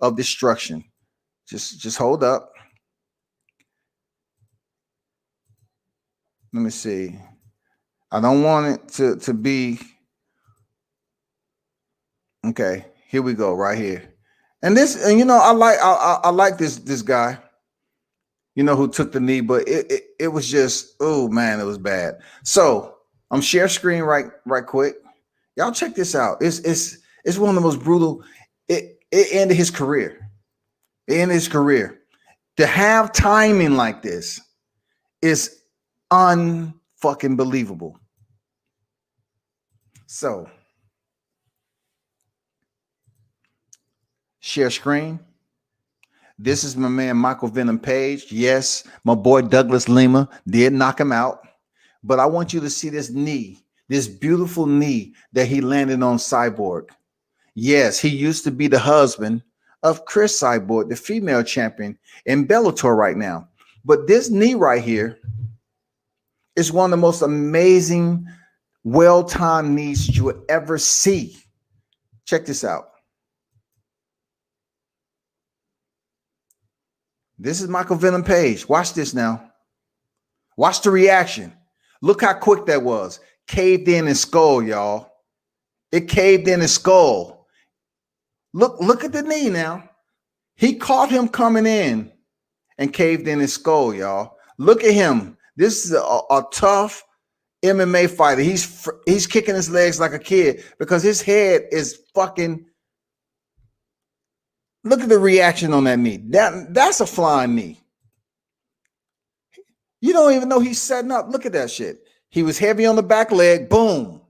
of destruction. Just hold up. Let me see. I don't want it to be. Okay, here we go right here. And I like this guy, who took the knee, but it was just, oh man, it was bad. So I'm share screen right quick. Y'all check this out. It's one of the most brutal. It ended his career. It ended his career. To have timing like this is unfucking believable. So share screen. This is my man Michael Venom Page. Yes, my boy Douglas Lima did knock him out, but I want you to see this knee, this beautiful knee that he landed on Cyborg. Yes, he used to be the husband of Chris Cyborg, the female champion in Bellator right now. But this knee right here is one of the most amazing, well-timed knees you will ever see. Check this out. This is Michael Venom Page. Watch this now. Watch the reaction. Look how quick that was. Caved in his skull, y'all. It caved in his skull. Look at the knee now. He caught him coming in and caved in his skull, y'all. Look at him. This is a tough MMA fighter. He's kicking his legs like a kid because his head is fucking. Look at the reaction on that knee. That's a flying knee. You don't even know he's setting up. Look at that shit. He was heavy on the back leg. Boom.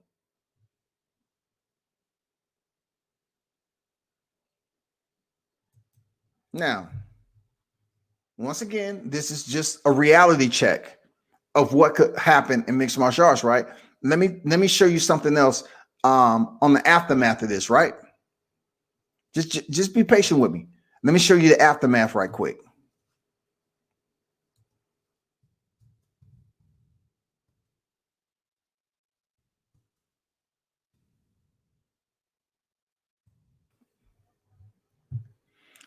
Now, once again, this is just a reality check of what could happen in mixed martial arts, right? Let me show you something else on the aftermath of this, right? Just be patient with me. Let me show you the aftermath right quick.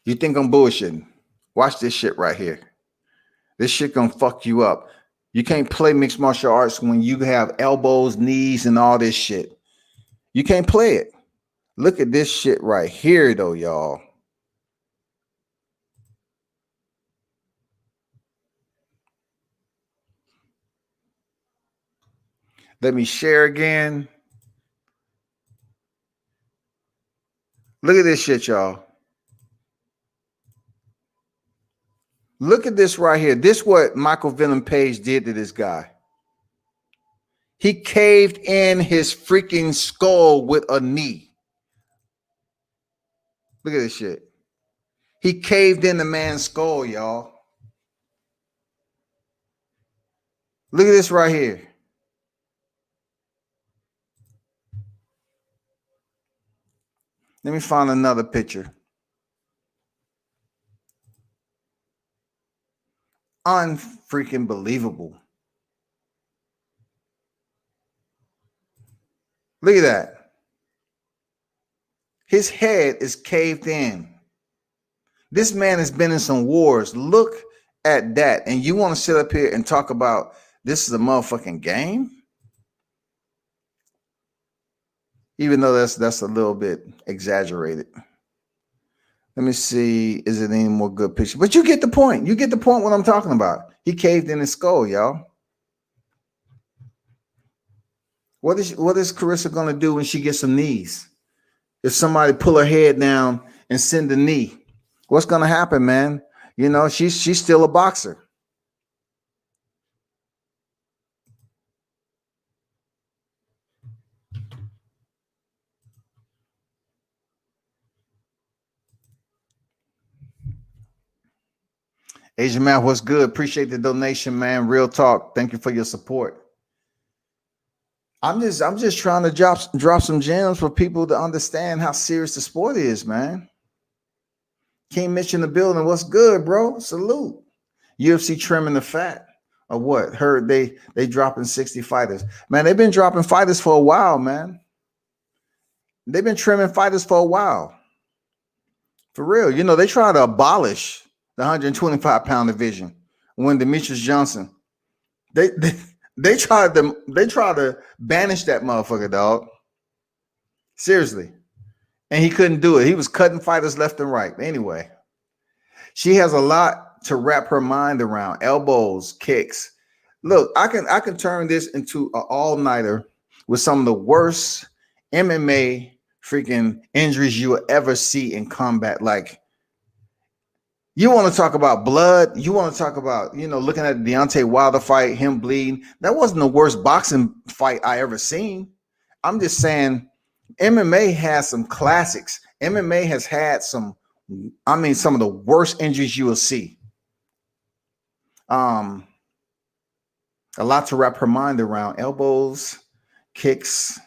You think I'm bullshitting? Watch this shit right here. This shit gonna fuck you up. You can't play mixed martial arts when you have elbows, knees, and all this shit. You can't play it. Look at this shit right here, though, y'all. Let me share again. Look at this shit, y'all. Look at this right here. This is what Michael Venom Page did to this guy. He caved in his freaking skull with a knee. Look at this shit. He caved in the man's skull, y'all. Look at this right here. Let me find another picture. Unfreaking believable. Look at that. His head is caved in. This man has been in some wars. Look at that. And you want to sit up here and talk about this is a motherfucking game? Even though that's a little bit exaggerated. Let me see. Is it any more good picture? But you get the point. You get the point what I'm talking about. He caved in his skull, y'all. What is Claressa going to do when she gets some knees? If somebody pull her head down and send a knee, what's going to happen, man? You know, she's still a boxer. Asian man, what's good? Appreciate the donation, man. Real talk. Thank you for your support. I'm just trying to drop some gems for people to understand how serious the sport is, man. King Mitch in the building. What's good, bro? Salute. UFC trimming the fat. Or what? Heard they dropping 60 fighters. Man, they've been dropping fighters for a while, man. They've been trimming fighters for a while. For real. You know, they try to abolish the 125-pound division when Demetrius Johnson. They try to banish that motherfucker, dog. Seriously. And he couldn't do it. He was cutting fighters left and right. Anyway, she has a lot to wrap her mind around. Elbows, kicks. Look, I can turn this into an all-nighter with some of the worst MMA freaking injuries you will ever see in combat. Like, you want to talk about blood? You want to talk about, looking at the Deontay Wilder fight, him bleeding. That wasn't the worst boxing fight I ever seen. I'm just saying MMA has some classics. MMA has had some of the worst injuries you will see. A lot to wrap her mind around. Elbows, kicks,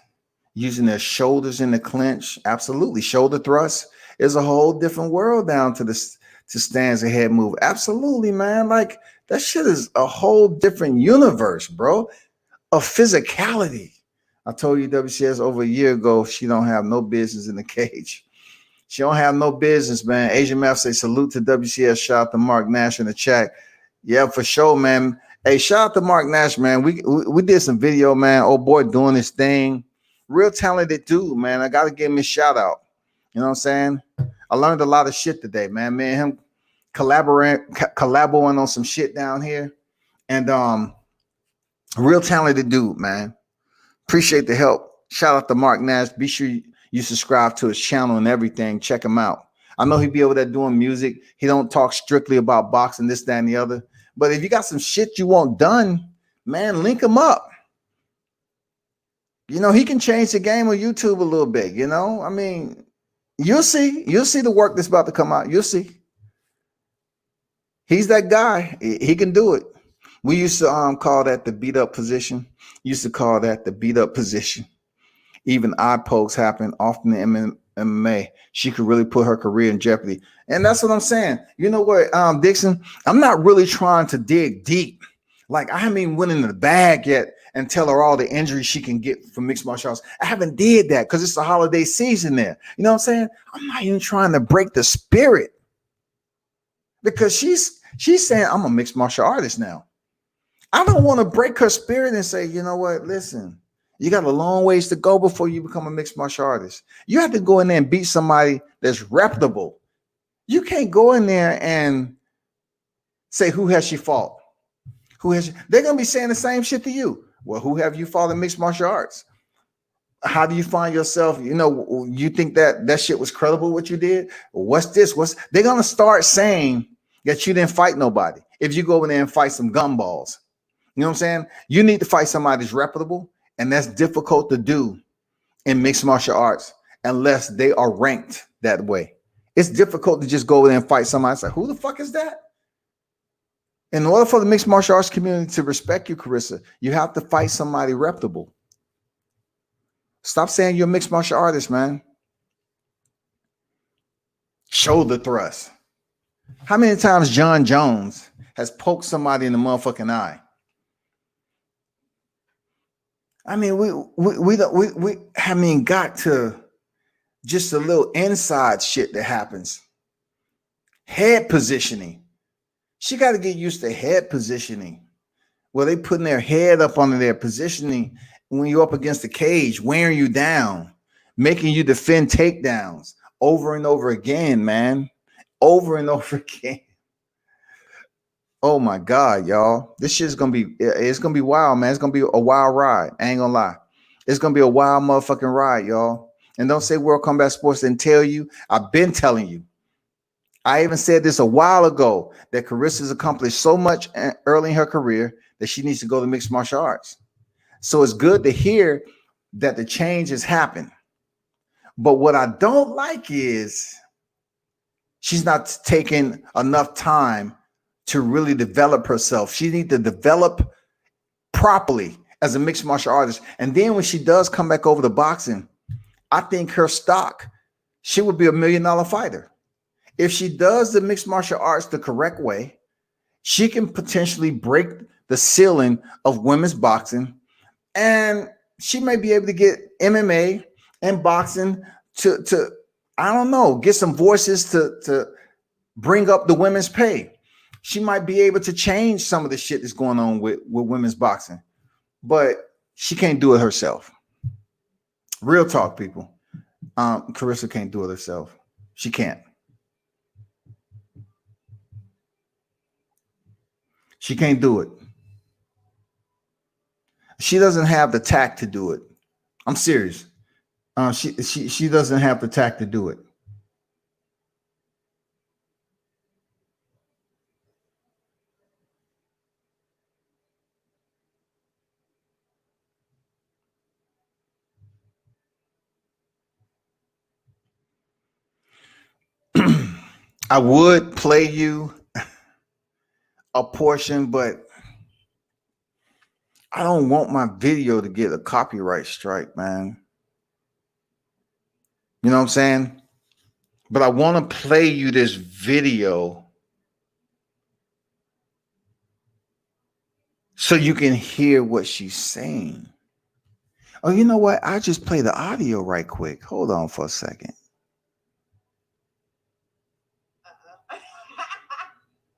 using their shoulders in the clinch. Absolutely. Shoulder thrust is a whole different world down to stands and head move. Absolutely, man. Like, that shit is a whole different universe, bro, of physicality. I told you WCS over a year ago, she don't have no business in the cage. She don't have no business, man. Asian Math say salute to WCS. Shout out to Mark Nash in the chat. Yeah, for sure, man. Hey, shout out to Mark Nash, man. We did some video, man. Old boy doing his thing. Real talented dude, man. I got to give him a shout out. You know what I'm saying? I learned a lot of shit today, man. Me and him collaborating on some shit down here. And real talented dude, man. Appreciate the help. Shout out to Mark Nash. Be sure you subscribe to his channel and everything. Check him out. I know he'd be over there doing music. He don't talk strictly about boxing, this, that, and the other. But if you got some shit you want done, man, link him up. He can change the game on YouTube a little bit, I mean, you'll see. You'll see the work that's about to come out. You'll see. He's that guy. He can do it. We used to call that the beat up position. Even eye pokes happen often in MMA. She could really put her career in jeopardy. And that's what I'm saying. You know what, Dixon? I'm not really trying to dig deep. Like, I haven't even went into the bag yet and tell her all the injuries she can get from mixed martial arts. I haven't did that because it's the holiday season there. You know what I'm saying? I'm not even trying to break the spirit, because she's saying I'm a mixed martial artist now. I don't want to break her spirit and say, you know what, listen, you got a long ways to go before you become a mixed martial artist. You have to go in there and beat somebody that's reputable. You can't go in there and say, who has she fought? They're going to be saying the same shit to you. Well, who have you fought in mixed martial arts? How do you find yourself? You think that shit was credible, what you did? What's this? They're going to start saying that you didn't fight nobody if you go in there and fight some gumballs. You know what I'm saying? You need to fight somebody that's reputable, and that's difficult to do in mixed martial arts unless they are ranked that way. It's difficult to just go in there and fight somebody. It's like, who the fuck is that? In order for the mixed martial arts community to respect you, Claressa, you have to fight somebody reputable. Stop saying you're a mixed martial artist, man. Shoulder thrust. How many times John Jones has poked somebody in the motherfucking eye? I mean, we haven't got to just a little inside shit that happens. Head positioning. She got to get used to head positioning, where they putting their head up under their positioning when you're up against the cage, wearing you down, making you defend takedowns over and over again, man. Over and over again. Oh my God, y'all. This shit's it's gonna be wild, man. It's gonna be a wild ride. I ain't gonna lie. It's gonna be a wild motherfucking ride, y'all. And don't say World Combat Sports didn't tell you. I've been telling you. I even said this a while ago, that Claressa's accomplished so much early in her career that she needs to go to mixed martial arts. So it's good to hear that the change has happened. But what I don't like is she's not taking enough time to really develop herself. She needs to develop properly as a mixed martial artist. And then when she does come back over to boxing, I think her stock, she would be $1 million fighter. If she does the mixed martial arts the correct way, she can potentially break the ceiling of women's boxing, and she may be able to get MMA and boxing to I don't know, get some voices to bring up the women's pay. She might be able to change some of the shit that's going on with women's boxing, but she can't do it herself. Real talk, people. Claressa can't do it herself. She can't. She can't do it. She doesn't have the tact to do it. I'm serious. She doesn't have the tact to do it. I would play you a portion, but I don't want my video to get a copyright strike, man. You know what I'm saying? But I want to play you this video so you can hear what she's saying. Oh, you know what? I just play the audio right quick. Hold on for a second.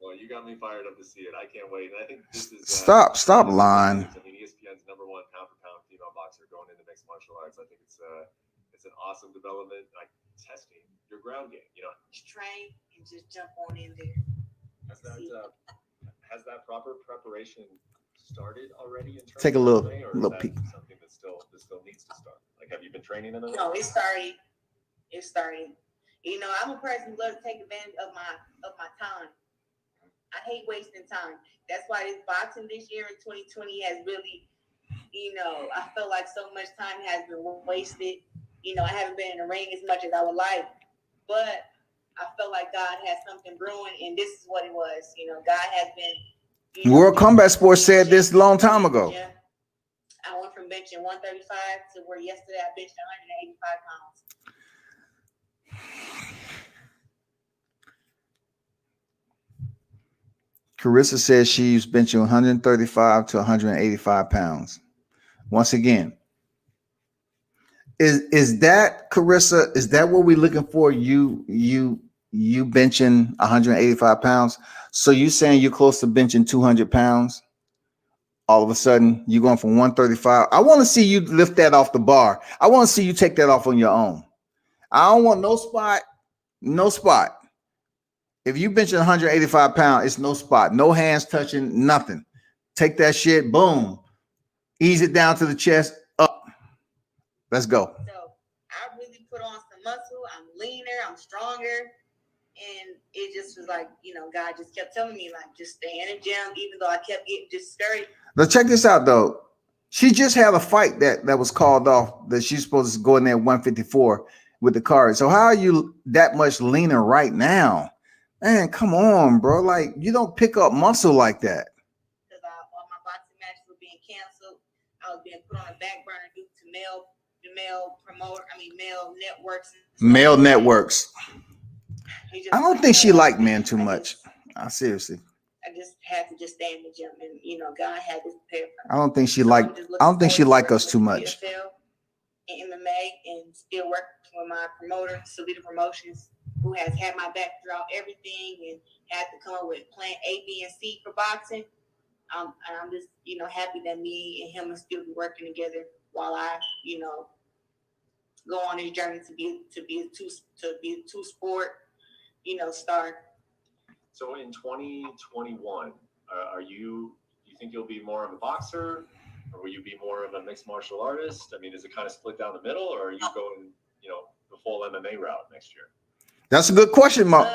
Well, you got me fired up to see it. I can't wait. And I think this is stop lying. I mean, ESPN's #1 pound-for-pound female boxer going into mixed martial arts. I think it's an awesome development. Like testing your ground game. You know, just train and just jump on in there. Has that proper preparation started already? In terms Take a of little MMA, little peek. Something that still needs to start. Like, have you been training in it? No, it started. It started. You know, I'm a person who loves to take advantage of my time. I hate wasting time. That's why this boxing this year in 2020 has really, you know, I feel like so much time has been wasted. You know, I haven't been in the ring as much as I would like, but I feel like God has something brewing, and this is what it was. You know, God has been. You know, World Combat Sports said this a long time ago. Yeah. I went from benching 135 to where yesterday I benched 185 pounds. Claressa says she's benching 135 to 185 pounds. Once again, is that, Claressa, is that what we're looking for? You benching 185 pounds. So you saying you're close to benching 200 pounds? All of a sudden, you're going from 135. I want to see you lift that off the bar. I want to see you take that off on your own. I don't want no spot, no spot. If you benching 185 pounds, it's no spot, no hands touching, nothing. Take that shit, boom. Ease it down to the chest, up. Let's go. So I really put on some muscle. I'm leaner, I'm stronger. And it just was like, you know, God just kept telling me, like, just stay in the gym, even though I kept getting discouraged. Now check this out, though. She just had a fight that was called off, that she's supposed to go in there at 154 with the card. So how are you that much leaner right now? Man, come on, bro. Like, you don't pick up muscle like that. Because all my boxing matches were being canceled. I was being put on a back burner due to male networks. Male networks. I don't think she liked men too much. Seriously. I just had to just stay in the gym, and you know, God had this prepared for me. I don't think she liked. I don't think she liked us too much. In MMA, and still working with my promoter, Salita Promotions, who has had my back throughout everything, and had to come up with plan A, B, and C for boxing. I'm just, you know, happy that me and him will still be working together while I, you know, go on this journey to be a two sport, you know, star. So in 2021, do you think you'll be more of a boxer, or will you be more of a mixed martial artist? I mean, is it kind of split down the middle, or are you going, you know, the full MMA route next year? That's a good question, Mark.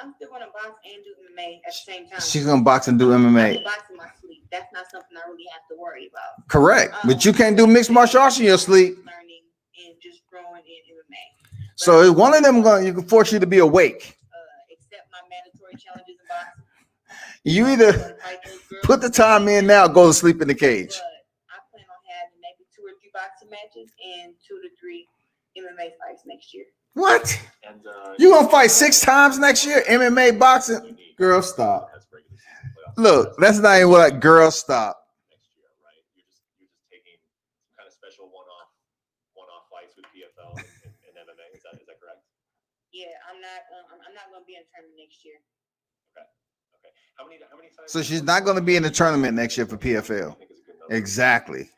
I'm still going to box and do MMA at the same time. She's going to box and do MMA. I'm boxing my sleep. That's not something I really have to worry about. Correct. But you can't do mixed martial arts in your sleep. Learning and just growing in MMA. So is one of them you can force you to be awake? Accept my mandatory challenges in boxing. You either put the time in now, or go to sleep in the cage. But I plan on having maybe 2 or 3 boxing matches and 2 to 3 MMA fights next year. What? And you gonna fight 6 times next year? MMA boxing? Girl, stop. Look, that's not even what. Girl, stop. Next year, right? You're just taking some kind of special one-off fights with PFL and MMA. Is that correct? Yeah, I'm not gonna be in the tournament next year. Okay. How many times? So she's not gonna be in the tournament next year for PFL. Exactly.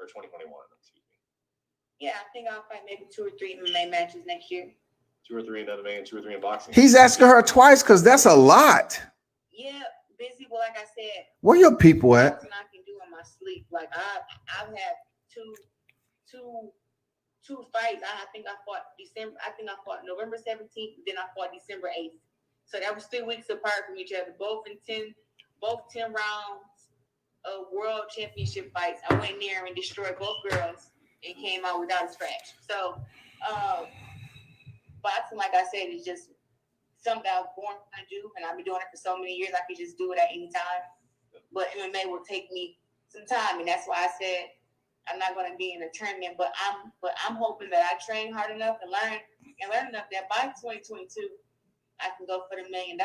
Or 2021, excuse me. Yeah, I think I'll fight maybe 2 or 3 MMA matches next year. 2 or 3 in MMA and 2 or 3 in boxing. He's asking her twice because that's a lot. Yeah, busy, but like I said, Where your people at? nothing I can do in my sleep. Like I've had two fights. I think I fought November 17th, then I fought December 8th. So that was 3 weeks apart from each other, both 10 rounds of world championship fights. I went in there and destroyed both girls and came out without a scratch. So boxing, like I said, is just something I was born to do, and I've been doing it for so many years. I could just do it at any time. But MMA will take me some time, and that's why I said I'm not going to be in a tournament. But I'm hoping that I train hard enough and learn enough that by 2022 I can go for the $1 million.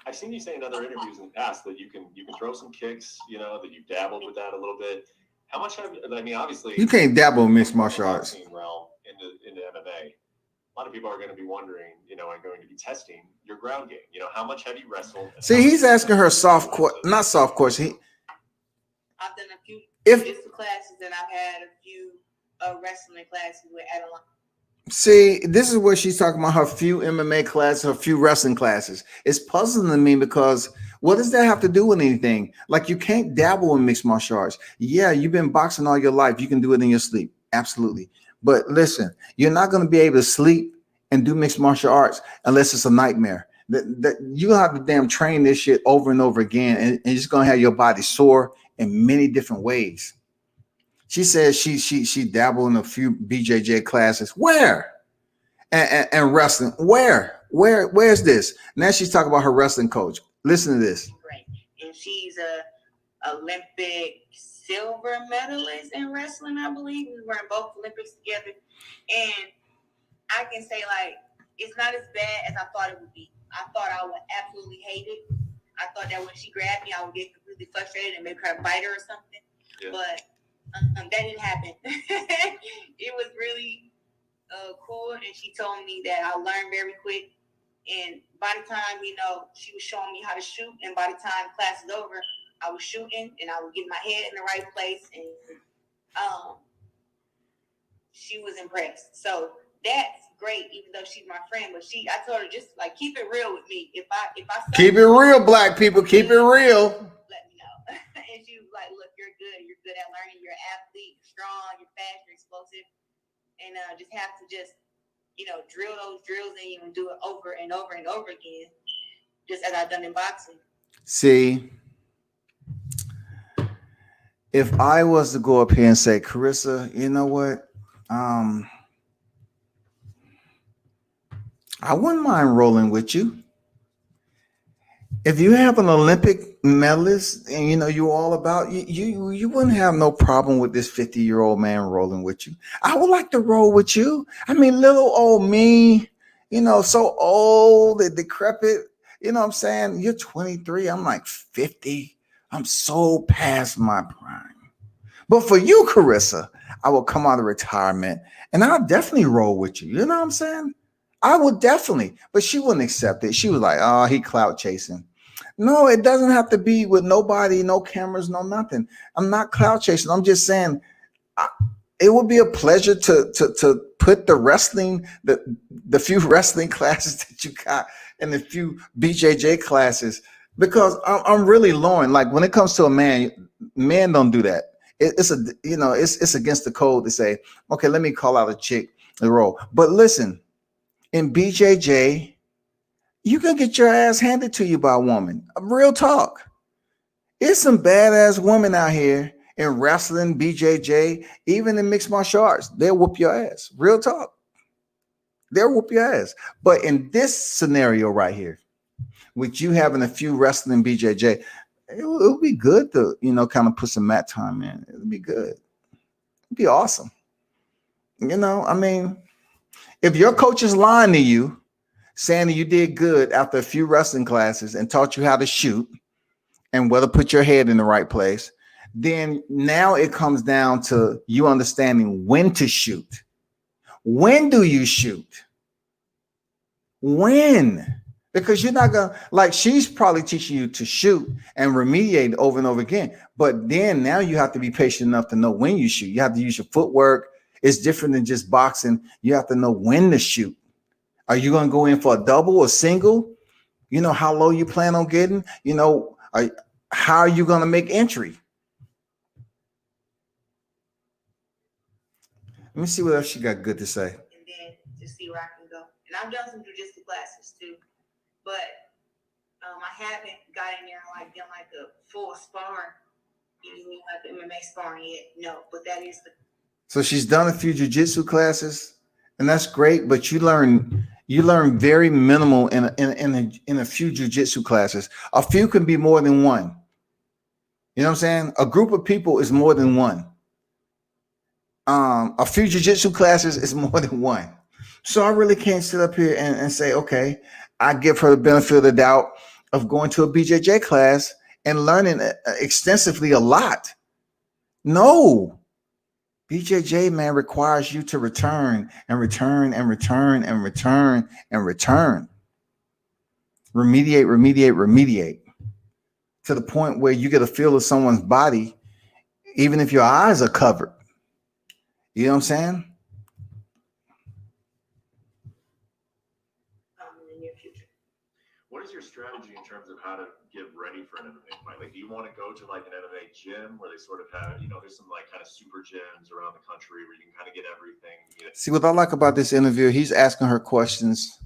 I've seen you say in other interviews in the past that you can throw some kicks, you know, that you've dabbled with that a little bit. How much obviously You can't dabble in mixed martial arts. Realm into MMA. A lot of people are going to be wondering, you know, and going to be testing your ground game. You know, how much have you wrestled? See, he's asking her not soft course. I've done a few jiu-jitsu classes, and I've had a few wrestling classes with Adeline. See, this is where she's talking about her few MMA classes, her few wrestling classes. It's puzzling to me because what does that have to do with anything? Like, you can't dabble in mixed martial arts. Yeah, you've been boxing all your life. You can do it in your sleep. Absolutely. But listen, you're not going to be able to sleep and do mixed martial arts unless it's a nightmare. That you have to damn train this shit over and over again, and it's going to have your body sore in many different ways. She says she dabbled in a few BJJ classes. Where? And wrestling. Where's this? Now she's talking about her wrestling coach. Listen to this. Great. And she's a Olympic silver medalist in wrestling, I believe. We were in both Olympics together. And I can say, like, it's not as bad as I thought it would be. I thought I would absolutely hate it. I thought that when she grabbed me, I would get completely frustrated and make her bite her or something. Yeah. But that didn't happen. It was really cool, and she told me that I learned very quick. And by the time, you know, she was showing me how to shoot, and by the time class is over, I was shooting, and I would get my head in the right place, and she was impressed. So that's great, even though she's my friend. But I told her, just like, keep it real with me. If I keep it real, black people, keep it real. Let me know. And she was like, look, you're good. You're good at learning. You're an athlete. You're strong. You're fast. You're explosive. And just have to you know, drill those drills in you and do it over and over and over again, just as I've done in boxing. See, if I was to go up here and say, Claressa, you know what? I wouldn't mind rolling with you. If you have an Olympic medalist and you know you're all about you wouldn't have no problem with this 50-year-old man rolling with you. I would like to roll with you. I mean, little old me, you know, so old and decrepit. You know what I'm saying? You're 23. I'm like 50. I'm so past my prime. But for you, Claressa, I will come out of retirement and I'll definitely roll with you. You know what I'm saying? I would definitely, but she wouldn't accept it. She was like, oh, he clout chasing. No, it doesn't have to be with nobody, no cameras, no nothing. I'm not clout chasing. I'm just saying it would be a pleasure to put the wrestling, the few wrestling classes that you got and the few BJJ classes, because I'm really learning. Like, when it comes to a man, men don't do that. It's against the code to say, okay, let me call out a chick and roll. But listen, in BJJ, you can get your ass handed to you by a woman. Real talk. There's some badass women out here in wrestling, BJJ, even in mixed martial arts. They'll whoop your ass. Real talk. They'll whoop your ass. But in this scenario right here, with you having a few wrestling BJJ, it'll be good to, you know, kind of put some mat time in. It'll be good. It'll be awesome. You know, I mean, if your coach is lying to you, saying that you did good after a few wrestling classes and taught you how to shoot and whether to put your head in the right place, then now it comes down to you understanding when to shoot. When do you shoot? When? Because you're not gonna like she's probably teaching you to shoot and remediate over and over again. But then now you have to be patient enough to know when you shoot. You have to use your footwork. It's different than just boxing. You have to know when to shoot. Are you gonna go in for a double or single? You know how low you plan on getting. How are you gonna make entry? Let me see what else she got good to say. And then to see where I can go. And I've done some jiu-jitsu classes too, but I haven't got in there and done a full sparring, like the MMA sparring yet. No, but that is the. So she's done a few jiu-jitsu classes, and that's great. But you learn very minimal in a few jiu-jitsu classes. A few can be more than one. You know what I'm saying? A group of people is more than one. A few jiu-jitsu classes is more than one. So I really can't sit up here and say, okay, I give her the benefit of the doubt of going to a BJJ class and learning extensively a lot. No. BJJ, man, requires you to return and return and return and return and return. Remediate to the point where you get a feel of someone's body, even if your eyes are covered. You know what I'm saying? In the near future. What is your strategy in terms of how to get ready for an MMA fight? Like, do you want to go to like an MMA gym where they sort of have, there's some like kind of super gyms around the country where you can kind of get everything? See, what I like about this interview, he's asking her questions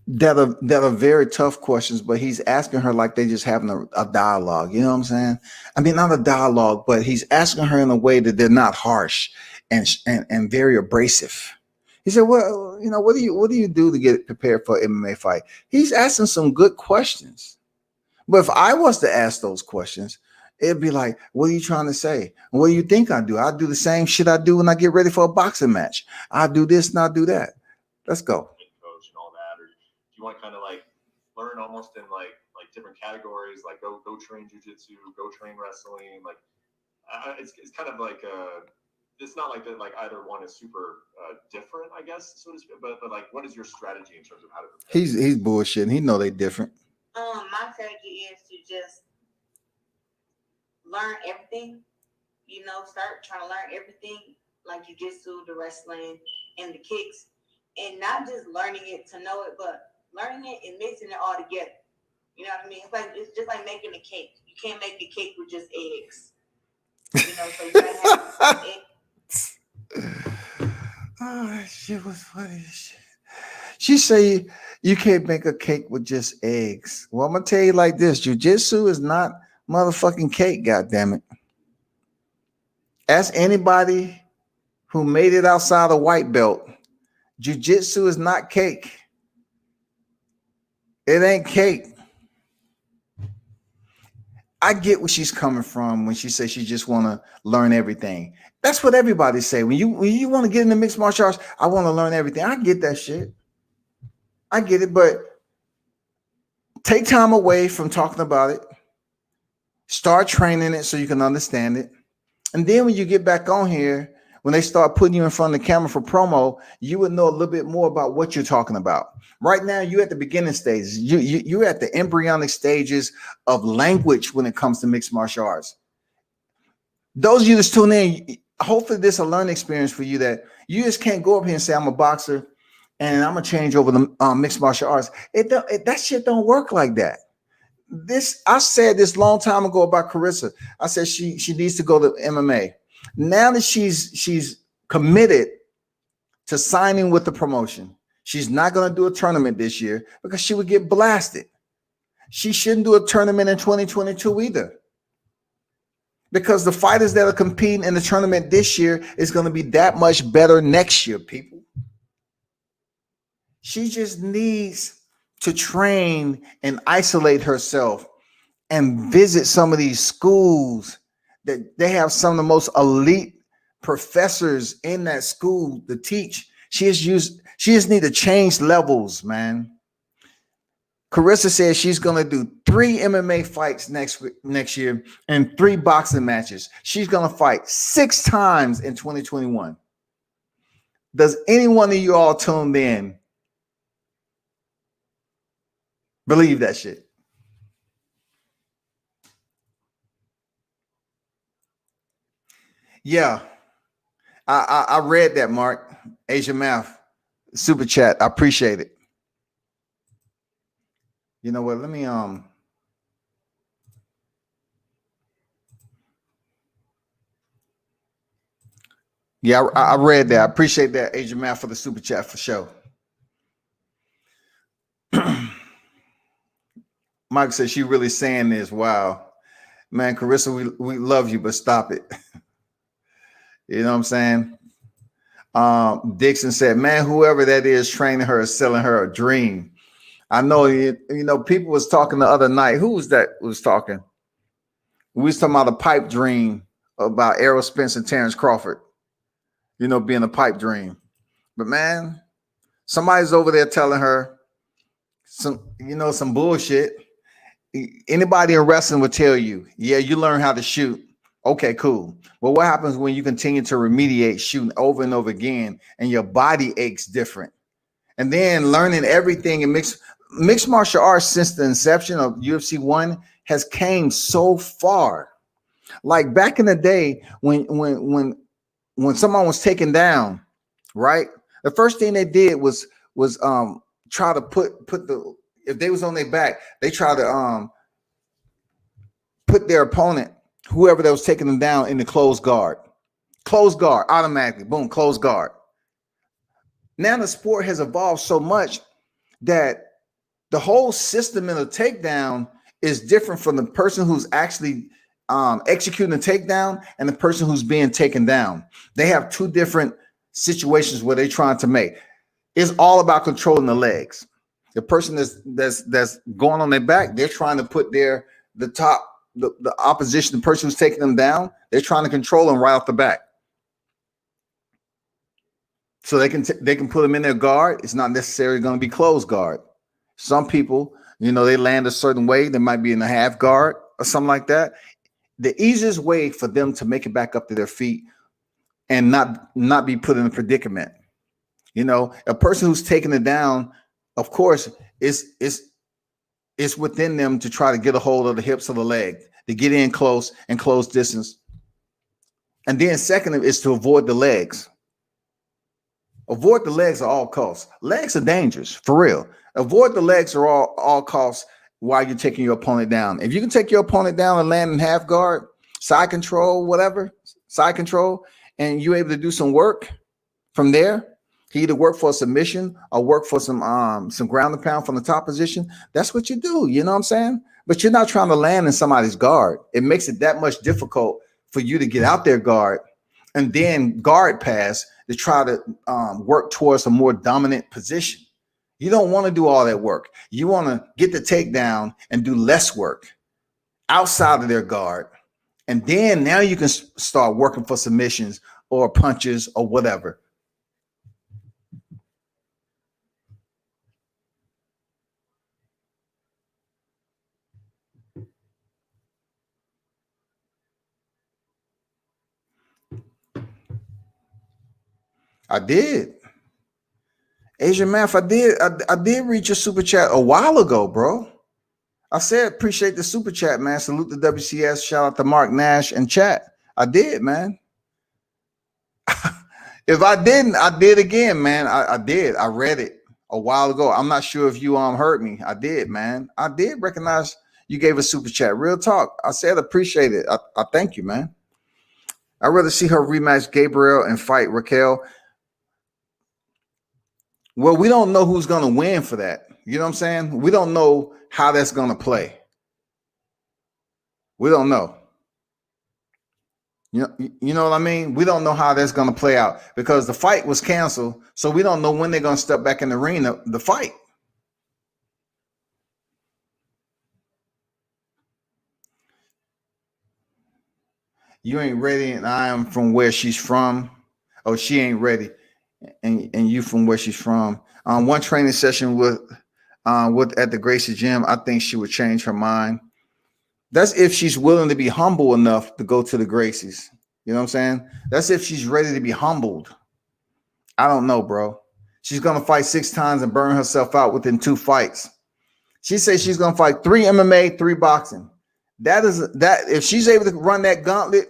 that are very tough questions, but he's asking her like they just having a dialogue. You know what I'm saying? I mean, not a dialogue, but he's asking her in a way that they're not harsh and very abrasive. He said, well, what do you do to get prepared for an MMA fight? He's asking some good questions. But if I was to ask those questions, it'd be like, what are you trying to say? What do you think I do? I do the same shit I do when I get ready for a boxing match. I do this and I do that. Let's go. Coach and all that, or do you want to kind of like learn almost in like different categories, like go train jiu-jitsu, go train wrestling? Like it's kind of like it's not like that. Like either one is super different, I guess, so to speak. But like, what is your strategy in terms of how to prepare? He's bullshitting. He know they different. My strategy is to just learn everything. Start trying to learn everything, like jiu-jitsu, the wrestling, and the kicks, and not just learning it to know it, but learning it and mixing it all together. You know what I mean? It's just like making a cake. You can't make a cake with just eggs. So you gotta have eggs. Oh, that shit was funny as shit. She say you can't make a cake with just eggs. Well, I'm gonna tell you like this: jiu-jitsu is not motherfucking cake. Goddamn it! Ask anybody who made it outside of white belt. Jiu-jitsu is not cake. It ain't cake. I get where she's coming from when she says she just want to learn everything. That's what everybody say. When you want to get into mixed martial arts, I want to learn everything. I get that shit. I get it, but take time away from talking about it. Start training it so you can understand it. And then when you get back on here, when they start putting you in front of the camera for promo, you would know a little bit more about what you're talking about. Right now, you're at the beginning stages. You're at the embryonic stages of language when it comes to mixed martial arts. Those of you that's tuning in, hopefully this is a learning experience for you that you just can't go up here and say, I'm a boxer and I'm going to change over the mixed martial arts. That shit don't work like that. I said this long time ago about Claressa. I said she needs to go to MMA. Now that she's committed to signing with the promotion, she's not going to do a tournament this year because she would get blasted. She shouldn't do a tournament in 2022 either, because the fighters that are competing in the tournament this year is going to be that much better next year, people. She just needs to train and isolate herself and visit some of these schools that they have some of the most elite professors in that school to teach. She just need to change levels, man. Claressa says she's going to do 3 MMA fights next year and 3 boxing matches. She's going to fight 6 times in 2021. Does any one of you all tuned in Believe that shit. Yeah, I read that, Mark. Asia Math super chat. I appreciate it. You know what? Let me Yeah, I read that. I appreciate that, Asia Math, for the super chat for sure. Mike says she really saying this. Wow, man, Claressa, we love you, but stop it. You know what I'm saying? Dixon said, man, whoever that is training her is selling her a dream. I know you know, people was talking the other night. Who was that was talking? We was talking about a pipe dream about Errol Spence and Terrence Crawford, you know, being a pipe dream. But man, somebody's over there telling her some bullshit. Anybody in wrestling would tell you, yeah, you learn how to shoot. Okay, cool. But what happens when you continue to remediate shooting over and over again and your body aches different? And then learning everything in mixed martial arts since the inception of UFC 1 has came so far. Like back in the day when someone was taken down, right? The first thing they did was try to put the, if they was on their back, they try to put their opponent, whoever that was taking them down, in the closed guard. Closed guard, automatically, boom, closed guard. Now the sport has evolved so much that the whole system in a takedown is different from the person who's actually executing the takedown and the person who's being taken down. They have two different situations where they're trying to make. It's all about controlling the legs. The person that's going on their back, they're trying to put the opposition, the person who's taking them down, they're trying to control them right off the back. So they can put them in their guard. It's not necessarily going to be closed guard. Some people, you know, they land a certain way. They might be in a half guard or something like that. The easiest way for them to make it back up to their feet and not be put in a predicament. You know, a person who's taking it down, of course, it's within them to try to get a hold of the hips of the leg, to get in close and close distance. And then second is to avoid the legs. Avoid the legs at all costs. Legs are dangerous, for real. Avoid the legs at all costs while you're taking your opponent down. If you can take your opponent down and land in half guard, side control, whatever, side control, and you're able to do some work from there, he either work for a submission or work for some ground and pound from the top position. That's what you do. You know what I'm saying? But you're not trying to land in somebody's guard. It makes it that much difficult for you to get out their guard and then guard pass to try to work towards a more dominant position. You don't want to do all that work. You want to get the takedown and do less work outside of their guard. And then now you can start working for submissions or punches or whatever. I did. Asian Math, I did read your super chat a while ago, bro. I said appreciate the super chat, man. Salute the WCS. Shout out to Mark Nash and chat. I did, man. If I didn't, I did again, man. I did. I read it a while ago. I'm not sure if you heard me. I did, man. I did recognize you gave a super chat. Real talk. I said appreciate it. I thank you, man. I'd rather see her rematch Gabriel and fight Raquel. Well, we don't know who's going to win for that. You know what I'm saying? We don't know how that's going to play. We don't know. You know what I mean? We don't know how that's going to play out because the fight was canceled. So we don't know when they're going to step back in the arena, the fight. You ain't ready and I am from where she's from. Oh, she ain't ready. And you from where she's from. One training session with at the Gracie gym, I think she would change her mind. That's if she's willing to be humble enough to go to the Gracies. You know what I'm saying? That's if she's ready to be humbled. I don't know, bro. She's gonna fight 6 times and burn herself out within 2 fights. She says she's gonna fight 3 MMA, 3 boxing. That if she's able to run that gauntlet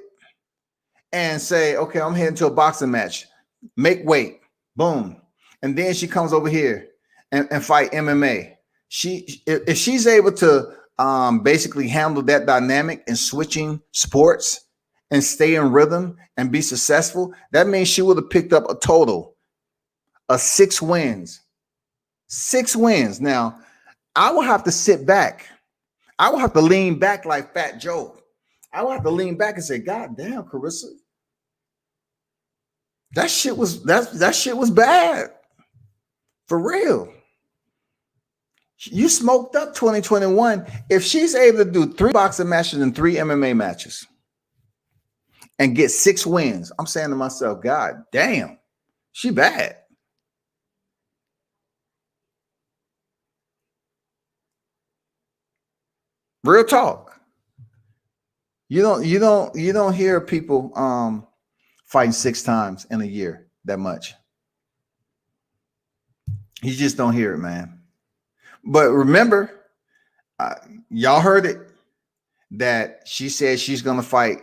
and say, okay, I'm heading to a boxing match, make weight, boom, and then she comes over here and fight MMA. If she's able to basically handle that dynamic and switching sports and stay in rhythm and be successful, that means she would have picked up a total of 6 wins. 6 wins. Now, I will have to sit back. I will have to lean back like Fat Joe. I will have to lean back and say, God damn, Claressa, that shit was bad. For real. You smoked up 2021. If she's able to do 3 boxing matches and 3 MMA matches and get 6 wins, I'm saying to myself, God damn, she bad. Real talk. You don't hear people fighting 6 times in a year that much. You just don't hear it, man. But remember, y'all heard it, that she said she's going to fight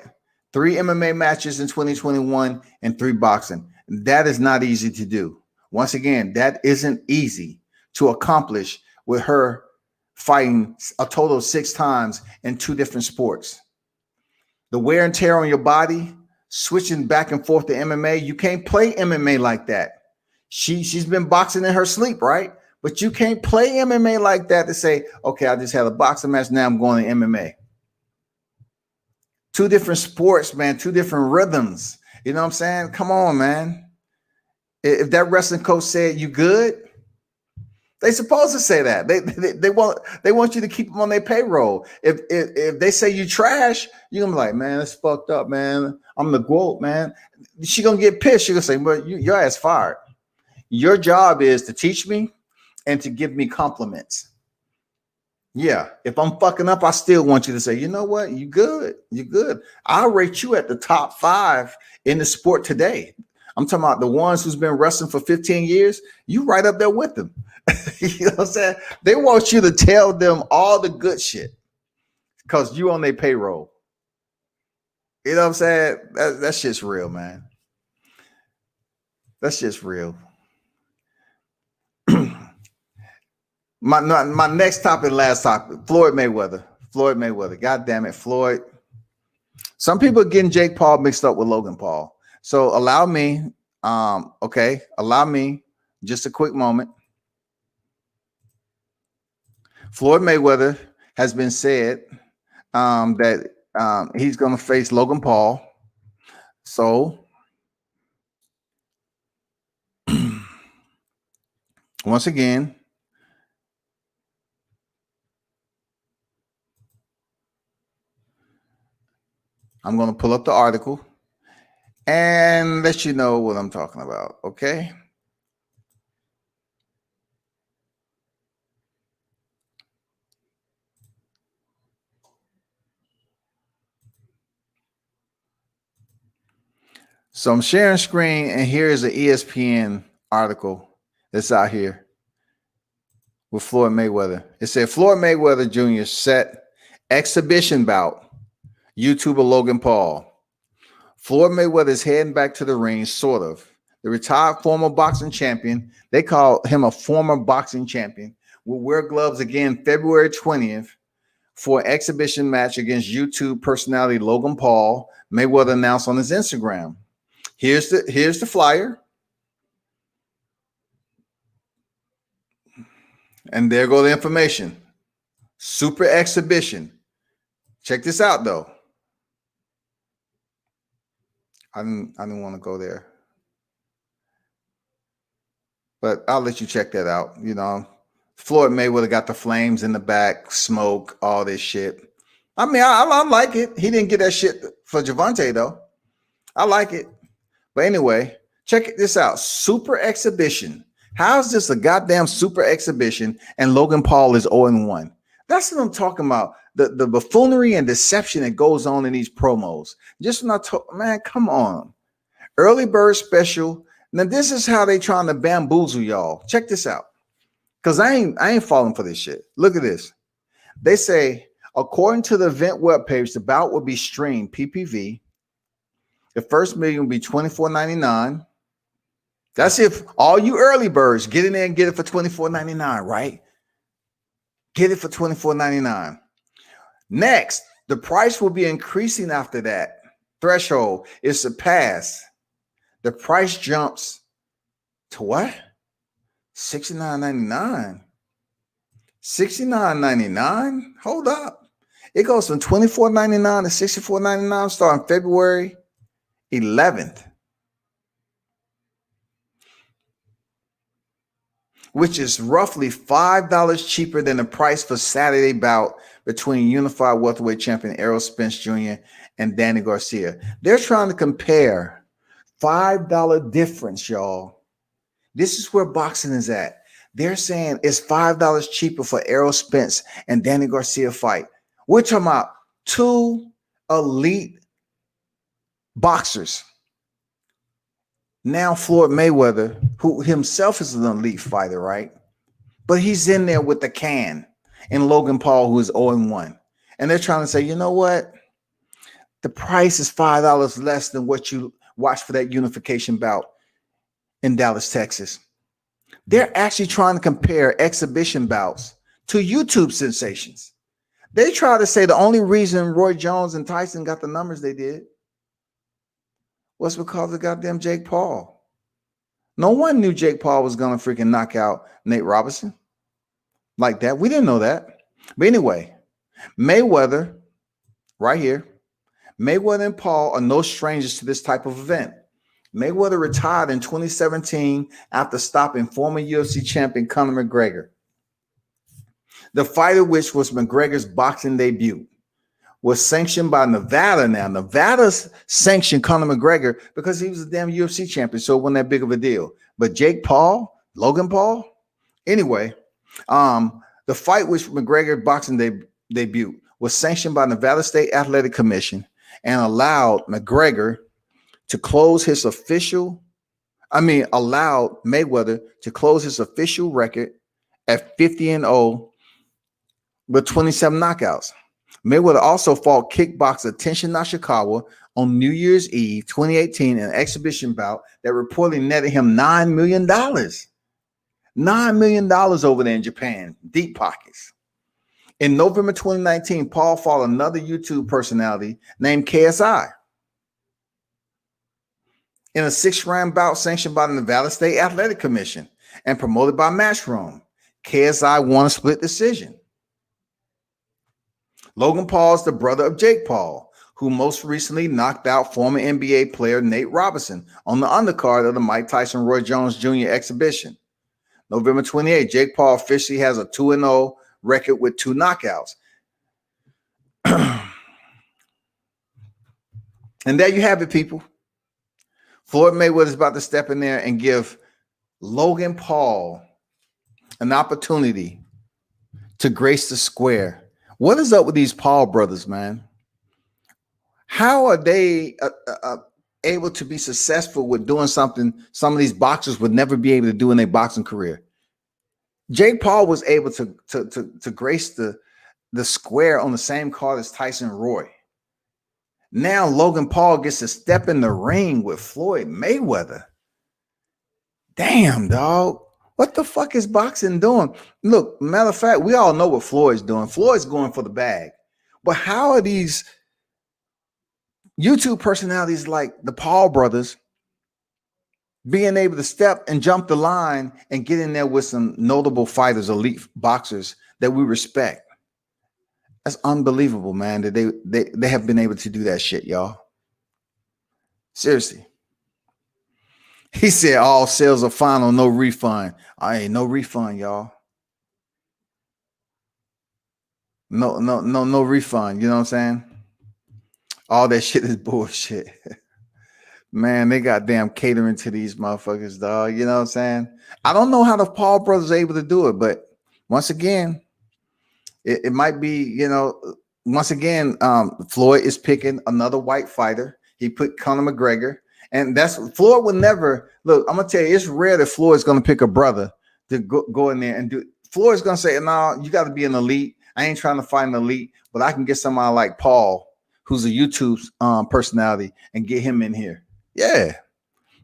3 MMA matches in 2021 and 3 boxing. That is not easy to do. Once again, that isn't easy to accomplish with her fighting a total of 6 times in 2 different sports. The wear and tear on your body, switching back and forth to MMA, you can't play MMA like that. She's been boxing in her sleep, right? But you can't play MMA like that to say, okay, I just had a boxing match, now I'm going to MMA. 2 different sports, man, 2 different rhythms. You know what I'm saying? Come on, man. If that wrestling coach said you good, they supposed to say that. They want you to keep them on their payroll. If they say you trash, you're gonna be like, man, it's fucked up, man. I'm the GOAT, man. She gonna get pissed. She gonna say, but your ass fired. Your job is to teach me and to give me compliments. Yeah, if I'm fucking up, I still want you to say, you know what? You good. You good. I'll rate you at the top 5 in the sport today. I'm talking about the ones who's been wrestling for 15 years. You right up there with them. You know what I'm saying? They want you to tell them all the good shit because you on their payroll. You know what I'm saying? That shit's real, man. That's just real. My next topic, last topic, Floyd Mayweather. God damn it, Floyd. Some people are getting Jake Paul mixed up with Logan Paul. So allow me, just a quick moment. Floyd Mayweather has been said that he's going to face Logan Paul. So once again, I'm going to pull up the article and let you know what I'm talking about. Okay. So I'm sharing screen, and here's an ESPN article that's out here with Floyd Mayweather. It said Floyd Mayweather Jr. set exhibition bout, YouTuber Logan Paul. Floyd Mayweather is heading back to the ring, sort of. The retired former boxing champion, they call him a former boxing champion, will wear gloves again February 20th for an exhibition match against YouTube personality Logan Paul, Mayweather announced on his Instagram. Here's the flyer. And there go the information. Super exhibition. Check this out, though. I didn't want to go there. But I'll let you check that out. You know, Floyd Mayweather got the flames in the back, smoke, all this shit. I mean, I like it. He didn't get that shit for Javante, though. I like it. But anyway, check this out. Super exhibition. How is this a goddamn super exhibition and Logan Paul is 0-1? That's what I'm talking about. The buffoonery and deception that goes on in these promos. Just when I talk, man, come on. Early bird special. Now, this is how they trying to bamboozle y'all. Check this out. Because I ain't falling for this shit. Look at this. They say, according to the event webpage, the bout will be streamed PPV. The first million will be $24.99. That's if all you early birds get in there and get it for $24.99, right? Get it for $24.99. Next, the price will be increasing after that threshold is surpassed. The price jumps to what? $69.99. $69.99? Hold up. It goes from $24.99 to $64.99 starting February 11th. Which is roughly $5 cheaper than the price for Saturday bout between unified welterweight champion Errol Spence Jr. and Danny Garcia. They're trying to compare $5 difference, y'all. This is where boxing is at. They're saying it's $5 cheaper for Errol Spence and Danny Garcia fight. We're talking about two elite boxers. Now Floyd Mayweather, who himself is an elite fighter, right? But he's in there with the can, and Logan Paul, who is 0-1. And they're trying to say, you know what? The price is $5 less than what you watch for that unification bout in Dallas, Texas. They're actually trying to compare exhibition bouts to YouTube sensations. They try to say the only reason Roy Jones and Tyson got the numbers they did was because of goddamn Jake Paul. No one knew Jake Paul was going to freaking knock out Nate Robinson like that. We didn't know that. But anyway, Mayweather, right here, Mayweather and Paul are no strangers to this type of event. Mayweather retired in 2017 after stopping former UFC champion Conor McGregor. The fight of which was McGregor's boxing debut. Was sanctioned by Nevada now. Nevada's sanctioned Conor McGregor because he was a damn UFC champion, so it wasn't that big of a deal. But Jake Paul, Logan Paul, anyway, the fight which McGregor boxing debut was sanctioned by Nevada State Athletic Commission and allowed McGregor to close his allowed Mayweather to close his official record at 50-0 with 27 knockouts. Mayweather also fought kickboxer Tenshin Nashikawa on New Year's Eve 2018 in an exhibition bout that reportedly netted him $9 million. $9 million over there in Japan, deep pockets. In November 2019, Paul fought another YouTube personality named KSI in a 6-round bout sanctioned by the Nevada State Athletic Commission and promoted by Matchroom. KSI won a split decision. Logan Paul is the brother of Jake Paul, who most recently knocked out former NBA player Nate Robinson on the undercard of the Mike Tyson Roy Jones Jr. exhibition. November 28, Jake Paul officially has a 2-0 record with 2 knockouts. And there you have it, people. Floyd Mayweather is about to step in there and give Logan Paul an opportunity to grace the square. What is up with these Paul brothers, man? How are they able to be successful with doing something some of these boxers would never be able to do in their boxing career? Jake Paul was able to grace the square on the same card as Tyson Roy. Now Logan Paul gets to step in the ring with Floyd Mayweather. Damn, dog. What the fuck is boxing doing? Look, matter of fact, we all know what Floyd's doing. Floyd's going for the bag. But how are these YouTube personalities like the Paul brothers being able to step and jump the line and get in there with some notable fighters, elite boxers that we respect? That's unbelievable, man, that they have been able to do that shit, y'all. Seriously. He said all sales are final, no refund. I ain't no refund, y'all. No refund. You know what I'm saying? All that shit is bullshit. Man, they got damn catering to these motherfuckers, dog. You know what I'm saying? I don't know how the Paul brothers are able to do it, but once again, it might be, once again, Floyd is picking another white fighter. He put Conor McGregor. And that's Floyd would never look. I'm gonna tell you, it's rare that Floyd's gonna pick a brother to go in there and do. Floyd's gonna say, "No, you got to be an elite. I ain't trying to find an elite, but I can get somebody like Paul, who's a YouTube personality, and get him in here." Yeah,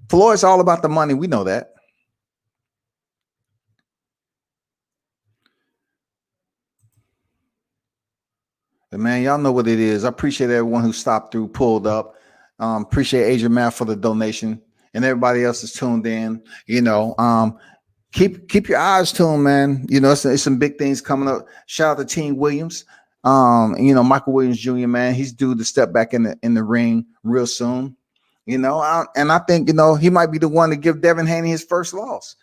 Floyd's all about the money. We know that. But man, y'all know what it is. I appreciate everyone who stopped through, pulled up. Appreciate Agent Matt for the donation, and everybody else is tuned in. Keep your eyes tuned, man. It's some big things coming up. Shout out to Team Williams. Michael Williams Jr., man, he's due to step back in the ring real soon. And I think he might be the one to give Devin Haney his first loss.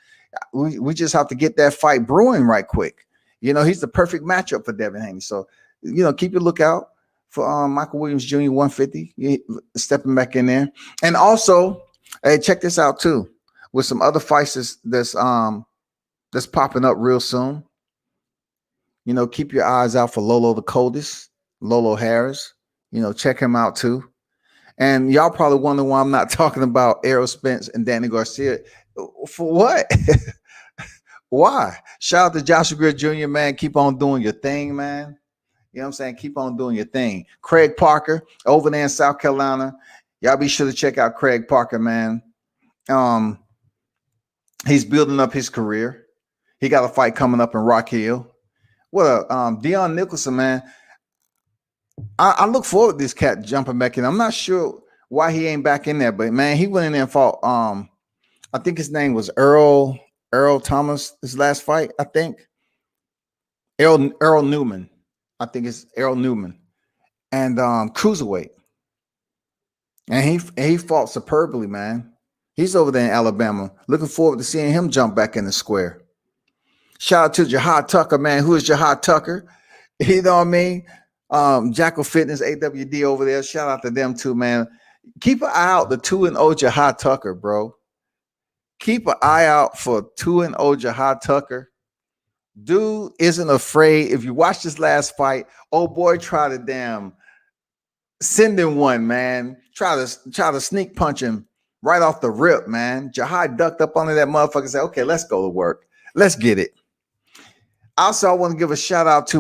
We just have to get that fight brewing right quick. He's the perfect matchup for Devin Haney. So keep your lookout for Michael Williams Jr. 150 stepping back in there. And also, hey, check this out too, with some other fights that's popping up real soon. Keep your eyes out for Lolo the Coldest, Lolo Harris. Check him out too. And y'all probably wonder why I'm not talking about Errol Spence and Danny Garcia. For what? Why? Shout out to Joshua Greer Jr., man. Keep on doing your thing, man. You know what I'm saying? Keep on doing your thing. Craig Parker over there in South Carolina. Y'all be sure to check out Craig Parker, man. He's building up his career. He got a fight coming up in Rock Hill. What Deion Nicholson, man. I look forward to this cat jumping back in. I'm not sure why he ain't back in there, but man, he went in there and fought. I think his name was Earl Thomas. His last fight, I think. Earl Newman. I think it's Earl Newman, and cruiserweight. And he fought superbly, man. He's over there in Alabama. Looking forward to seeing him jump back in the square. Shout out to Jahad Tucker, man. Who is Jahad Tucker? You know what I mean? Jackal Fitness, AWD over there. Shout out to them too, man. Keep an eye out the 2-0 Jahad Tucker, bro. Keep an eye out for 2-0 Jahad Tucker. Dude isn't afraid. If you watch this last fight, old boy tried to damn send him one, man. Try to sneak punch him right off the rip, man. Jahad ducked up under that motherfucker and said, "Okay, let's go to work. Let's get it." Also, I want to give a shout out to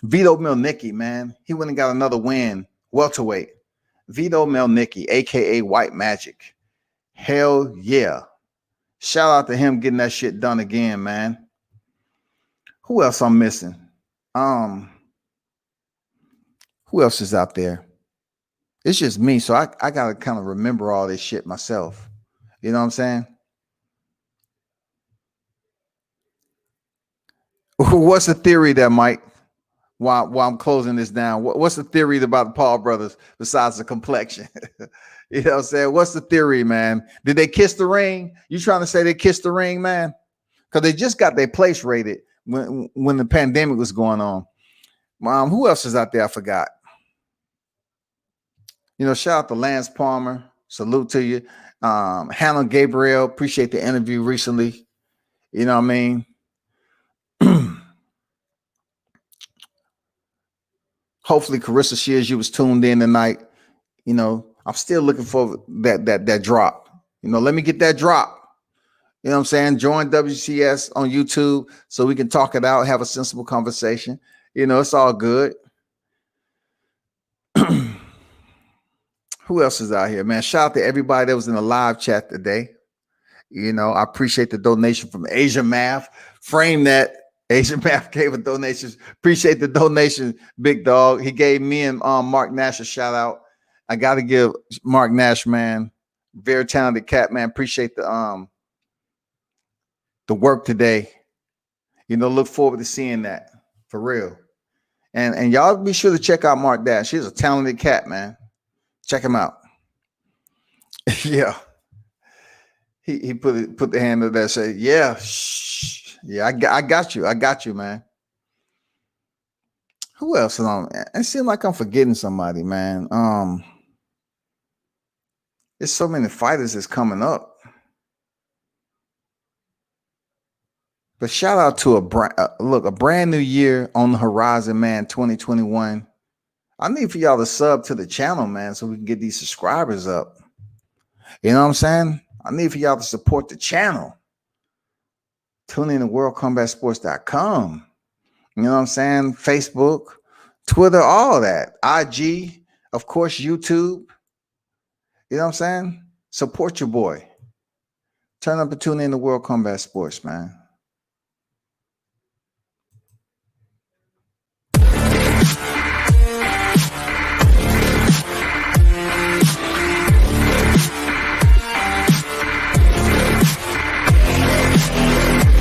Vito Mielnicki, man. He went and got another win, welterweight. Vito Mielnicki, aka White Magic. Hell yeah. Shout out to him getting that shit done again, man. Who else I'm missing? Who else is out there? It's just me, so I gotta kind of remember all this shit myself. You know what I'm saying? What's the theory there, Mike? While I'm closing this down, what's the theory about the Paul brothers besides the complexion? You know what I'm saying? What's the theory, man? Did they kiss the ring? You trying to say they kissed the ring, man? Because they just got their place rated when the pandemic was going on. Who else is out there? I forgot. Shout out to Lance Palmer. Salute to you. Hannah Gabriel. Appreciate the interview recently. You know what I mean? Hopefully Claressa Shears, you was tuned in tonight. I'm still looking for that drop. Let me get that drop. You know what I'm saying? Join WCS on YouTube so we can talk it out, have a sensible conversation. It's all good. Who else is out here, man? Shout out to everybody that was in the live chat today. I appreciate the donation from Asia Math. Frame that. Asia Math gave a donation. Appreciate the donation, big dog. He gave me and Mark Nash a shout out. I got to give Mark Nash, man, very talented cat, man. Appreciate the work today. Look forward to seeing that for real. And y'all be sure to check out Mark Nash. He's a talented cat, man. Check him out. Yeah. He put the hand up there and said, yeah, shh. Yeah, I got you, man. Who else is on? It seems like I'm forgetting somebody, man. There's so many fighters that's coming up. But shout out to a brand new year on the horizon, man. 2021. I need for y'all to sub to the channel, man, so we can get these subscribers up. You know what I'm saying? I need for y'all to support the channel. Tune in to worldcombatsports.com. You know what I'm saying? Facebook, Twitter, all that. IG, of course, YouTube. You know what I'm saying? Support your boy. Turn up and tune in to World Combat Sports, man.